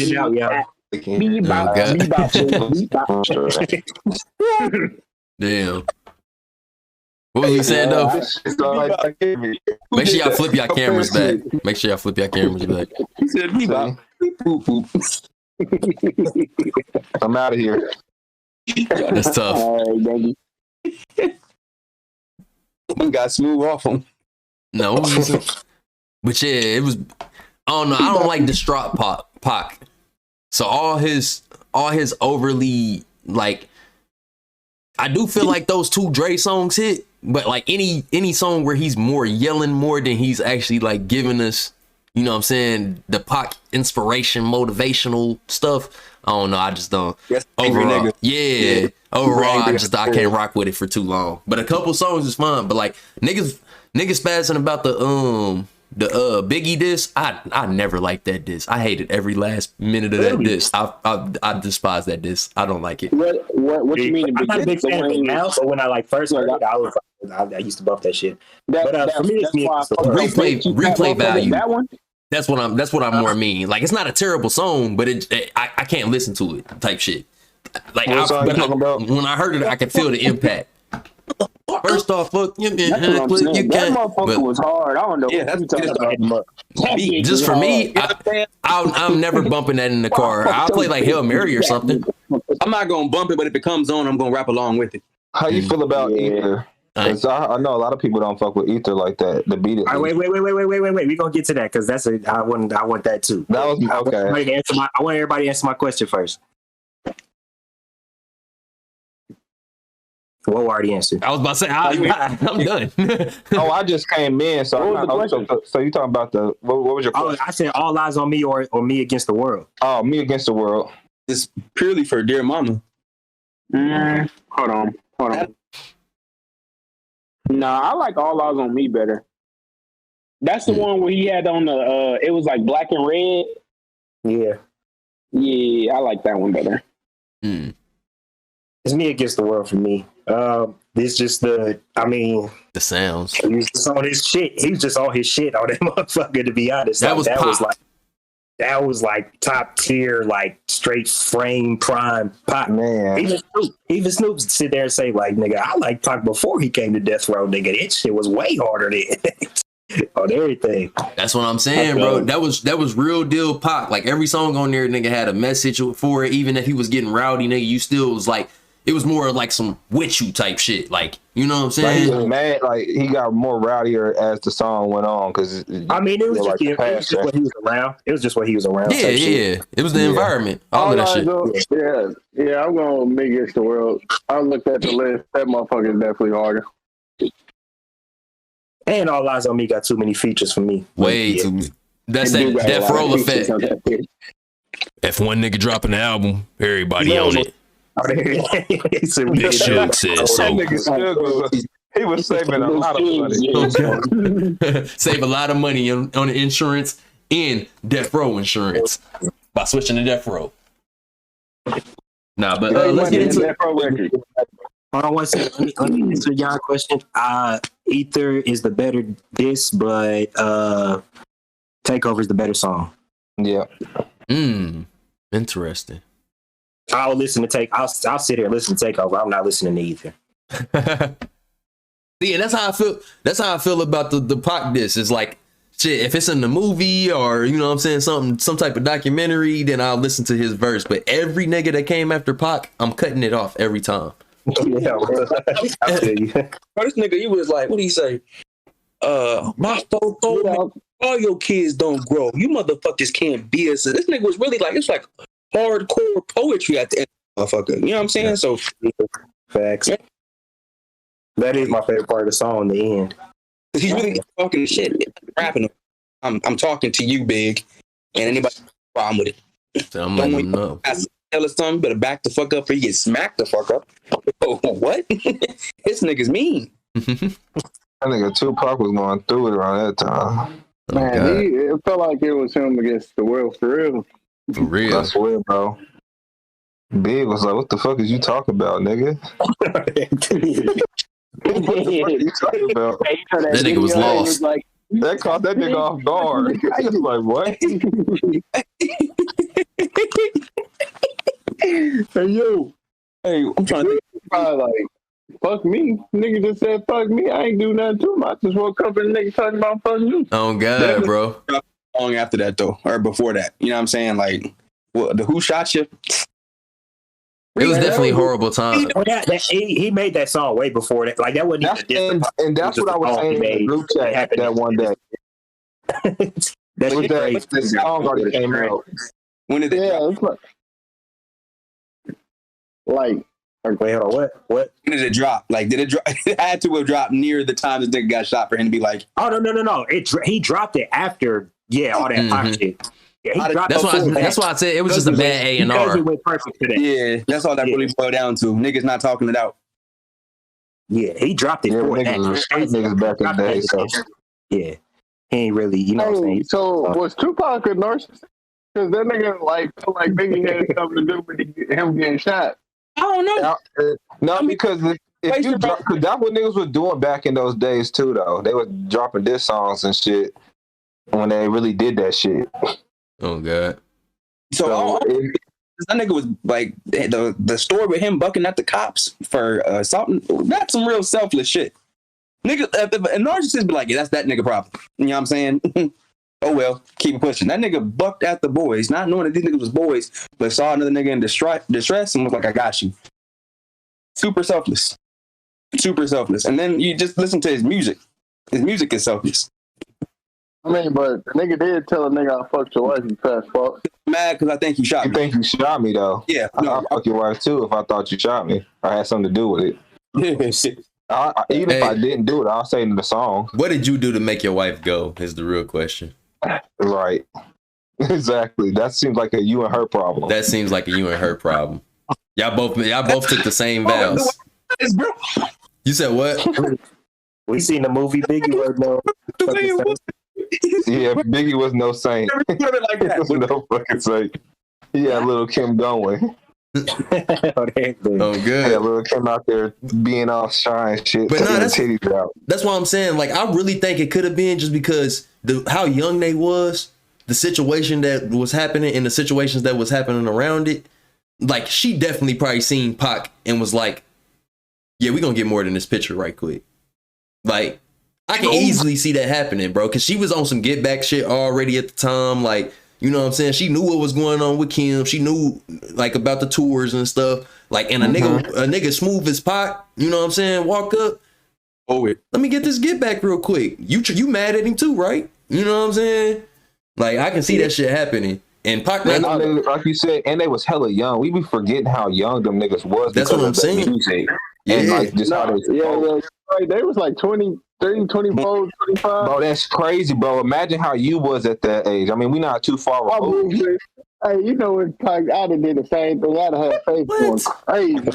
it out, y'all. Damn. What was you saying though? Make sure y'all flip your cameras back. Make sure y'all flip your cameras back. He said bebop. I'm out of here. That's tough. All right, baby. We got smooth off him. No, but yeah, it was. I don't know. I don't like distraught Pac. So all his overly, like, I do feel like those 2 Dre songs hit, but like any song where he's more yelling more than he's actually like giving us, you know what I'm saying, the Pac inspiration, motivational stuff. I don't know. I just don't. Yes, overall, yeah. Overall, I can't rock with it for too long. But a couple songs is fun. But like niggas spazzing about the Biggie diss. I never liked that diss. I hated every last minute of that diss. I despise that diss. I don't like it. What you mean? I'm not a big fan of it now, but when I like first heard it, I used to buff that shit. But for me, it's replay value. That one. That's what I'm more mean. Like, it's not a terrible song, but I can't listen to it type shit. Like, when I heard it, I could feel the impact. First off, fuck you, man. That motherfucker was hard. I don't know. Yeah, that's just for me. I'm never bumping that in the car. I'll play like Hail Mary or something. I'm not gonna bump it, but if it comes on, I'm gonna rap along with it. How you feel about Ether? Because I know a lot of people don't fuck with Ether like that. The beat. All right, wait. We're gonna get to that because I want that too. That was okay. I want everybody to answer my question first. What already answered? I was about to say I'm done. Oh, I just came in. So you talking about what was your question? I said All Eyes on Me or Me Against the World. Oh, Me Against the World. It's purely for Dear Mama. Hold on. Nah, I like All Eyes on Me better. That's the one where he had on the it was like black and red. Yeah, I like that one better. It's Me Against the World for me. It's just the sounds. He was just on his shit. He was just on his shit on that motherfucker, to be honest. That was like top tier, like straight frame prime Pac. Man. Even Snoop sit there and say, like, nigga, I like Pac before he came to Death Row, nigga. That shit was way harder than on everything. That's what I'm saying, bro. That was real deal Pac. Like every song on there, nigga had a message for it. Even if he was getting rowdy, nigga, you still was like, it was more like some with you type shit. Like, you know what I'm saying? Like he was mad. Like he got more rowdier as the song went on. Because I mean, it was just, it was just what he was around. It was just what he was around. Yeah, yeah. It was the environment. All of that shit. Yeah, I'm going Big Against the World. I looked at the list. That motherfucker is definitely harder. And All Eyes on Me got too many features for me. Way too many. That's that Death Roll effect. If one nigga dropping the album, everybody on it. Big Suge said so. He was saving a lot of money. Save a lot of money on the insurance and Death Row insurance by switching to Death Row. Nah, but let's get into Death Row record. Hold on one second. Let me answer y'all question. Ether is the better diss, but Takeover is the better song. Yeah. Interesting. I'll listen to I'll sit here and listen to Takeover. I'm not listening to Ether. Yeah, that's how I feel. That's how I feel about the Pac diss. It's like, shit, if it's in the movie or, you know what I'm saying, some type of documentary, then I'll listen to his verse. But every nigga that came after Pac, I'm cutting it off every time. Yeah, I feel you. This nigga, he was like, what did he say? My folks told me all your kids don't grow. You motherfuckers can't be us. So this nigga was really like, it's like hardcore poetry at the end, motherfucker. You know what I'm saying? So facts. That is my favorite part of the song, the end. He's really talking shit, rapping. I'm talking to you, Big, and anybody problem with it. So I'm letting him know. Tell us something, better back the fuck up or you get smacked the fuck up. Oh, what? This nigga's mean. That nigga Tupac was going through it around that time. Man, it felt like it was him against the world for real. For real. I swear, bro. Big was like, what the fuck is you talking about, nigga? What the fuck are you talking about? That nigga was lost. That caught that nigga off guard. He was like, what? Hey, yo. Hey, I'm trying to think. Probably like, fuck me. Nigga just said, fuck me. I ain't do nothing too much. Just woke up and nigga talking about fuck you. Oh, God, bro. Long after that, though, or before that. You know what I'm saying? Like, well, the Who Shot You? It was definitely a horrible time. He made that song way before that. Like, that wasn't even and that's what I was saying in the group chat that one day. That song already came out. When did it drop? Like, wait, hold on, what? When did it drop? Like, did it drop? It had to have dropped near the time this nigga got shot for him to be like, oh, no. He dropped it after, all that pop shit. Yeah, that's why I said it was just a bad A&R. It went perfect today. Yeah, that's all that really boiled down to. Niggas not talking it out. Yeah, he dropped it for that. Niggas back in the day, so. Yeah, he ain't really, you know what I'm saying? So was Tupac a narcissist? Because that nigga felt like Biggie had something to do with him getting shot. I don't know. No, because if you drop, cause that's what niggas were doing back in those days too, though. They were dropping diss songs and shit when they really did that shit. Oh, God. So that nigga was like, the story with him bucking at the cops for something, that's some real selfless shit. Nigga, a narcissist be like, yeah, that's that nigga problem. You know what I'm saying? Oh, well, keep it pushing. That nigga bucked at the boys, not knowing that these niggas was boys, but saw another nigga in distress and was like, I got you. Super selfless. Super selfless. And then you just listen to his music. His music is selfless. I mean, but the nigga did tell a nigga I fucked your wife, you fast fuck. Mad because I think you shot me. You think you shot me, though? Yeah. No. I'd fuck your wife, too, if I thought you shot me. I had something to do with it. Even if I didn't do it, I'll say in the song. What did you do to make your wife go is the real question. Right. Exactly. That seems like a you and her problem. That seems like a you and her problem. Y'all both took the same vows. You said what? We seen the movie Biggie was no. Yeah, Biggie was no saint. Like that. Was no fucking saint. He had little Kim Goin. Oh, good. Yeah, little Kim out there being all shy and shit. But no, titties out. That's what I'm saying. Like, I really think it could have been just because how young they was, the situation that was happening, and the situations that was happening around it. Like, she definitely probably seen Pac and was like, "Yeah, we gonna get more than this picture right quick." Like, I can easily see that happening, bro, because she was on some get back shit already at the time. Like, you know what I'm saying? She knew what was going on with Kim. She knew like about the tours and stuff. Like, and a nigga smooth as pot, you know what I'm saying? Walk up. Oh, it. Let me get this get back real quick. You mad at him too, right? You know what I'm saying? Like, I can see that shit happening. And Pac, like you said, and they was hella young. We be forgetting how young them niggas was. That's what I'm saying. Music. And like just how they, right. They was like 20, 30, 24, 25. Bro, that's crazy, bro. Imagine how you was at that age. I mean, we not too far removed. Hey, you know what? I'd have did the same thing. I'd have had faith going crazy.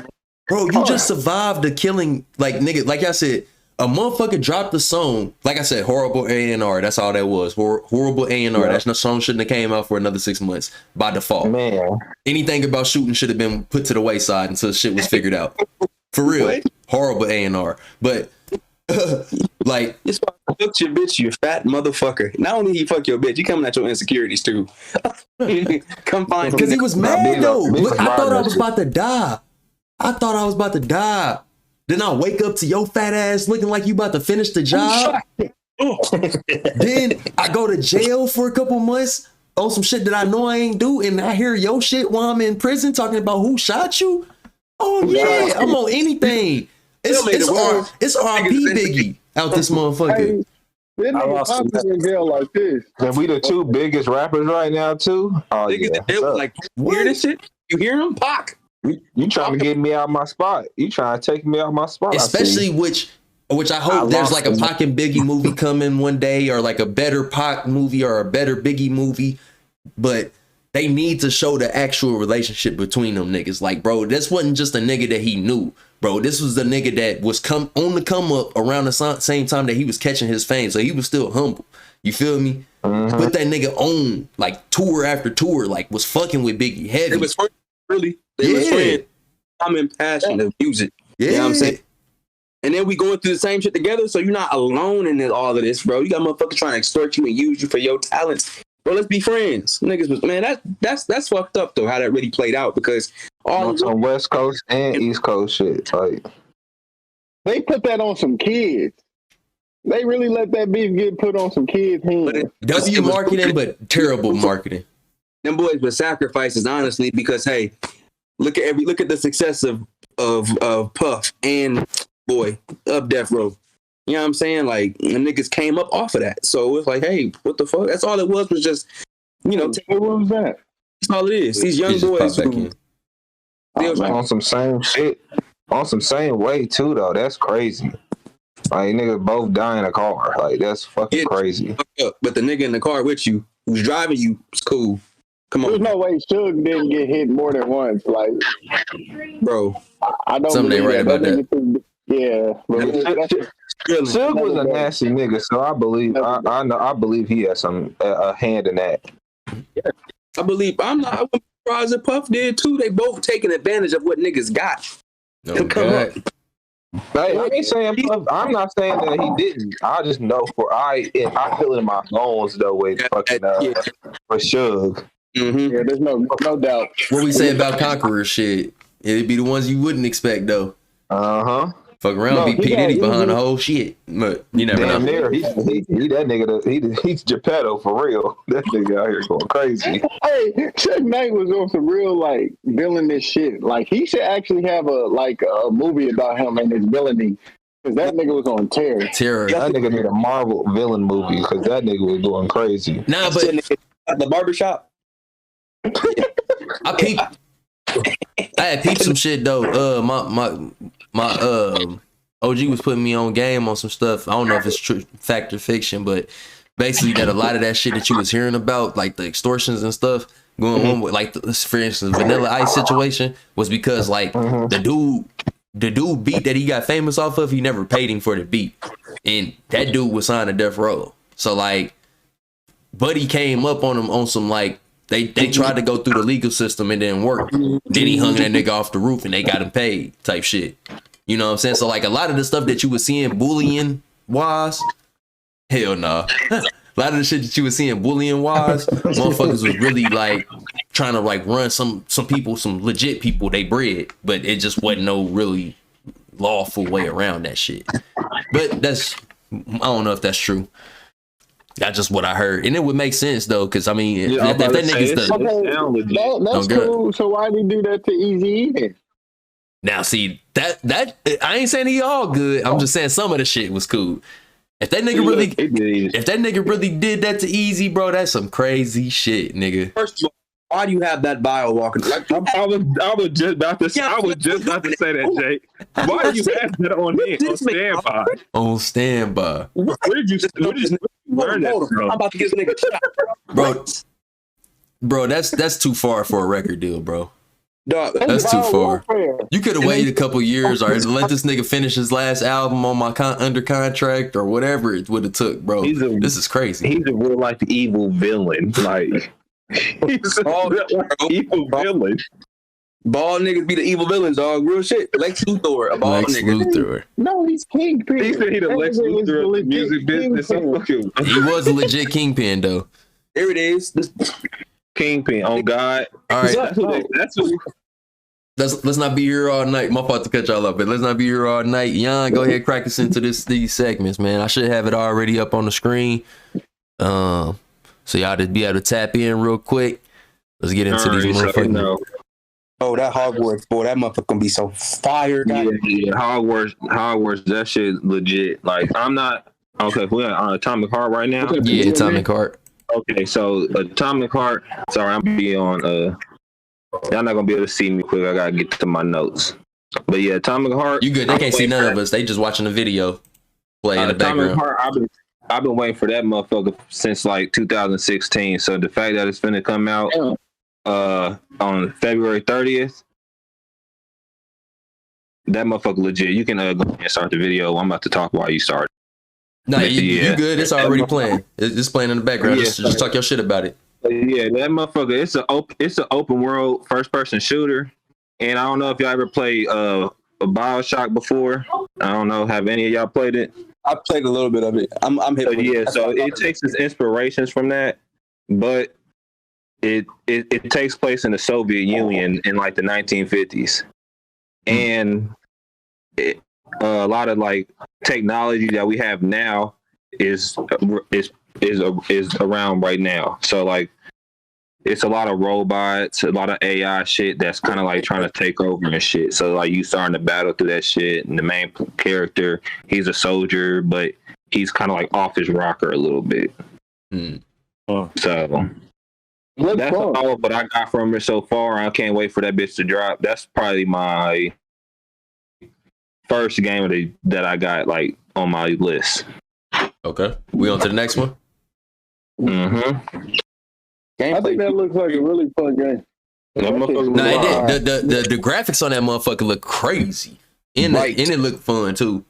Bro, you just survived the killing. Like, nigga, like I said, a motherfucker dropped the song. Like I said, horrible A&R. That's all that was. Horrible A&R. Yeah. That song shouldn't have came out for another 6 months by default. Man, anything about shooting should have been put to the wayside until shit was figured out. For real. What? Horrible A&R. But like, it's why I fucked your bitch, you fat motherfucker. Not only he fuck your bitch, he coming at your insecurities too. Come find him. Because he was mad though. I thought I was about to die. Then I wake up to your fat ass looking like you about to finish the job. Then I go to jail for a couple months on some shit that I know I ain't do, and I hear your shit while I'm in prison talking about who shot you. Oh yeah, I'm on anything. It's R.I.P. Biggie out this motherfucker. I lost in jail like this. And we the two biggest rappers right now too. Oh yeah. Like, you hear this shit? You hear him? Pac. You trying to get me out my spot. You trying to take me out my spot. Especially which I hope there's like a Pac and Biggie movie coming one day, or like a better Pac movie or a better Biggie movie. But they need to show the actual relationship between them niggas. Like, bro, this wasn't just a nigga that he knew. Bro, this was the nigga that was on the come up around the same time that he was catching his fame. So he was still humble. You feel me? Mm-hmm. But that nigga on like tour after tour, like was fucking with Biggie heavy. It was really. They was friends. I'm in passion of music. Yeah. You know what I'm saying? And then we going through the same shit together, so you're not alone in all of this, bro. You got motherfuckers trying to extort you and use you for your talents. Bro, let's be friends. Niggas was, man, that's fucked up though, how that really played out, because all on West Coast and East Coast shit. Like, they put that on some kids. They really let that beef get put on some kids' hands. W marketing, but terrible marketing. Them boys were sacrifices, honestly, because hey, look at the success of Puff and of Death Row. You know what I'm saying? Like, the niggas came up off of that. So it's like, hey, what the fuck? That's all it was just, you know. What was that? That's all it is. These young boys. On some same shit. On some same way too, though. That's crazy. Like, niggas both die in a car. Like, that's fucking crazy. But the nigga in the car with you, who's driving you, is cool. Come on. There's no way Suge didn't get hit more than once. Like, bro, I don't. Something ain't right about that. Yeah, Suge was a nasty nigga, so I believe I believe he has a hand in that. Yeah. I wouldn't be surprised if Puff did too. They both taking advantage of what niggas got. No, come up. Like, I ain't saying Puff, I'm not saying that he didn't. I just know I feel it in my bones though with fucking for Suge. Mm-hmm. Yeah, there's no doubt. What we say about Conqueror shit? It'd be the ones you wouldn't expect though. Fuck around, be P Diddy behind the whole shit. But you never know. There, he that nigga. He's Geppetto for real. That nigga out here going crazy. Hey, Chuck Knight was on some real like villainous shit. Like, he should actually have a movie about him and his villainy. Because that nigga was on terror. That nigga need a Marvel villain movie because that nigga was going crazy. Nah, but at the barbershop. I had peeped some shit though. My OG was putting me on game on some stuff. I don't know if it's true, fact or fiction, but basically that a lot of that shit that you was hearing about, like the extortions and stuff going on with, like, for instance, Vanilla Ice situation, was because like the dude beat that he got famous off of, he never paid him for the beat, and that dude was signed to Death Row. So like, Buddy came up on him on some like. They tried to go through the legal system, and didn't work. Then he hung that nigga off the roof and they got him paid type shit. You know what I'm saying? So like, a lot of the stuff that you were seeing bullying wise, hell nah. A lot of the shit that you were seeing bullying wise, motherfuckers was really like trying to like run some people, some legit people, they bread, but it just wasn't no really lawful way around that shit. But that's I don't know if that's true. That's just what I heard, and it would make sense though, because I mean, Yeah, if that nigga's that's cool. So why did he do that to Easy then? Now, see that I ain't saying he all good. I'm just saying some of the shit was cool. If that nigga really did that to Easy, bro, that's some crazy shit, nigga. First of all, why do you have that bio walking? Like, I was just about to say that, Jake. Why do you have that on standby? On standby. Where did you learn that from? I'm about to get this nigga shot, bro. That's too far for a record deal, bro. Dog, that's too far. You could have waited a couple years or let this nigga finish his last album on my under contract or whatever it would have took, bro. This is crazy. He's a real life evil villain. Like he's a evil villain. Bald niggas be the evil villains, dog. Real shit. Lex Luthor, a bald nigga. Luthor. No, he's Kingpin. He said he the Lex Luthor of the music business. He was a legit Kingpin though. There it is. Kingpin on God. All right. Let's not be here all night. My fault to cut y'all up, but let's not be here all night. Jan, go ahead, crack us into these segments, man. I should have it already up on the screen. So y'all just be able to tap in real quick. Let's get into these motherfuckers. Oh, that Hogwarts, boy, that motherfucker gonna be so fire. Yeah, Hogwarts, that shit legit. Like, I'm not okay. We're on Atomic Heart right now. Yeah, Atomic Heart. Okay, so Atomic Heart. Sorry, I'm be on. Y'all not gonna be able to see me quick. I gotta get to my notes. But yeah, Atomic Heart. You good? They can't see none of us. They just watching the video play in the background. Heart, I've been waiting for that motherfucker since like 2016. So the fact that it's finna come out on February 30th, that motherfucker legit. You can go ahead and start the video. I'm about to talk while you start. No, you good. It's already playing. It's just playing in the background. Yeah, just talk your shit about it. Yeah, that motherfucker. It's an open world first person shooter, and I don't know if y'all ever played a BioShock before. I don't know. Have any of y'all played it? I played a little bit of it. I'm hip. So it takes its inspirations from that, but it takes place in the Soviet Union in like the 1950s, and a lot of like technology that we have now is around right now. So like it's a lot of robots, a lot of AI shit that's kind of like trying to take over and shit. So like you starting to battle through that shit, and the main character, he's a soldier, but he's kind of like off his rocker a little bit. So that's all what I got from it so far. I can't wait for that bitch to drop. That's probably my first game that I got like on my list. Okay, we on to the next one. I think that looks like a really fun game. The graphics on that motherfucker look crazy, and it look fun too.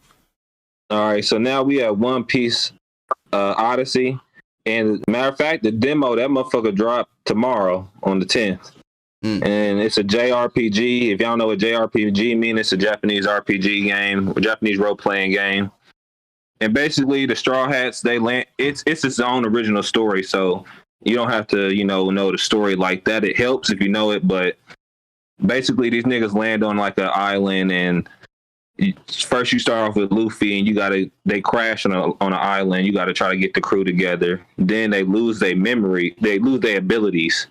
All right, so now we have One Piece Odyssey, and matter of fact, the demo that motherfucker dropped tomorrow on the 10th, and it's a JRPG. If y'all know what JRPG means, it's a Japanese RPG game, a Japanese role playing game. And basically, the Straw Hats, they land. It's its own original story, so you don't have to, know the story like that. It helps if you know it, but basically, these niggas land on like an island, and first you start off with Luffy, and they crash on an island. You got to try to get the crew together. Then they lose their memory, they lose their abilities,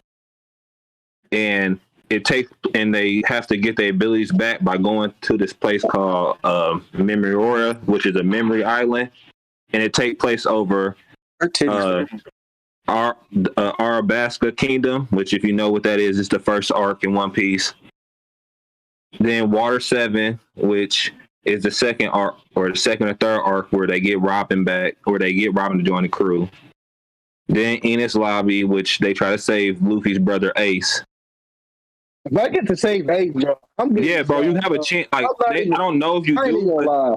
and they have to get their abilities back by going to this place called Memoriora, which is a memory island, and it takes place over Arabasca Kingdom, which, if you know what that is the first arc in One Piece. Then Water 7, which is the second arc, or the second or third arc, where they get Robin back, or they get Robin to join the crew. Then Enies Lobby, which they try to save Luffy's brother Ace. If I get to save Ace, bro, bro, you have a chance. Like, I don't know if you do.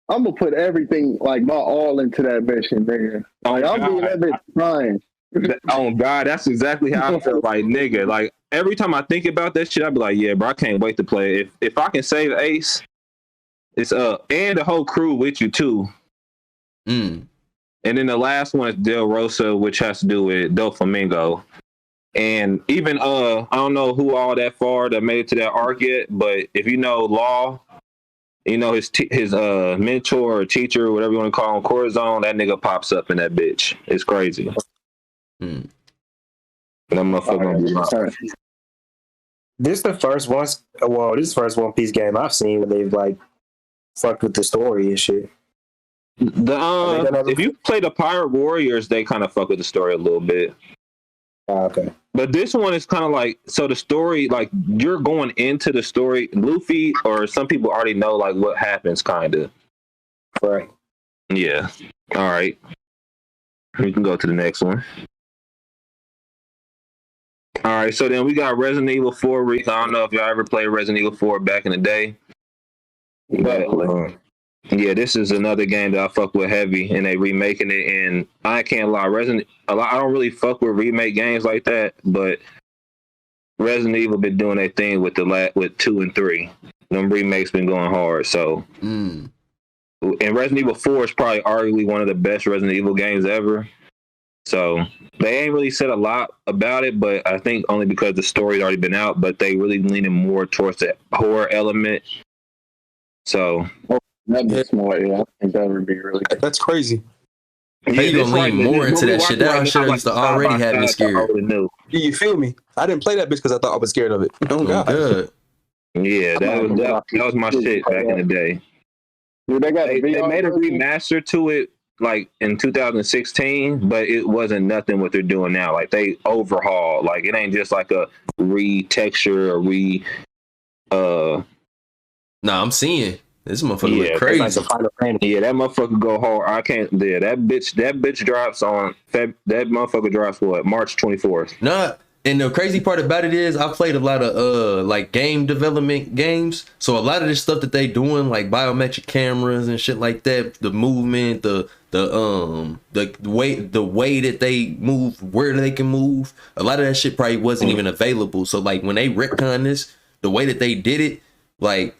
I'm gonna put everything, like my all, into that mission, man. Like, I'm doing that bitch crying. Oh God, that's exactly how I feel. Like, nigga, like every time I think about that shit, I be like, yeah, bro, I can't wait to play. If I can save Ace, it's up, and the whole crew with you too. And then the last one is Del Rosa, which has to do with Doflamingo. And even I don't know who all that far that made it to that arc yet, but if you know Law, you know, his mentor or teacher or whatever you want to call him, Corazon, that nigga pops up in that bitch. It's crazy. Hmm. That motherfucker. This is the first one. Well, this is the first One Piece game I've seen where they've like fucked with the story and shit. If you play the Pirate Warriors, they kind of fuck with the story a little bit. Okay. But this one is kind of like, so the story, like you're going into the story. Luffy or some people already know like what happens, kind of. Right. Yeah. All right. We can go to the next one. All right. So then we got Resident Evil 4. I don't know if y'all ever played Resident Evil 4 back in the day. But yeah, this is another game that I fuck with heavy, and they remaking it. And I can't lie, I don't really fuck with remake games like that, but Resident Evil been doing their thing with 2 and 3. Them remakes been going hard. So, and Resident Evil 4 is probably arguably one of the best Resident Evil games ever. So they ain't really said a lot about it, but I think only because the story's already been out. But they really leaning more towards the horror element. So. That'd be smart, yeah. I think that would be really good. That's crazy. Yeah, you gonna lean more into that shit. That shit used to already have me scared. You feel me? I didn't play that bitch because I thought I was scared of it. Oh god. Good. Yeah, that was my shit back in the day. Dude, they made a remaster to it like in 2016, but it wasn't nothing what they're doing now. Like they overhauled. Like it ain't just like a retexture or Nah, I'm seeing. This motherfucker look crazy. Like that motherfucker go hard. I can't. Yeah, that bitch drops on that motherfucker drops what, March 24th. Nah, and the crazy part about it is I played a lot of like game development games. So a lot of this stuff that they doing, like biometric cameras and shit like that, the movement, the way that they move, where they can move, a lot of that shit probably wasn't even available. So like when they retcon this, the way that they did it, like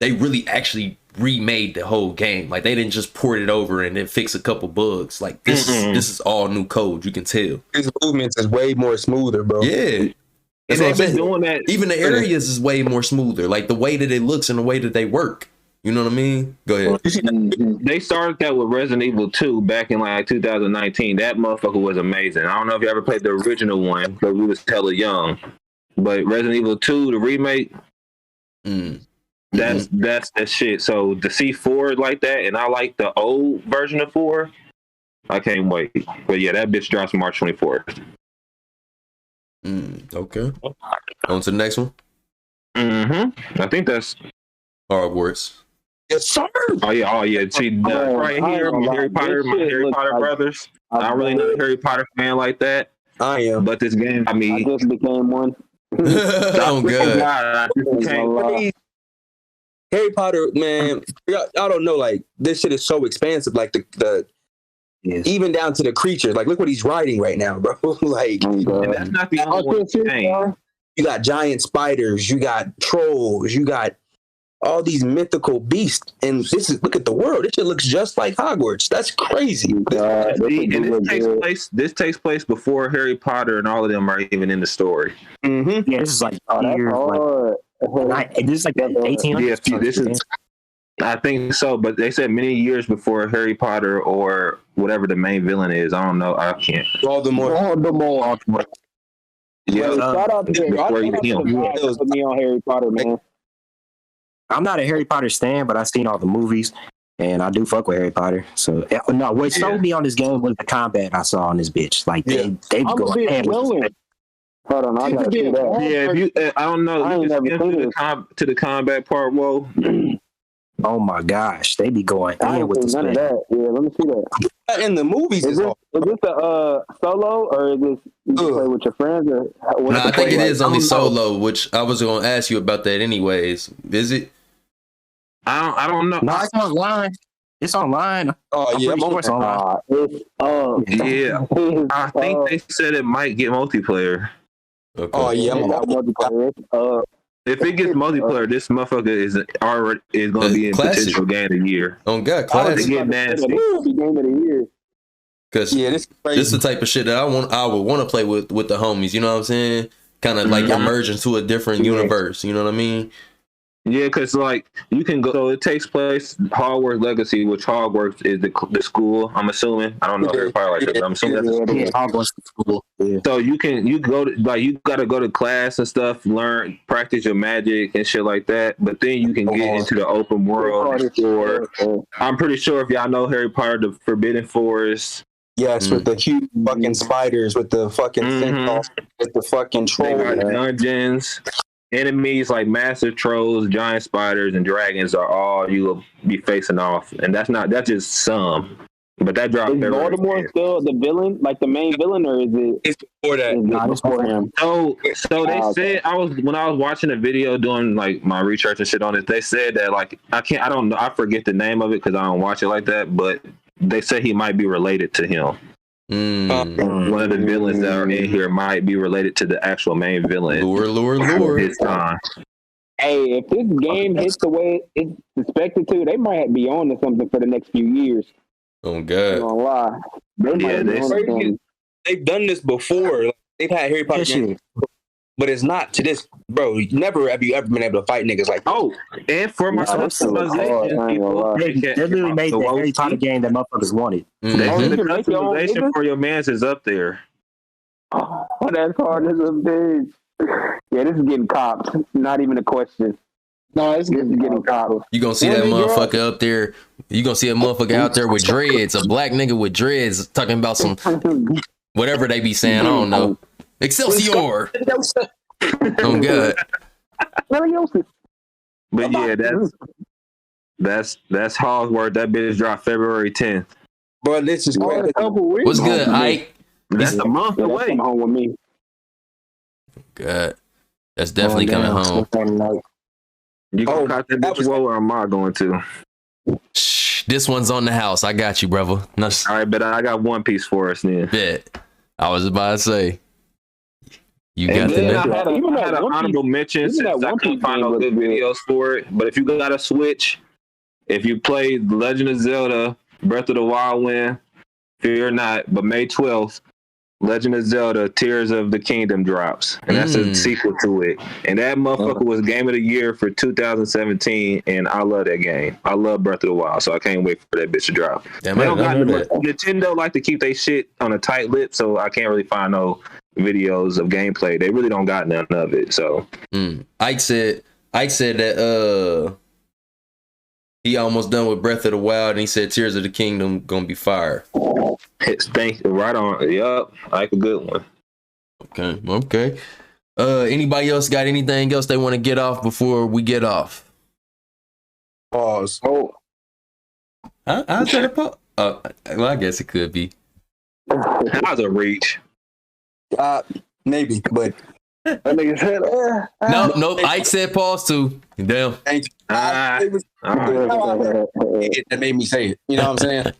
they really actually remade the whole game. Like they didn't just port it over and then fix a couple bugs. Like this is all new code. You can tell his movements is way more smoother, bro. Yeah, and they've been doing that. Even the areas is way more smoother. Like the way that it looks and the way that they work. You know what I mean? Go ahead. They started that with Resident Evil 2 back in like 2019. That motherfucker was amazing. I don't know if you ever played the original one, but we was hella young. But Resident Evil 2, the remake. That's that shit. So to see 4 like that, and I like the old version of 4, I can't wait. But yeah, that bitch drops March 24th. Okay. On to the next one. I think that's Hogwarts. Yes, sir. Oh yeah. See, right here, my Harry Potter brothers. I'm really not a Harry Potter fan like that. I am, but this game, I just became one. Oh god. Harry Potter, man, I don't know. Like this shit is so expansive. Like the even down to the creatures. Like look what he's writing right now, bro. Like and that's not the only thing. You got giant spiders. You got trolls. You got all these mythical beasts. And look at the world. This shit looks just like Hogwarts. That's crazy. This takes place before Harry Potter and all of them are even in the story. Yeah, this is like this is like 1800s. Yeah, this is. I think so, but they said many years before Harry Potter or whatever the main villain is. I don't know. I can't. Voldemort. Yeah, shout out to me on Harry Potter, man. I'm not a Harry Potter stan, but I've seen all the movies, and I do fuck with Harry Potter. So no, what sold me on this game was the combat I saw on this bitch. Like they go ahead with. Hold on, I gotta see that. Yeah, if you, I don't know. I ain't never seen to the combat part. Whoa. Oh my gosh, they be going in with this. None of that. Yeah, let me see that. In the movies, is this a solo or is this you play with your friends? Or no, I think it is only solo. Which I was going to ask you about that anyways. Is it? I don't know. No, it's online. It's online. Oh yeah, it's online. Yeah, I think they said it might get multiplayer. Okay. Oh yeah, multiplayer. If it gets multiplayer, this motherfucker is going to be in potential game of the year. Oh god, classic. Get nasty. Game of the year. Because this is the type of shit that I would want to play with the homies. You know what I'm saying? Kind of like emerge into a different universe. You know what I mean? Yeah, because like you can go. So it takes place Hogwarts Legacy, which Hogwarts is the school. I'm assuming. I don't know if it's probably like that, but I'm assuming that's the school. Hogwarts school. Yeah. So you go to like you got to go to class and stuff, learn, practice your magic and shit like that. But then you can get into the open world explore. I'm pretty sure if y'all know Harry Potter, the Forbidden Forest. Yes, with the huge fucking spiders, with the fucking centaurs, with the fucking trolls. They got dungeons. Enemies like massive trolls, giant spiders, and dragons are all you will be facing off, and that's just some. But that dropped. Is Voldemort still the villain, like the main villain, or is it? It's before that. It's for him. So they said when I was watching the video doing like my research and shit on it, they said that like I don't know, I forget the name of it because I don't watch it like that, but they say he might be related to him. One of the villains that are in here might be related to the actual main villain. Lure. It's Hey, if this game hits the way it's expected to, they might be on to something for the next few years. Oh God! I'm gonna lie. They've done this before. Like, they've had Harry Potter games, but it's not to this, bro. Never have you ever been able to fight niggas like that. Oh, and for my they literally made the Harry Potter game that motherfuckers wanted. The customization for your mans is up there. Oh, that's hard as a bitch. Yeah, this is getting copped. Not even a question. No, it's getting copped. You gonna see that motherfucker up there? You gonna see a motherfucker out there with dreads, a black nigga with dreads, talking about some whatever they be saying. I don't know. Excelsior. Oh God. But yeah, that's Hogwarts. That bitch dropped February 10th. Bro, this is great. What's good, Ike? That's a month away. Come home with me. God, that's definitely coming home. You gonna cut that bitch? Where am I going to? Shh, this one's on the house. I got you, brother. No, all right, but I got one piece for us then. Bet. I was about to say. You got the I had an honorable mention since I couldn't find no good videos for it. But if you got a Switch, if you played Legend of Zelda, Breath of the Wild win, fear not, but May 12th, Legend of Zelda Tears of the Kingdom drops. And that's a sequel to it. And that motherfucker was Game of the Year for 2017, and I love that game. I love Breath of the Wild, so I can't wait for that bitch to drop. Nintendo like to keep their shit on a tight lip, so I can't really find no videos of gameplay. They really don't got none of it. So Ike said that he almost done with Breath of the Wild, and he said Tears of the Kingdom gonna be fire. Right on. Yup. Like a good one. Okay. Anybody else got anything else they want to get off before we get off? Pause. How's that a pause? Well, I guess it could be. How's a reach? Maybe, but that nigga said, Nope. Ike said pause too. Damn. Thank you. That made me say it. You know what I'm saying?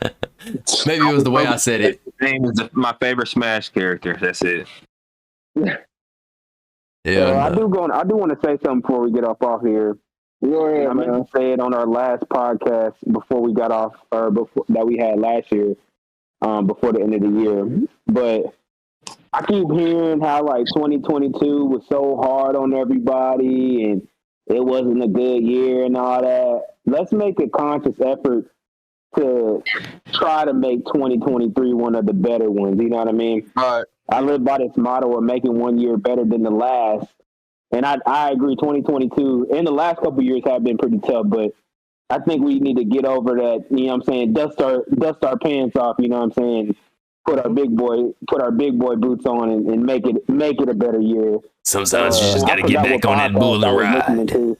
Maybe it was the way I said it. Name is my favorite Smash character. That's it. Yeah. I do want to say something before we get off here. I meant to say it on our last podcast before we got off, or before that we had last year, before the end of the year. But I keep hearing how like 2022 was so hard on everybody and it wasn't a good year and all that. Let's make a conscious effort to try to make 2023 one of the better ones. You know what I mean? All right. I live by this motto of making one year better than the last. And I agree 2022 and the last couple of years have been pretty tough, but I think we need to get over that, you know what I'm saying, dust our pants off, you know what I'm saying? Put our big boy boots on and make it a better year. Sometimes you just gotta get back on that bull ride.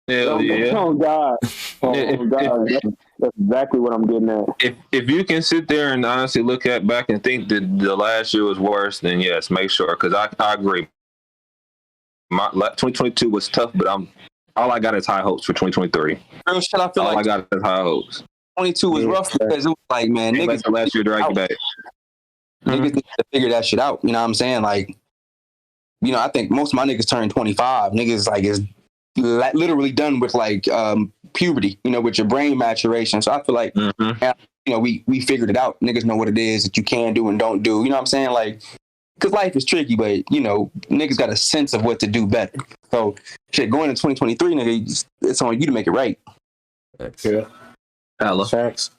Hell yeah. Oh God. That's exactly what I'm getting at. If you can sit there and honestly look back and think that the last year was worse, then yes, make sure. Because I agree. 2022 was tough, but all I got is high hopes for 2023. Real shit, I feel all I got is high hopes. 22 was rough because it was like, man, niggas the last year drag you back. Niggas need to figure that shit out. You know what I'm saying? Like, you know, I think most of my niggas turn 25. Niggas like is literally done with like puberty, you know, with your brain maturation. So I feel like, you know, we figured it out. Niggas know what it is that you can do and don't do. You know what I'm saying? Like, because life is tricky, but you know, niggas got a sense of what to do better. So shit, going to 2023, nigga, it's on you to make it right. Yeah. Hello. Facts.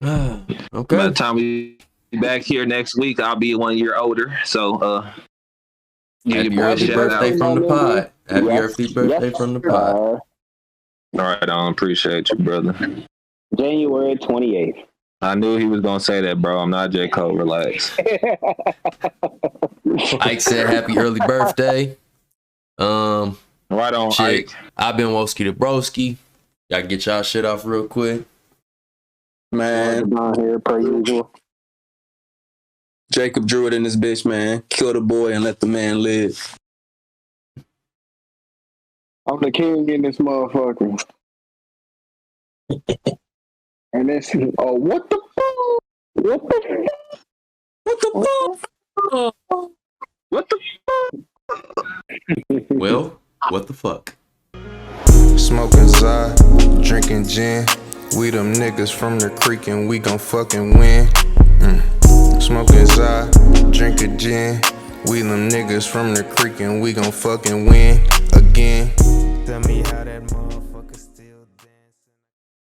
Okay. By the time we be back here next week, I'll be 1 year older. So give Happy your boy a early shout birthday out. from the pod. Happy Yes. early birthday Yes. from the pod. All right, I don't appreciate you, brother. January 28th. I knew he was gonna say that, bro. I'm not J. Cole. Relax. Ike said happy early birthday. Right on, Shit. Ike. I've been Woski the Broski. Y'all get y'all shit off real quick. Man, Down here per usual. Jacob Druid in this bitch, man. Kill the boy and let the man live. I'm the king in this motherfucker. And this, oh, what the fuck? What the fuck? What the fuck? What the Well, what the fuck? Smoking Zod, drinking gin. We them niggas from the creek and we gon' fucking win. Smoking Zod, drinking gin. We them niggas from the creek and we gon' fucking win again. Tell me how that